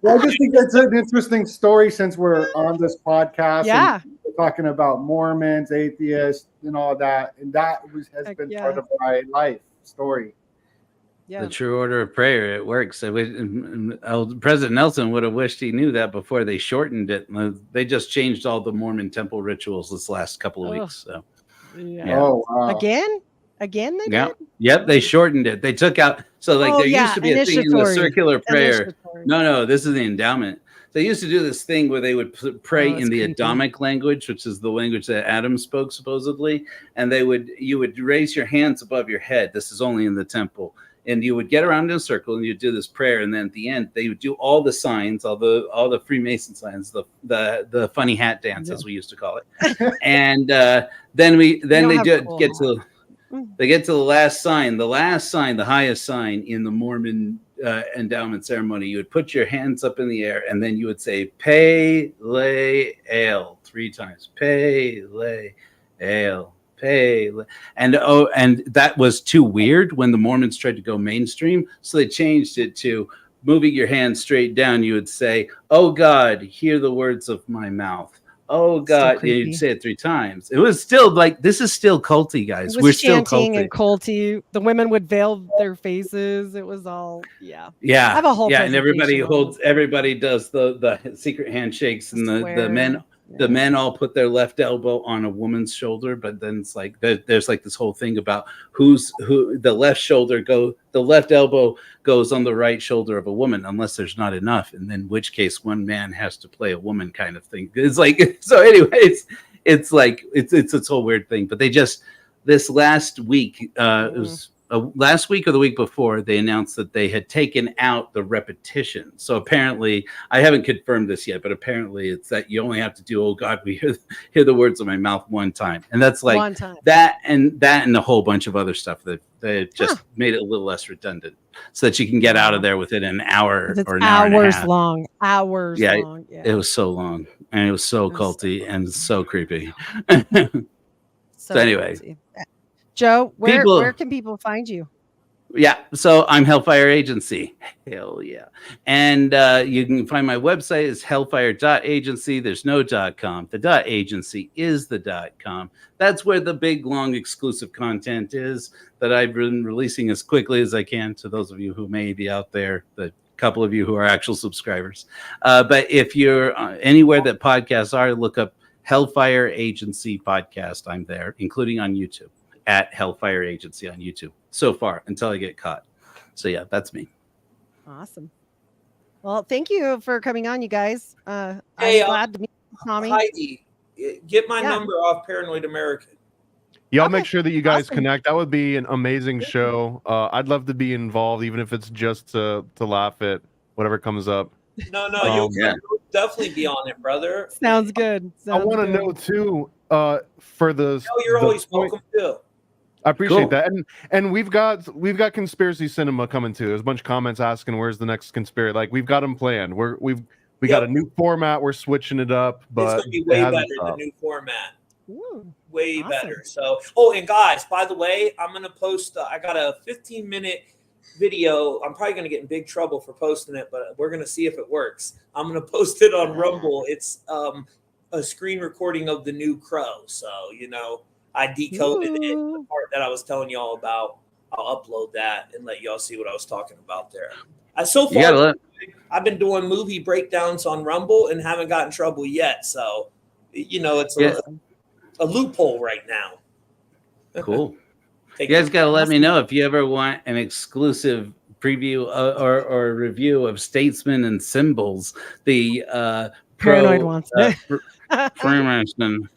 Well, I just think that's an interesting story since we're on this podcast. Yeah. And we're talking about Mormons, atheists, and all that. And that has Heck been yeah. part of my life story. Yeah. The true order of prayer, it works. President Nelson would have wished he knew that before they shortened it. They just changed all the Mormon temple rituals this last couple of weeks. So, Yeah. Oh, wow. Again, they yeah, did? yep, they shortened it. They took out. So, like, there used to be a thing in the initiatory. circular prayer. Initiatory. No, this is the endowment. They used to do this thing where they would pray Oh, in the creepy. Adamic language, which is the language that Adam spoke supposedly, and you would raise your hands above your head. This is only in the temple, and you would get around in a circle and you'd do this prayer, and then at the end they would do all the signs, all the Freemason signs, the funny hat dance, as we used to call it, and then they get to the last sign, the highest sign in the Mormon endowment ceremony. You would put your hands up in the air, and then you would say "Pele Ale" 3 times. Pele Ale, Pele, and that was too weird when the Mormons tried to go mainstream, so they changed it to moving your hands straight down. You would say, "Oh God, hear the words of my mouth." Oh God, you'd say it 3 times. It was still like, this is still culty, guys. We're still chanting culty. and culty. The women would veil their faces. It was all, Yeah. I have a whole and everybody presentation does the secret handshakes, and the men Yeah. the men all put their left elbow on a woman's shoulder, but then it's like there's like this whole thing about who the left elbow goes on the right shoulder of a woman, unless there's not enough, and then which case one man has to play a woman kind of thing. It's like, so anyways, it's like it's this whole weird thing. But they just, this last week, it was last week or the week before, they announced that they had taken out the repetition. So apparently, I haven't confirmed this yet, but apparently it's that you only have to do, "Oh God, we hear the words of my mouth" 1 time. And that's like One time. that and a whole bunch of other stuff that they just made it a little less redundant, so that you can get out of there within an hour or an hour and a half. Long. Hours long. Yeah. It was so long, and it was so culty and so creepy. So anyway. crazy. Joe, where can people find you? Yeah, so I'm Hellfire Agency. Hell yeah. And you can find my website is hellfire.agency. There's no .com. The .agency is the .com. That's where the big, long, exclusive content is that I've been releasing as quickly as I can to those of you who may be out there, the couple of you who are actual subscribers. But if you're anywhere that podcasts are, look up Hellfire Agency Podcast. I'm there, including on YouTube, at Hellfire Agency on YouTube so far, until I get caught. So yeah, that's me. Awesome. Well, thank you for coming on, you guys. I'm glad to meet you, Tommy. Heidi, get my number off Paranoid American. Yeah, I'll make sure that you guys connect. That would be an amazing show. I'd love to be involved, even if it's just to laugh at whatever comes up. No, you'll definitely be on it, brother. Sounds good. I want to know too, for the. No, you're always welcome too. I appreciate that, and we've got Conspiracy Cinema coming too. There's a bunch of comments asking where's the next conspiracy. Like, we've got them planned. We got a new format. We're switching it up, but it's gonna be way better than the new format. Ooh, way awesome. better. So, and guys, by the way, I'm gonna post. I got a 15-minute video. I'm probably gonna get in big trouble for posting it, but we're gonna see if it works. I'm gonna post it on Rumble. It's a screen recording of the new Crow. So I decoded it, the part that I was telling y'all about. I'll upload that and let y'all see what I was talking about there. So far, I've been doing movie breakdowns on Rumble and haven't gotten in trouble yet. So, it's a loophole right now. Cool. You guys got to let me know if you ever want an exclusive preview or review of Statesman and Symbols, the Paranoid wants it.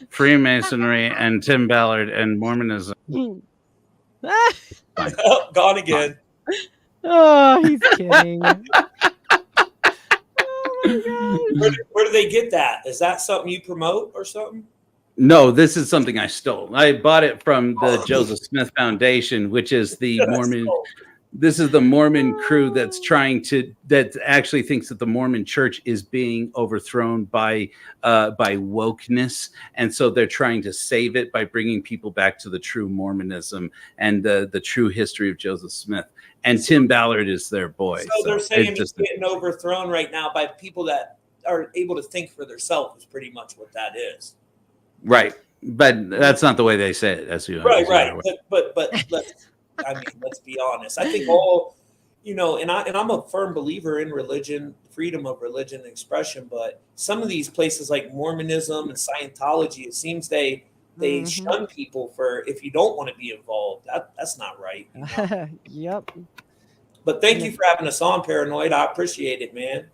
Freemasonry and Tim Ballard and Mormonism. Gone again. Oh, he's kidding. Oh my God. Where do they get that? Is that something you promote or something? No, this is something I stole. I bought it from the Joseph Smith Foundation, which is the Mormon. This is the Mormon crew that actually thinks that the Mormon Church is being overthrown by wokeness, and so they're trying to save it by bringing people back to the true Mormonism and the true history of Joseph Smith. And Tim Ballard is their boy. So they're saying he's getting overthrown right now by people that are able to think for themselves. Is pretty much what that is. Right, but that's not the way they say it. As you right. But let's be honest. I think I'm a firm believer in religion, freedom of religion and expression. But some of these places like Mormonism and Scientology, it seems they shun people for if you don't want to be involved. That's not right. Yep. But thank you for having us on, Paranoid. I appreciate it, man.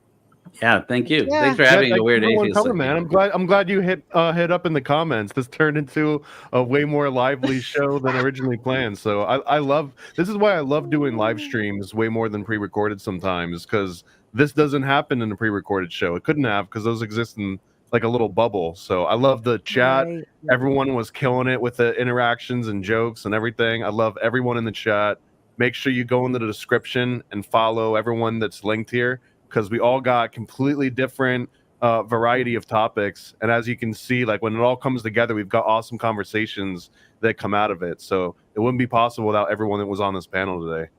Yeah, thank you. Yeah. Thanks for having a weird atheist. Coming, man. I'm glad you hit up in the comments. This turned into a way more lively show than originally planned. So I love this is why I love doing live streams way more than pre-recorded sometimes, because this doesn't happen in a pre-recorded show. It couldn't have, because those exist in like a little bubble. So I love the chat. Right. Everyone was killing it with the interactions and jokes and everything. I love everyone in the chat. Make sure you go into the description and follow everyone that's linked here, because we all got completely different variety of topics. And as you can see, like when it all comes together, we've got awesome conversations that come out of it. So it wouldn't be possible without everyone that was on this panel today.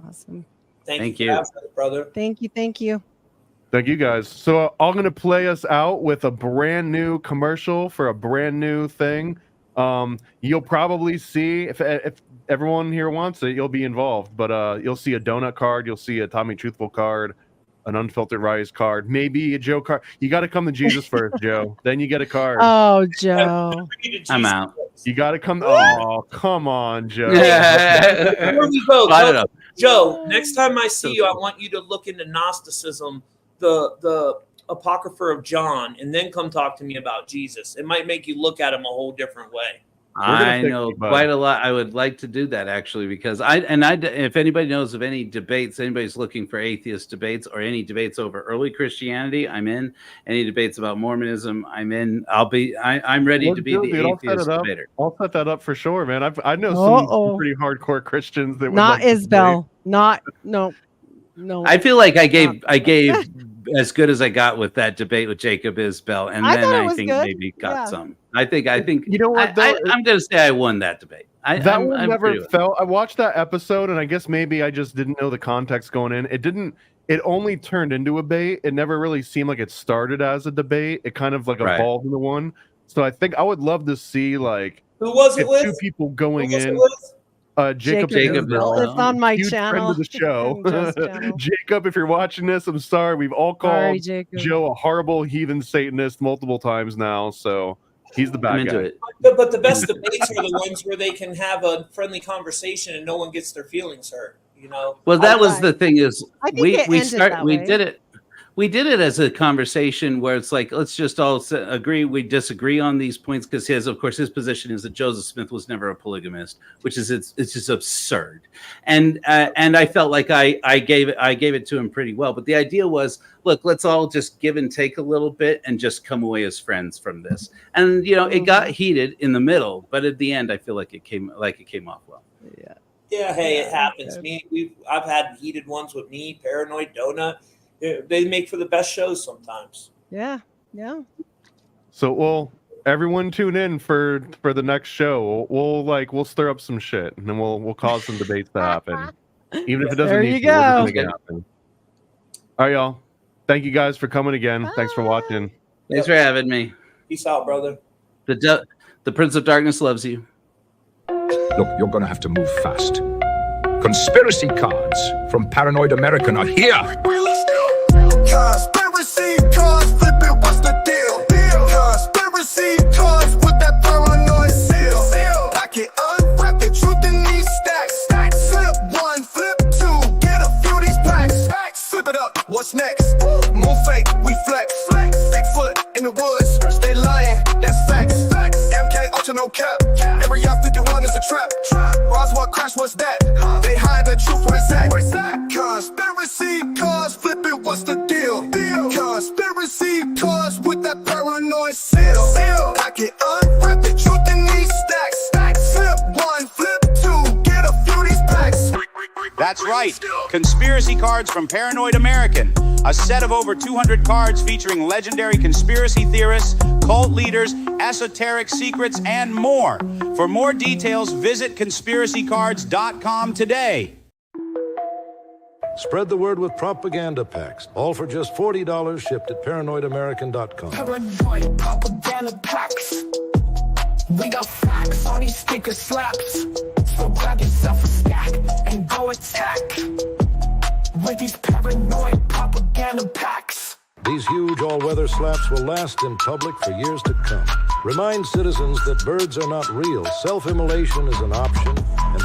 Awesome. Thank you. Brother. Thank you. Thank you guys. So I'm going to play us out with a brand new commercial for a brand new thing. You'll probably see, if everyone here wants it, you'll be involved, but you'll see a donut card, you'll see a Tommy Truthful card, an Unfiltered Rise card, maybe a Joe card. You got to come to Jesus first, Joe. Then you get a card. Oh, Joe. I'm out. You got to come. Oh, come on, Joe. Before we go, Joe, next time I see you, I want you to look into Gnosticism, the Apocrypha of John, and then come talk to me about Jesus. It might make you look at him a whole different way. I know quite a lot. I would like to do that actually, because if anybody knows of any debates, anybody's looking for atheist debates or any debates over early Christianity, I'm in. Any debates about Mormonism, I'm in. I'm ready to be the atheist debater. I'll set that up for sure, man. I know some pretty hardcore Christians that would not Isbell. No. I feel like I gave as good as I got with that debate with Jacob Isbell, and then I think maybe got some. I think you know what? I'm going to say I won that debate. That one never felt. I watched that episode, and I guess maybe I just didn't know the context going in. It only turned into a debate. It never really seemed like it started as a debate. It kind of like evolved into one. So I think I would love to see like who was it with? Two people going in. Jacob It's on my channel. Friend of the show. Jacob, if you're watching this, I'm sorry. We've all called Joe a horrible heathen Satanist multiple times now, so he's the bad guy. But the best debates are the ones where they can have a friendly conversation and no one gets their feelings hurt. You know. Well, that was the thing is we did it. We did it as a conversation where it's like, let's just all agree we disagree on these points, because his position is that Joseph Smith was never a polygamist, which is it's just absurd. And I felt like I gave it to him pretty well. But the idea was, look, let's all just give and take a little bit and just come away as friends from this. And it got heated in the middle, but at the end, I feel like it came off well. Yeah. Yeah. Hey, it happens. I've had heated ones with me, Paranoid, Donut. They make for the best shows sometimes. Yeah. So everyone tune in for the next show. We'll stir up some shit, and then we'll cause some debates to happen. Even if it doesn't need to, we're just make it happen. All right, y'all. Thank you guys for coming again. Bye. Thanks for watching. Thanks for having me. Peace out, brother. The Prince of Darkness loves you. Look, you're going to have to move fast. Conspiracy cards from Paranoid American are here. Conspiracy cards, flip it, what's the deal? Conspiracy cards with that paranoid seal. I can unwrap the truth in these stacks. Flip one, flip two, get a few of these packs. Flip it up, what's next? Move fake, we flex. Bigfoot in the woods, stay lying, that's facts. MK Ultra, no cap. Every yacht 51 is a trap. Roswell crash, what's that? They hide the truth, where's that? Conspiracy cards, flip it, what's the deal? Conspiracy cards with that paranoid seal. I get That's right, conspiracy cards from Paranoid American. A set of over 200 cards featuring legendary conspiracy theorists, cult leaders, esoteric secrets, and more. For more details, visit conspiracycards.com today. Spread the word with propaganda packs, all for just $40 shipped at paranoidamerican.com. Paranoid propaganda packs. We got facts on these sticker slaps. So grab yourself a stack and go attack with these paranoid propaganda packs. These huge all-weather slaps will last in public for years to come. Remind citizens that birds are not real. Self-immolation is an option, and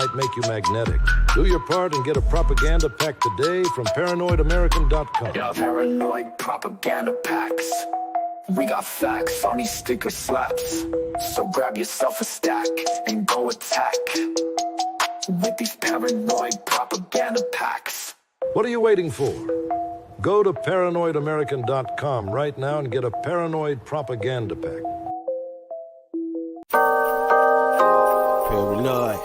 might make you magnetic. Do your part and get a propaganda pack today from paranoidamerican.com. Yeah, paranoid propaganda packs. We got facts on these sticker slaps. So grab yourself a stack and go attack with these paranoid propaganda packs. What are you waiting for? Go to paranoidamerican.com right now and get a paranoid propaganda pack. Paranoid.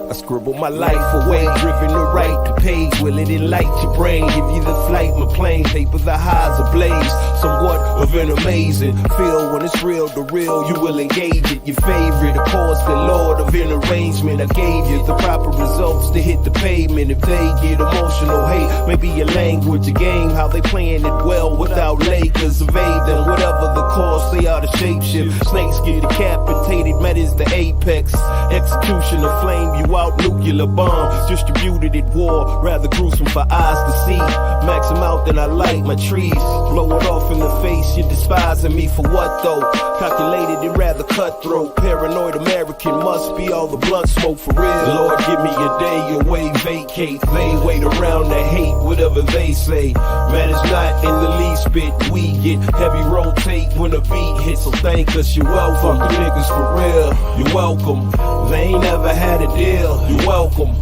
I scribble my life away, driven to write the page. Will it enlighten your brain? Give you the flight, my plane, paper the highs ablaze. Somewhat of an amazing feel when it's real, the real, you will engage it. Your favorite, of course, the lord of an arrangement. I gave you the proper results to hit the pavement. If they get emotional, hey, maybe your language, a game, how they playing it well without Lakers. Evade them, whatever the cost, they are the shapeshift. Snakes get decapitated, matters the apex. Execution of flame you out, nuclear bombs distributed at war, rather gruesome for eyes to see. Max them out, then I light my trees. Blow it off in the face, you're despising me for what though? Calculated and rather cutthroat. Paranoid American must be all the blunt smoke for real. Lord, give me a day away, vacate. They wait around to hate whatever they say. Man, it's not in the least bit. We get heavy rotate when the beat hits, so thank us, you're welcome. Fuck the niggas for real, you're welcome. They ain't never had a deal, you're welcome.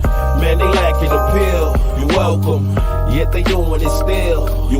Man, they lacking appeal, you're welcome. Yet they doing it still, you're